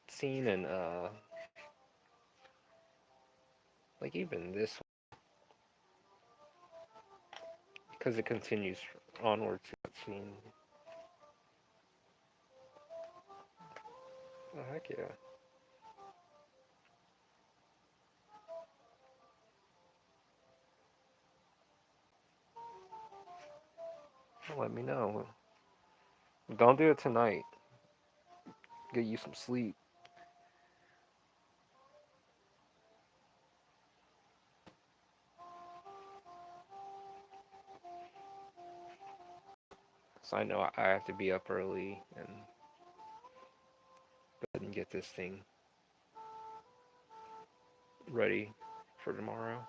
scene and like even this because it continues onward to that scene. Oh heck yeah! Let me know. Don't do it tonight. Get you some sleep. So I know I have to be up early and get this thing ready for tomorrow.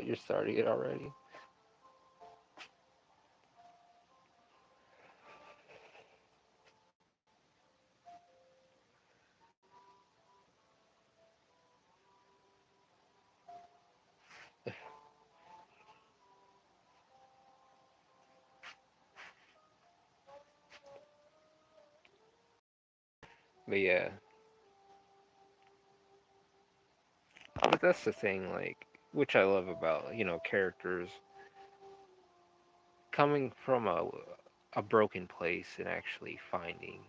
You're starting it already. But yeah, but that's the thing, like, which I love about characters coming from a broken place and actually finding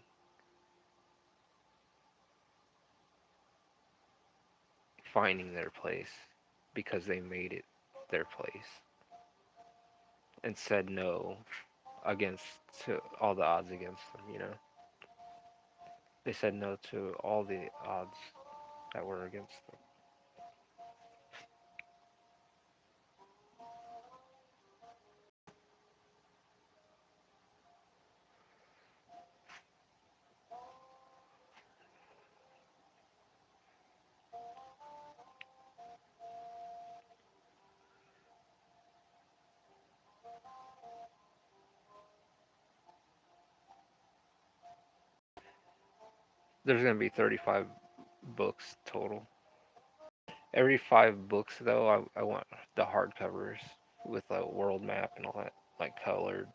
their place because they made it their place and said no against to all the odds against them. They said no to all the odds that were against them. There's gonna be 35 books total. Every 5 books though, I want the hardcovers with a world map and all that, like colored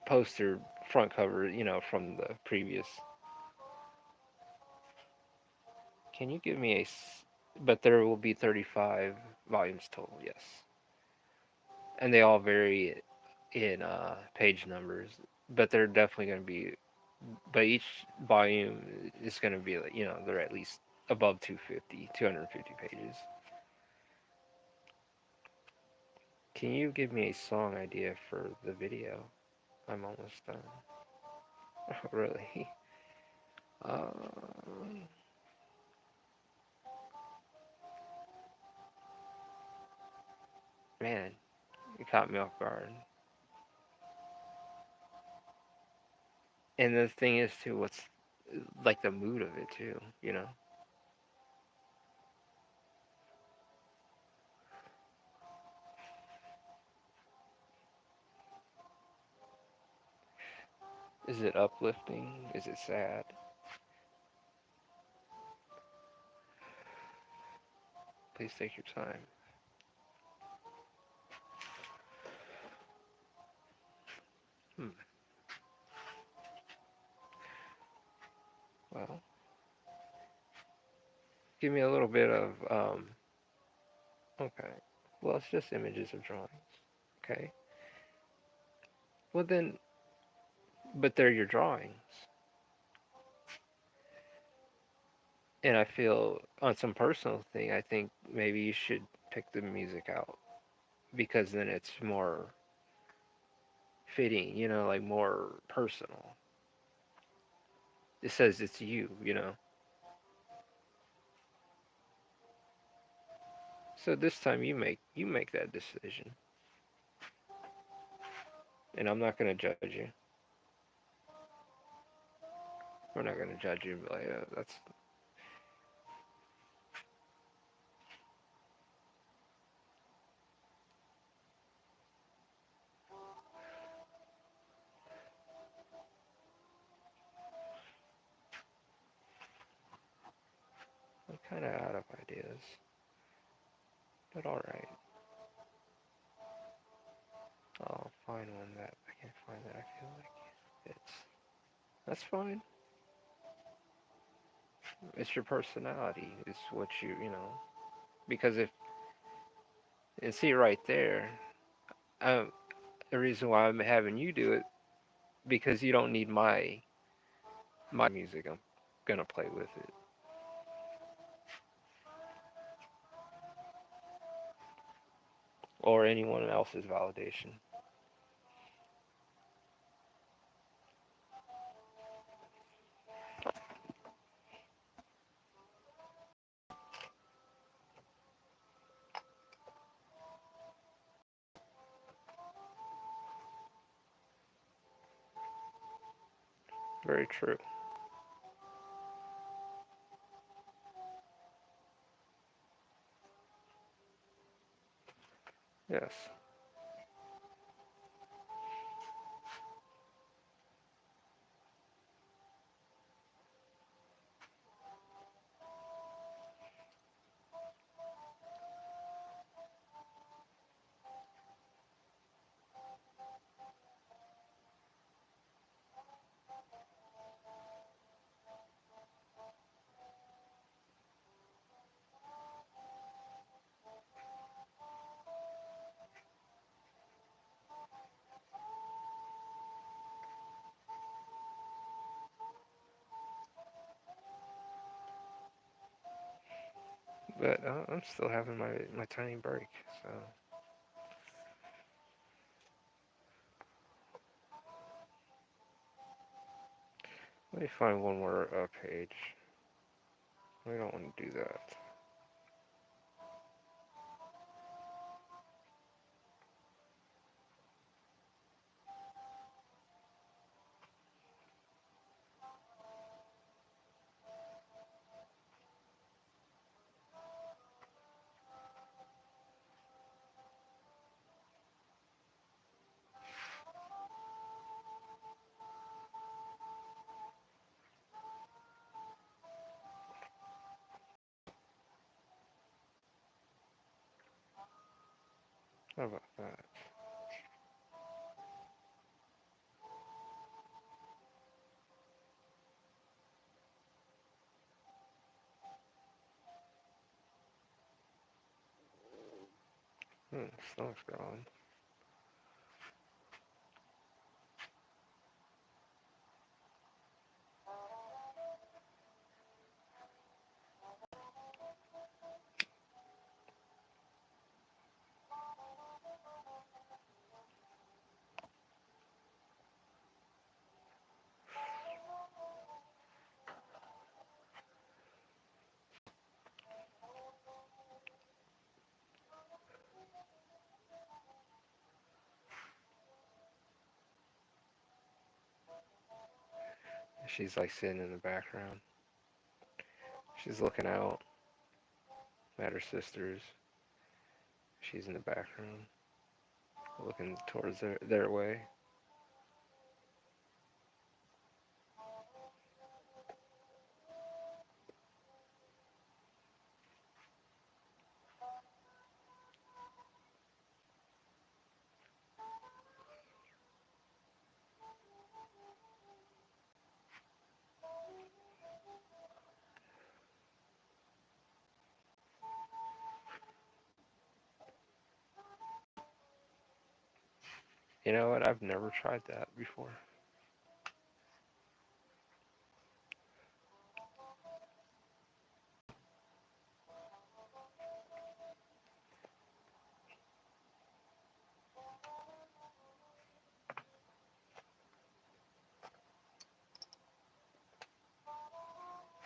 poster front cover, from the previous. Can you give me but there will be 35 volumes total, yes. And they all vary in page numbers, but they're definitely going to be. But each volume is going to be like they're at least above 250, 250 pages. Can you give me a song idea for the video? I'm almost done. Really? Um, Man, you caught me off guard. And the thing is, too, what's like the mood of it, too, you know? Is it uplifting? Is it sad? Please take your time. Hmm. Well, give me a little bit of, okay. Well, it's just images of drawings. Okay. Well, then, but they're your drawings. And I feel on some personal thing, I think maybe you should pick the music out because then it's more fitting, like more personal. It says it's you. So this time you make that decision, and I'm not gonna judge you. We're not gonna judge you and be like, oh, that's I'm kind of out of ideas, but all right. I'll find one that I can find that I feel like fits. That's fine. It's your personality. It's what because if and see right there, um, the reason why I'm having you do it because you don't need my music. I'm gonna play with it or anyone else's validation. Very true. Yes. But I'm still having my tiny break, so let me find one more page. We don't want to do that. How about that? Stomach's growling. She's like sitting in the background. She's looking out at her sisters. She's in the background, looking towards their way. You know what? I've never tried that before.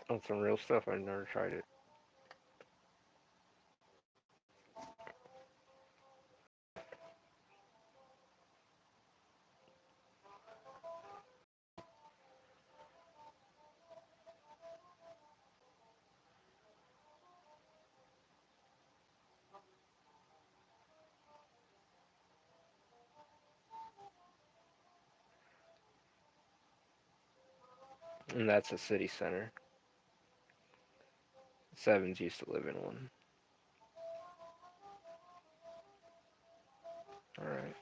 On some real stuff, I've never tried it. And that's a city center. Sevens used to live in one. Alright.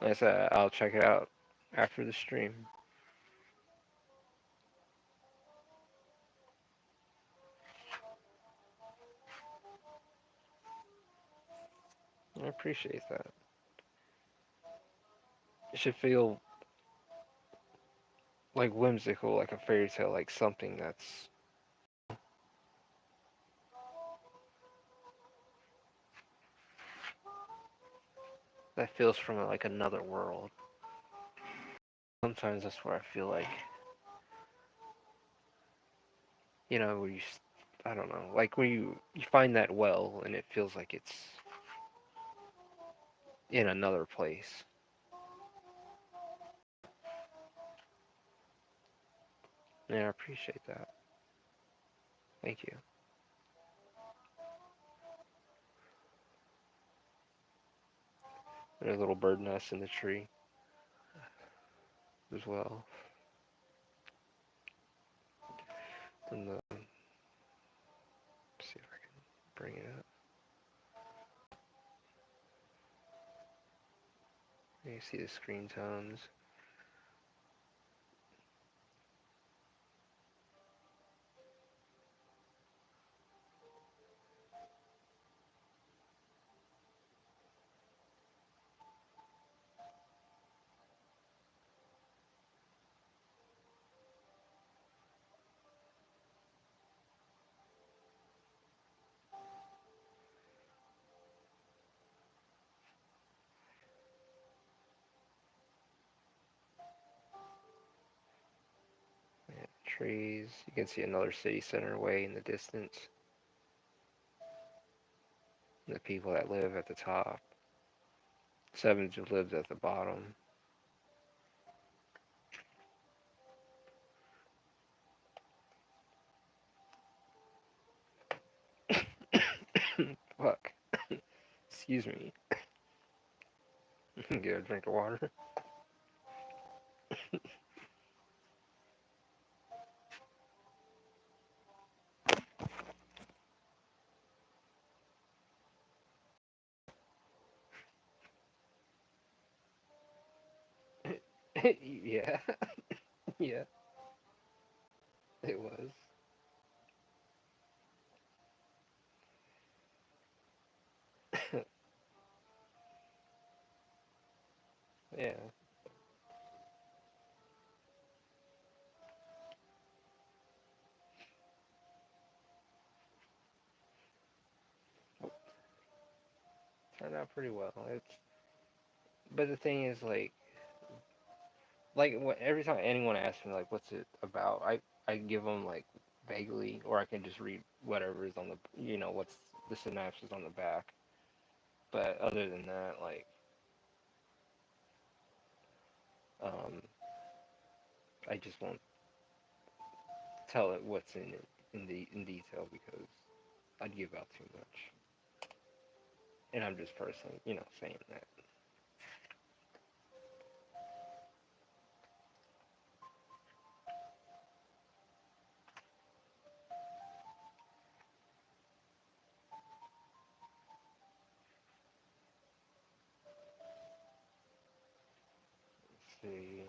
Like I said, I'll check it out after the stream. I appreciate that. It should feel like whimsical, like a fairy tale, like something that feels from like another world. Sometimes that's where I feel like, where I don't know, like when you find that well and it feels like it's in another place. Yeah, I appreciate that. Thank you. There's a little bird nest in the tree as well. And let's see if I can bring it up. You see the screen tones. Yeah, trees. You can see another city center way in the distance. And the people that live at the top. Sevens who lives at the bottom. Fuck. Excuse me. Get a drink of water. Yeah. Yeah. It was. Yeah. Turned out pretty well. But the thing is, every time anyone asks me like, "What's it about?" I give them like vaguely, or I can just read whatever is on what's the synopsis on the back. But other than that, um, I just won't tell it what's in it in detail because I'd give out too much. And I'm just personally, saying that. Let's see.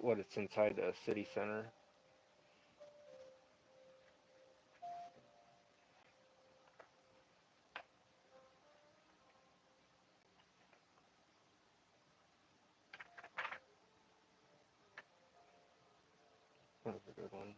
What it's inside the city center. That was a good one.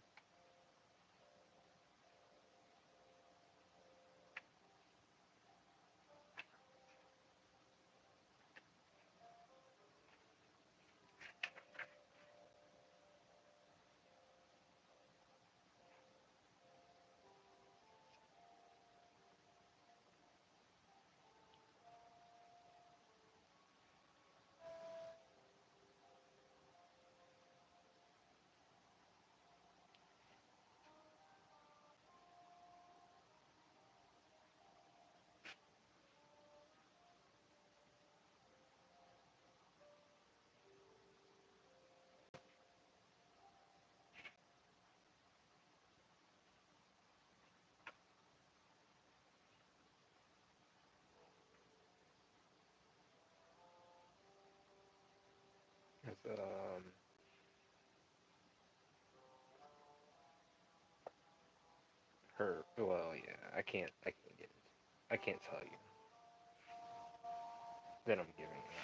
It's, her. Well, yeah. I can't get it. I can't tell you. Then I'm giving it out.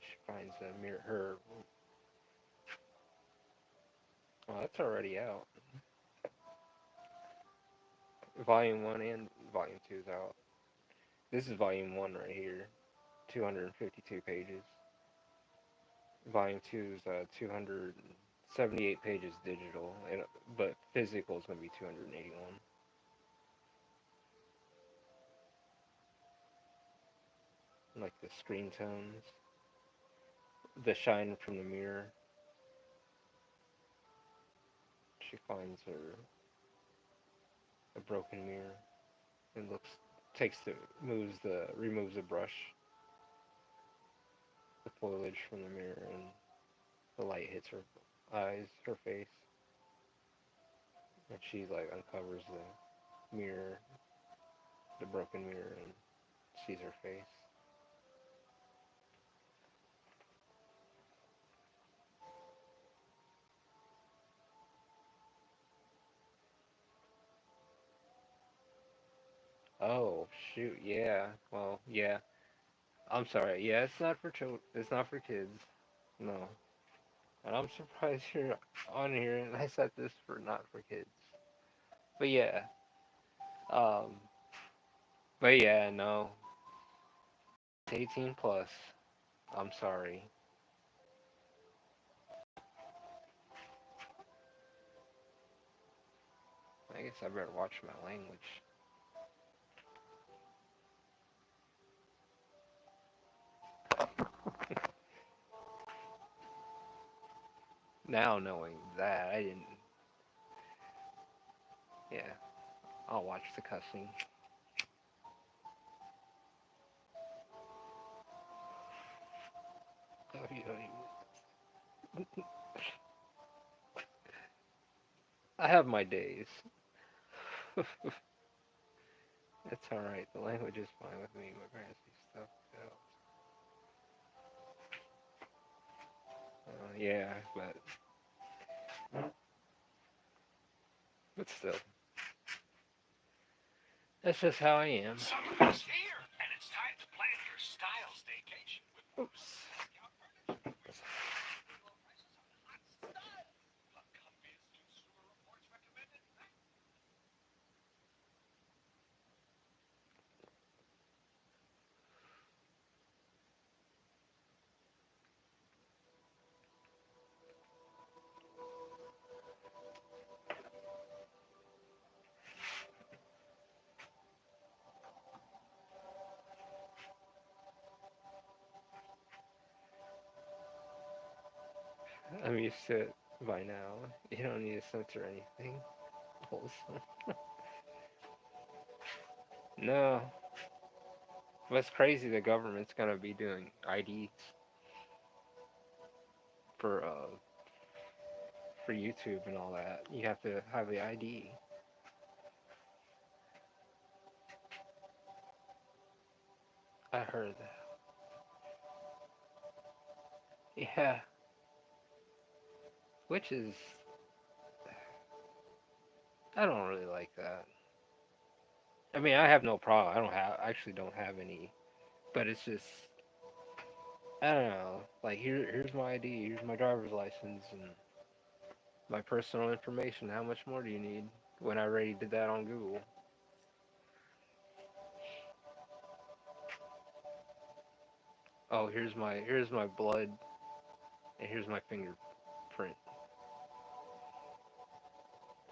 She finds a mirror. Her. Oh, that's already out. Volume 1 and Volume 2 is out. This is Volume 1 right here. 252 pages. Volume 2 is 278 pages digital, but physical is going to be 281. Like the screen tones, the shine from the mirror. She finds her a broken mirror and removes the brush, the foliage from the mirror, and the light hits her eyes, her face, and she like uncovers the mirror, the broken mirror, and sees her face. Oh shoot, yeah. Well, yeah. I'm sorry. Yeah, it's not for children. It's not for kids. No. And I'm surprised you're on here and I set this for not for kids. But yeah. Um. But yeah, no. It's 18 plus. I'm sorry. I guess I better watch my language. Now knowing that, I didn't. Yeah. I'll watch the cussing. Oh, I have my days. It's alright. The language is fine with me. My parents do stuff. Yeah, but still, that's just how I am. Summer is here, and it's time to plan your style staycation. Oops. I'm used to it by now. You don't need to censor anything. Wholesome. No. But it's crazy the government's gonna be doing IDs for uh for YouTube and all that. You have to have the ID. I heard that. Yeah. Which is I don't really like that. I mean, I have no problem. I actually don't have any, but it's just I don't know. Like here's my ID, here's my driver's license and my personal information. How much more do you need? When I already did that on Google. Oh, here's my blood and here's my fingerprint.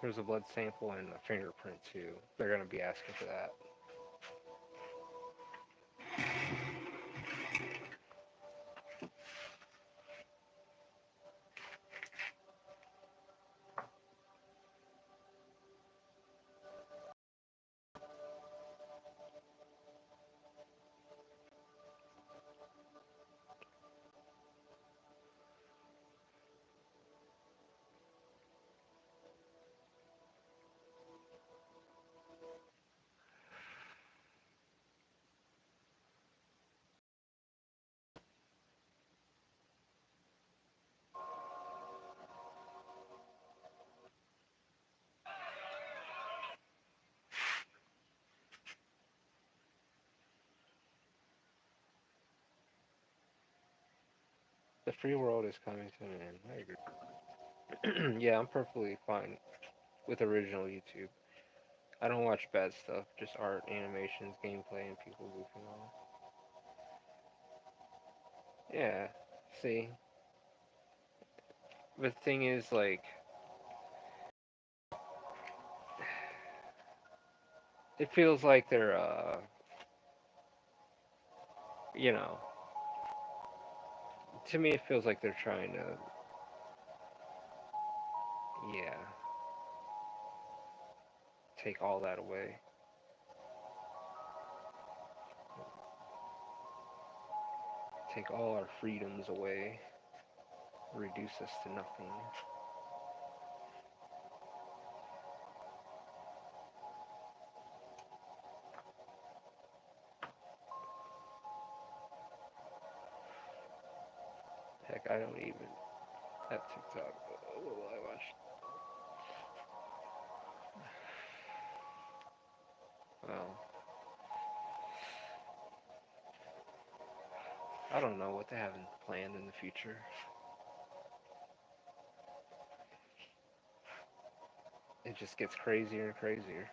Here's a blood sample and a fingerprint too. They're gonna be asking for that. The free world is coming to an end. I agree. Yeah, I'm perfectly fine with original YouTube. I don't watch bad stuff, just art, animations, gameplay, and people goofing off. Yeah, see, the thing is, like, it feels like they're, you know, to me, it feels like they're trying to, yeah, take all that away. Take all our freedoms away, reduce us to nothing. Heck, I don't even have TikTok. What will I watch? Well, I don't know what they have planned in the future. It just gets crazier and crazier.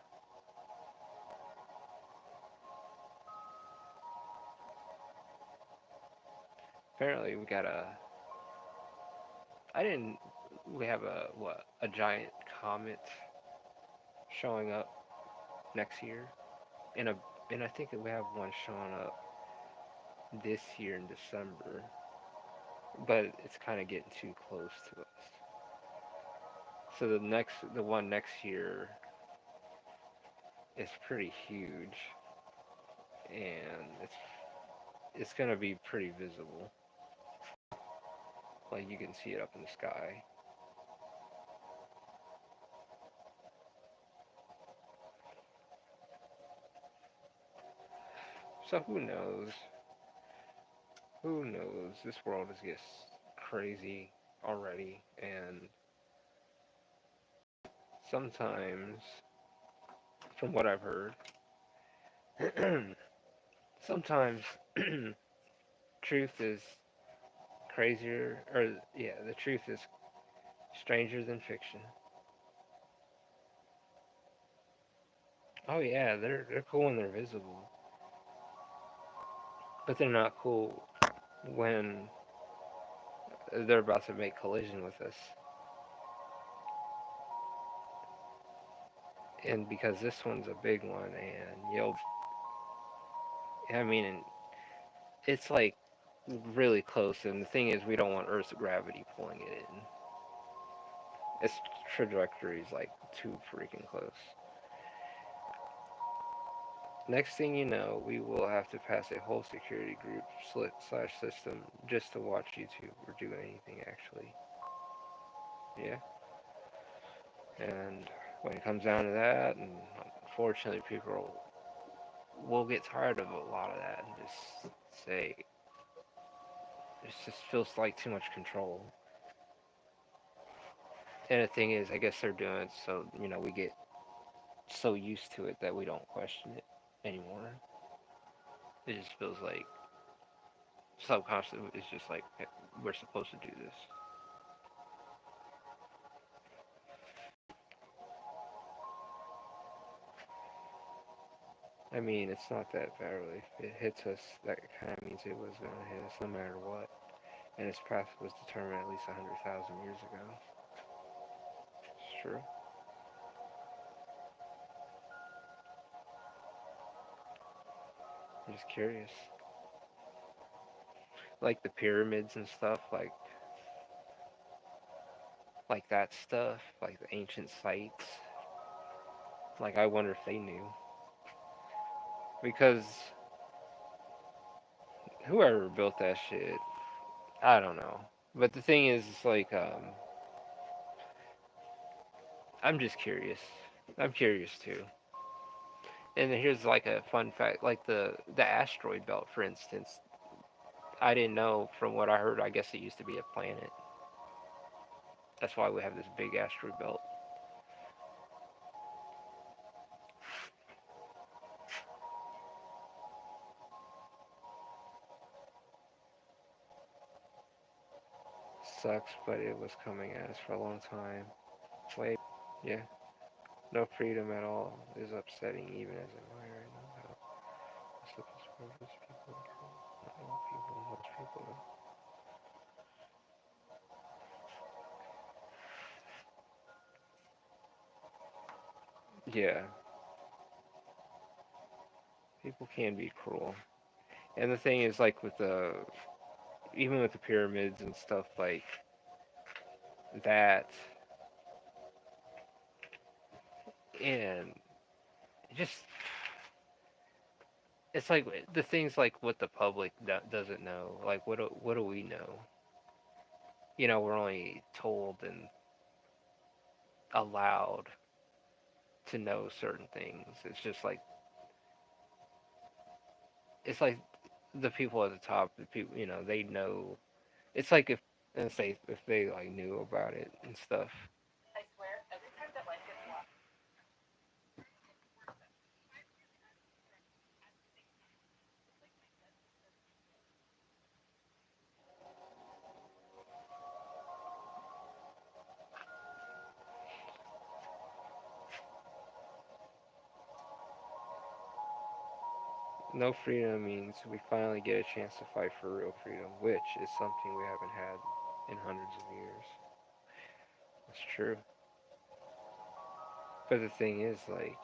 Apparently, we got a. I didn't. We have a what? A giant comet showing up next year, and a and I think that we have one showing up this year in December, but it's kind of getting too close to us. So the one next year is pretty huge, and it's gonna be pretty visible. Like you can see it up in the sky. So who knows? Who knows? This world is just crazy already, and sometimes, from what I've heard, sometimes truth is crazier, or yeah, the truth is stranger than fiction. Oh yeah, they're cool when they're visible, but they're not cool when they're about to make collision with us. And because this one's a big one, and I mean, it's like really close. And the thing is, we don't want Earth's gravity pulling it in. Its trajectory is like too freaking close. Next thing you know, we will have to pass a whole security group slash system just to watch YouTube or do anything actually. Yeah. And when it comes down to that, and unfortunately, will get tired of a lot of that and just say it just feels like too much control. And the thing is, I guess they're doing it so we get so used to it that we don't question it anymore. It just feels like subconsciously it's just like hey, we're supposed to do this. I mean, it's not that bad really. If it hits us, that kind of means it was gonna hit us no matter what. And its path was determined at least 100,000 years ago. It's true. I'm just curious. Like the pyramids and stuff, like that stuff, like the ancient sites. Like I wonder if they knew because whoever built that shit, I don't know. But the thing is, it's like I'm just curious. I'm curious too. And here's like a fun fact, like the asteroid belt, for instance. I didn't know. From what I heard, I guess it used to be a planet. That's why we have this big asteroid belt. Sucks, but it was coming at us for a long time. Wait, yeah. No freedom at all is upsetting, even as a minor. I know how. Most people, not all people, most people. Yeah, people can be cruel. And the thing is, like with even with the pyramids and stuff like that, and just it's like the things like what the public doesn't know. Like what do we know? We're only told and allowed to know certain things. It's like the people at the top, the people, they know. It's like if let's say if they like knew about it and stuff. No freedom means we finally get a chance to fight for real freedom, which is something we haven't had in hundreds of years. That's true. But the thing is, like,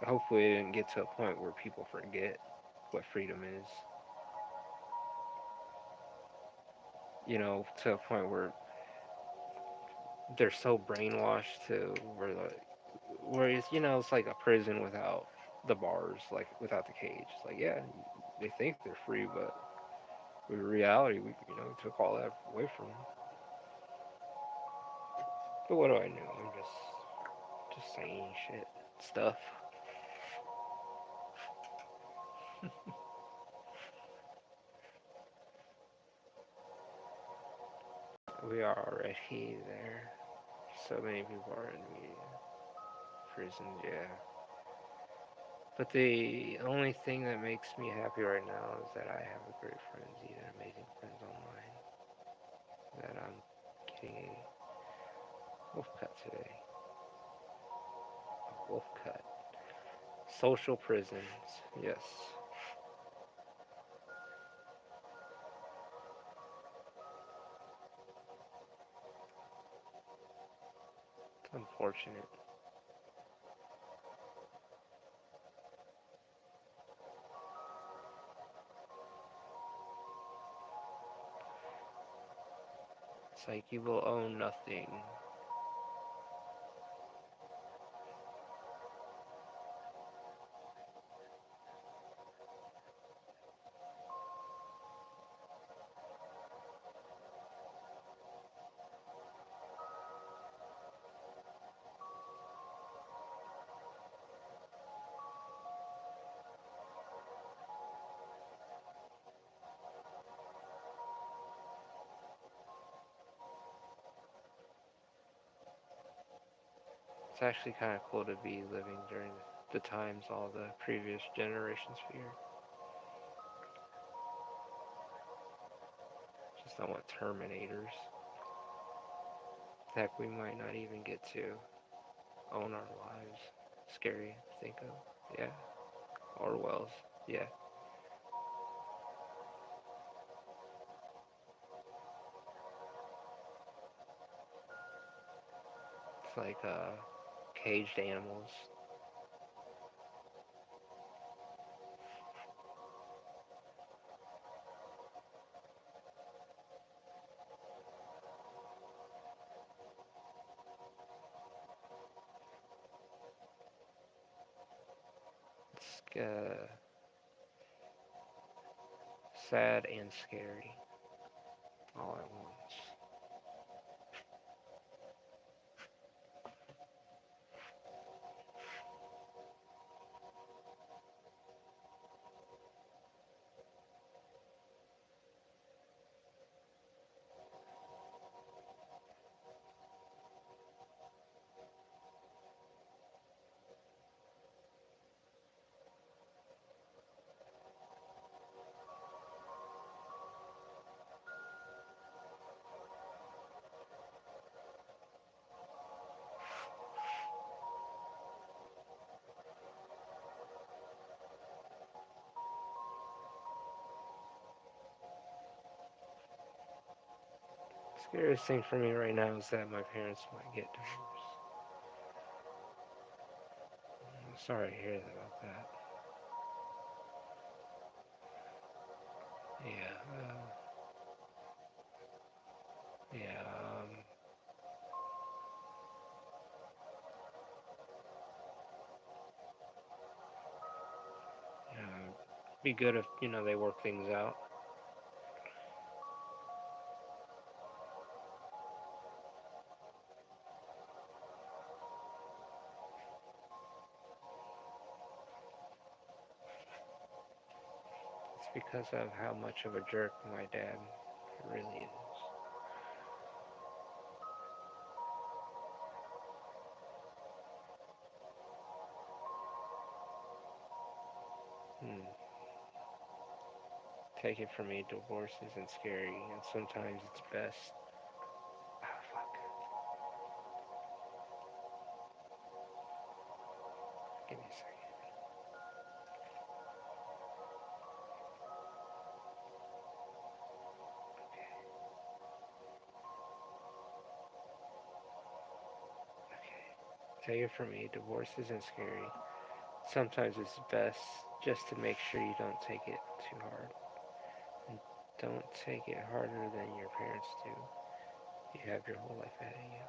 hopefully it didn't get to a point where people forget what freedom is. To a point where they're so brainwashed to where it's like a prison without the bars, like without the cage. It's like yeah, they think they're free, but in reality, we took all that away from them. But what do I know? I'm just saying shit stuff. We are already there. So many people are in media prisons. Yeah, But the only thing that makes me happy right now is that I have a great friends, even amazing friends online. That I'm getting a wolf cut today. A wolf cut. Social prisons. Yes. It's unfortunate. It's like you will own nothing. It's actually kind of cool to be living during the times all the previous generations feared. Just don't want Terminators. Heck, we might not even get to own our lives. Scary to think of. Yeah. Orwell's. Yeah. It's like caged animals. It's sad and scary all at once. Scariest thing for me right now is that my parents might get divorced. I'm sorry to hear about that. Yeah. Yeah. Yeah. Be good if they work things out. It's because of how much of a jerk my dad really is. Hmm. Take it from me, divorce isn't scary, and sometimes it's best. Oh, fuck. Give me a second. Okay. Take it from me, divorce isn't scary. Sometimes it's best just to make sure you don't take it too hard. And don't take it harder than your parents do. You have your whole life ahead of you.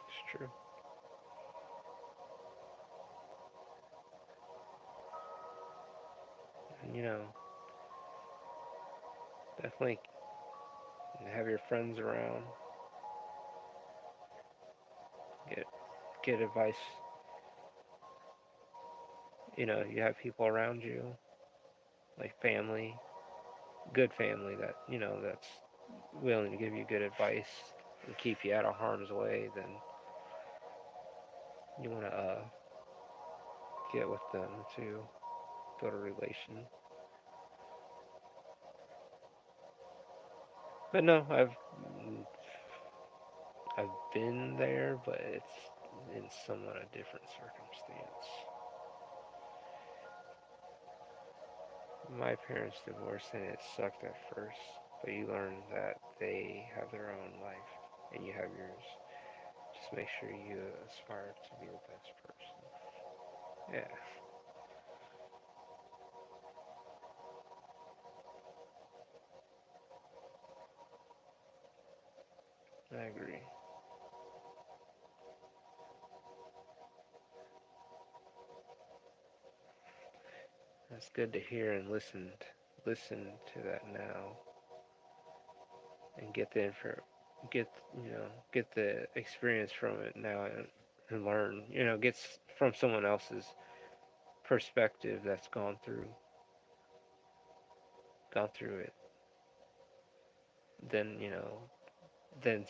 It's true. And, definitely have your friends around. Get get advice. You have people around you, like family, good family that's willing to give you good advice. and keep you out of harm's way, then you want to get with them to build a relation. But no, I've been there, but it's in somewhat a different circumstance. My parents divorced and it sucked at first, but you learn that they have their own life and you have yours. Just make sure you aspire to be the best person. Yeah, I agree. That's good to hear and listen to that now and get the info, get get the experience from it now and learn. Get from someone else's perspective that's gone through it. Then then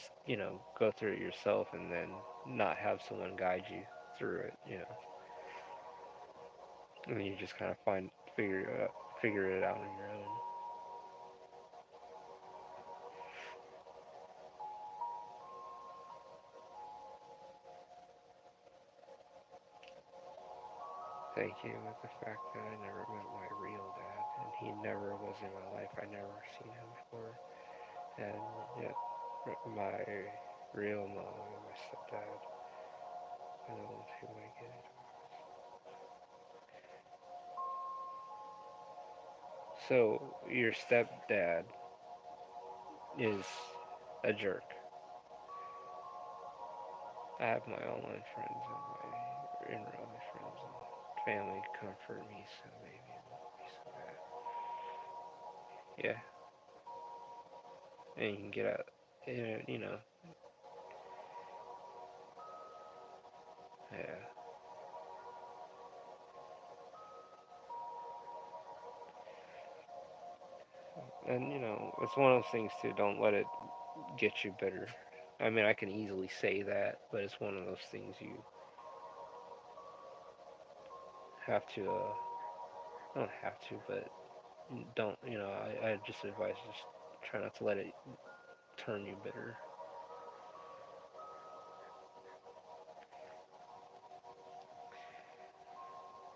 go through it yourself and then not have someone guide you through it. And then you just kind of figure it out on your own. Thank you with the fact that I never met my real dad, and he never was in my life. I never seen him before, and yet my real mom and my stepdad are the ones who might get it. So your stepdad is a jerk. I have my online friends and my in real life friends and family comfort me, so maybe it won't be so bad. Yeah, and you can get out. Yeah. And it's one of those things too. Don't let it get you bitter. I mean, I can easily say that, but it's one of those things you have to. Don't have to, but don't. I just advise just try not to let it turn you bitter.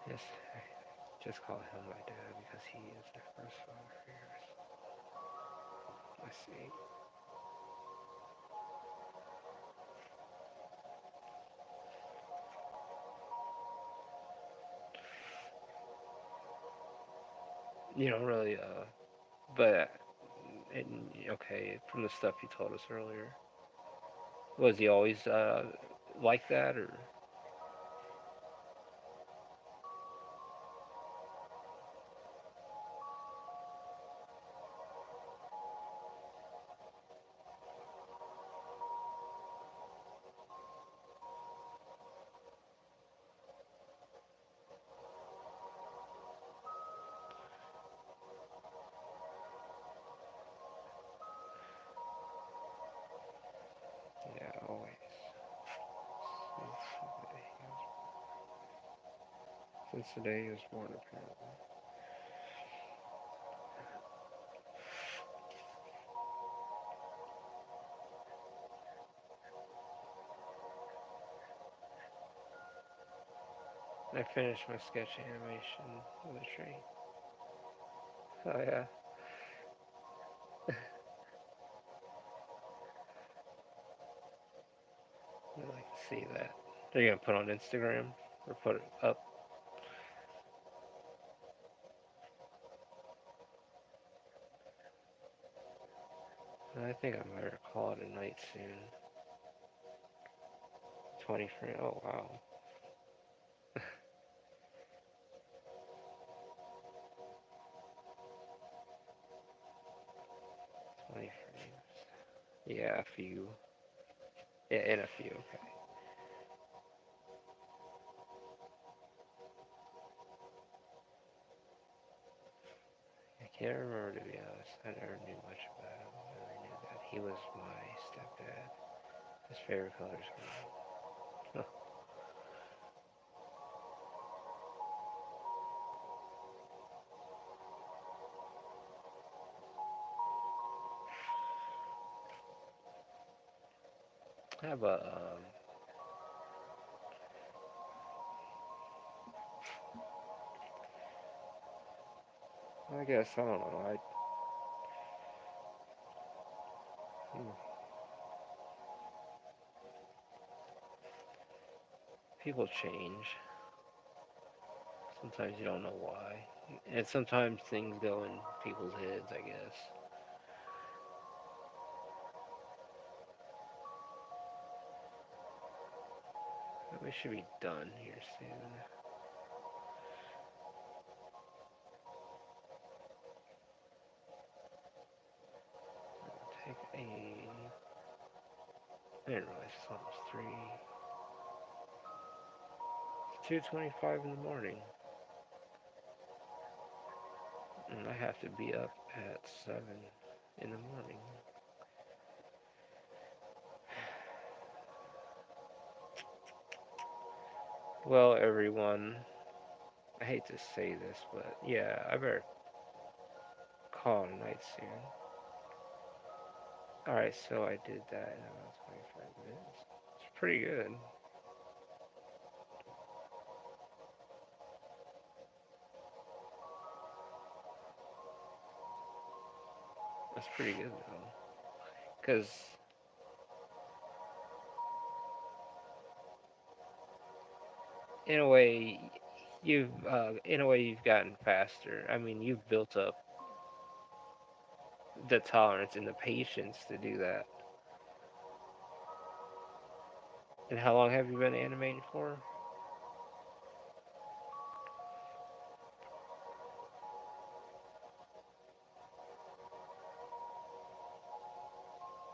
Yes, just call him my dad because he is the first father of yours. I see. You don't really. But okay, from the stuff you told us earlier, was he always like that, or? Yeah, always. Since the day he was born, apparently. I finished my sketch animation of the tree. Oh yeah, I'd like to see that. They're gonna put on Instagram or put it up. I think I better call it a night soon. 20 frames. Oh wow, 20 frames. Yeah, a few. Yeah, in a few. Okay. I can't remember to be honest. I never knew much about him. I never knew that he was my stepdad. His favorite color is green. I have a I guess I don't know. Hmm, people change. Sometimes you don't know why, and sometimes things go in people's heads. I guess we should be done here soon. Take a. I didn't realize it's almost 3. It's 2:25 in the morning, and I have to be up at 7 in the morning. Well, everyone, I hate to say this, but yeah, I better call it a night soon. Alright, so I did that in about 25 minutes. It's pretty good. That's pretty good, though. Because, in a way, you've gotten faster. I mean, you've built up the tolerance and the patience to do that. And how long have you been animating for?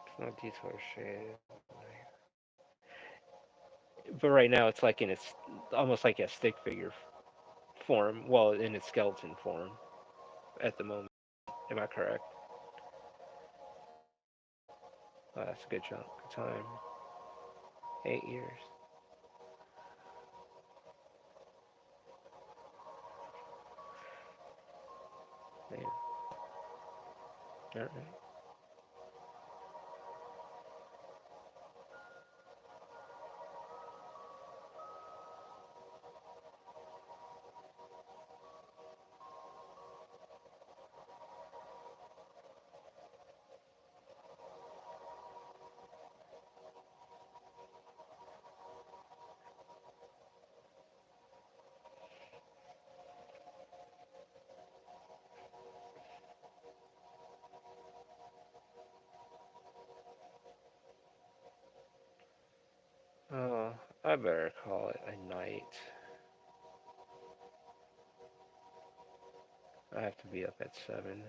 It's not detail shaded. But right now, it's like in its almost like a stick figure form. Well, in its skeleton form at the moment. Am I correct? Oh, that's a good chunk of time. 8 years. Man. All right. Oh, I better call it a night. I have to be up at 7.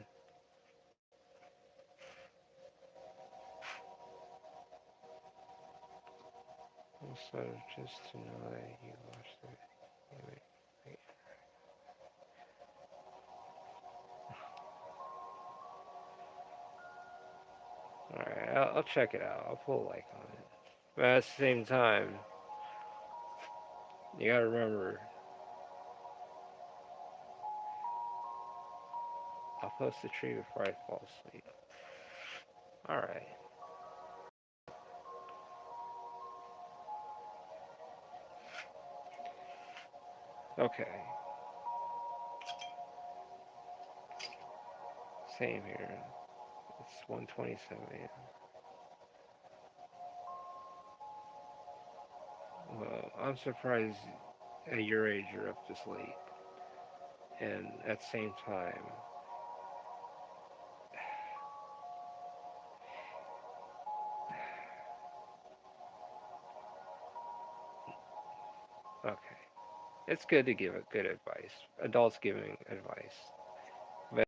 Also, just to know that you watched it. Wait, wait. Alright, I'll check it out. I'll put a like on it. But at the same time, you gotta remember, I'll post the tree before I fall asleep. Alright. Okay. Same here. It's 1:27 a.m. Well, I'm surprised at your age you're up this late. And at the same time, okay. It's good to give good advice. Adults giving advice. But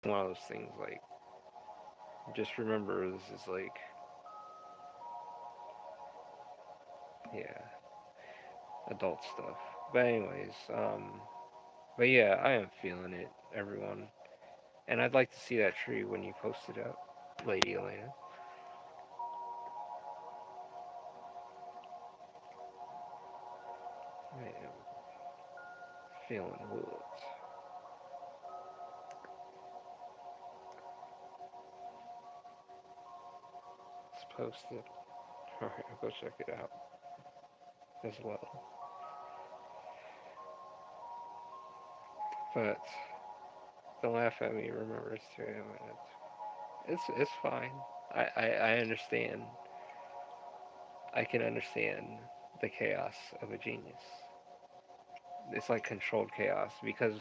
it's one of those things like, just remember this is like, yeah, adult stuff. But anyways, but yeah, I am feeling it, everyone. And I'd like to see that tree when you post it up, Lady Elena. I am feeling woods. It's posted. Alright, I'll go check it out as well. But don't laugh at me. Remember, it's 2 minutes. It's fine. I understand. I can understand the chaos of a genius. It's like controlled chaos because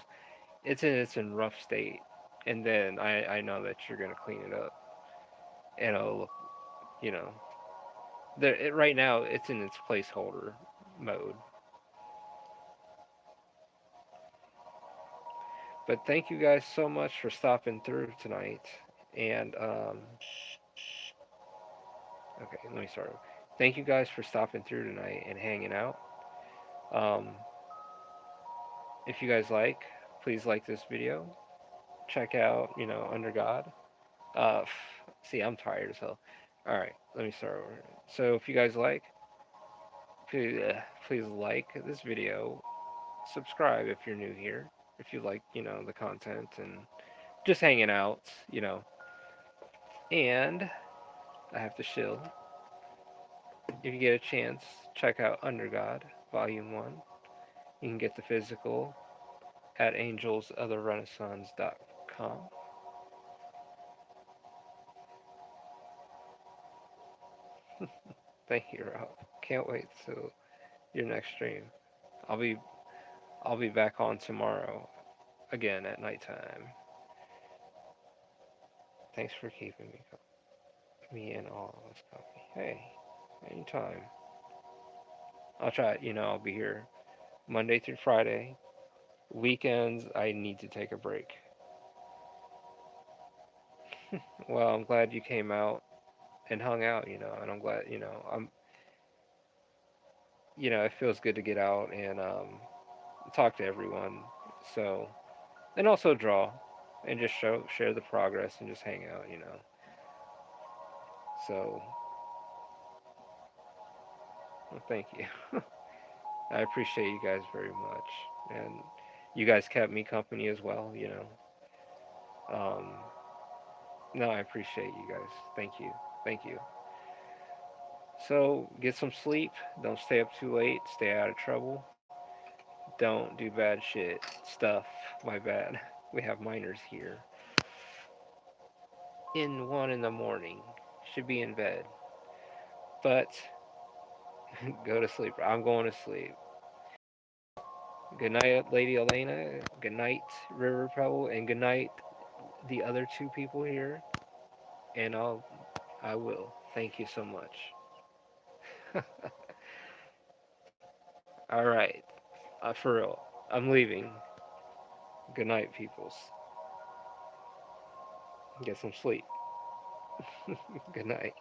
it's in rough state, and then I know that you're gonna clean it up, and it'll look, you know, right now it's in its placeholder mode. But thank you guys so much for stopping through tonight, and okay, let me start. Thank you guys for stopping through tonight and hanging out. Um, if you guys like, please like this video. Check out, Under God. Uh, See, I'm tired as hell. All right, let me start over. So, if you guys like, please like this video. Subscribe if you're new here. If you like, the content and just hanging out. And I have to shill. If you get a chance, check out Under God Volume 1. You can get the physical at angelsoftherenaissance.com. Thank you, Rob. Can't wait till your next stream. I'll be I'll be back on tomorrow again at nighttime. Thanks for keeping me in all this company. Hey, anytime. I'll try. I'll be here Monday through Friday. Weekends, I need to take a break. Well, I'm glad you came out and hung out. And I'm glad. It feels good to get out and talk to everyone. So, and also draw and just share the progress and just hang out. So, well, thank you. I appreciate you guys very much, and you guys kept me company as well. Um, no, I appreciate you guys. Thank you, thank you. So get some sleep. Don't stay up too late. Stay out of trouble. Don't do bad shit stuff. My bad. We have minors here. In 1 in the morning, should be in bed, but go to sleep. I'm going to sleep. Good night, Lady Elena. Good night, River Pebble, and good night, the other two people here. And I will. Thank you so much. All right, for real. I'm leaving. Good night, peoples. Get some sleep. Good night.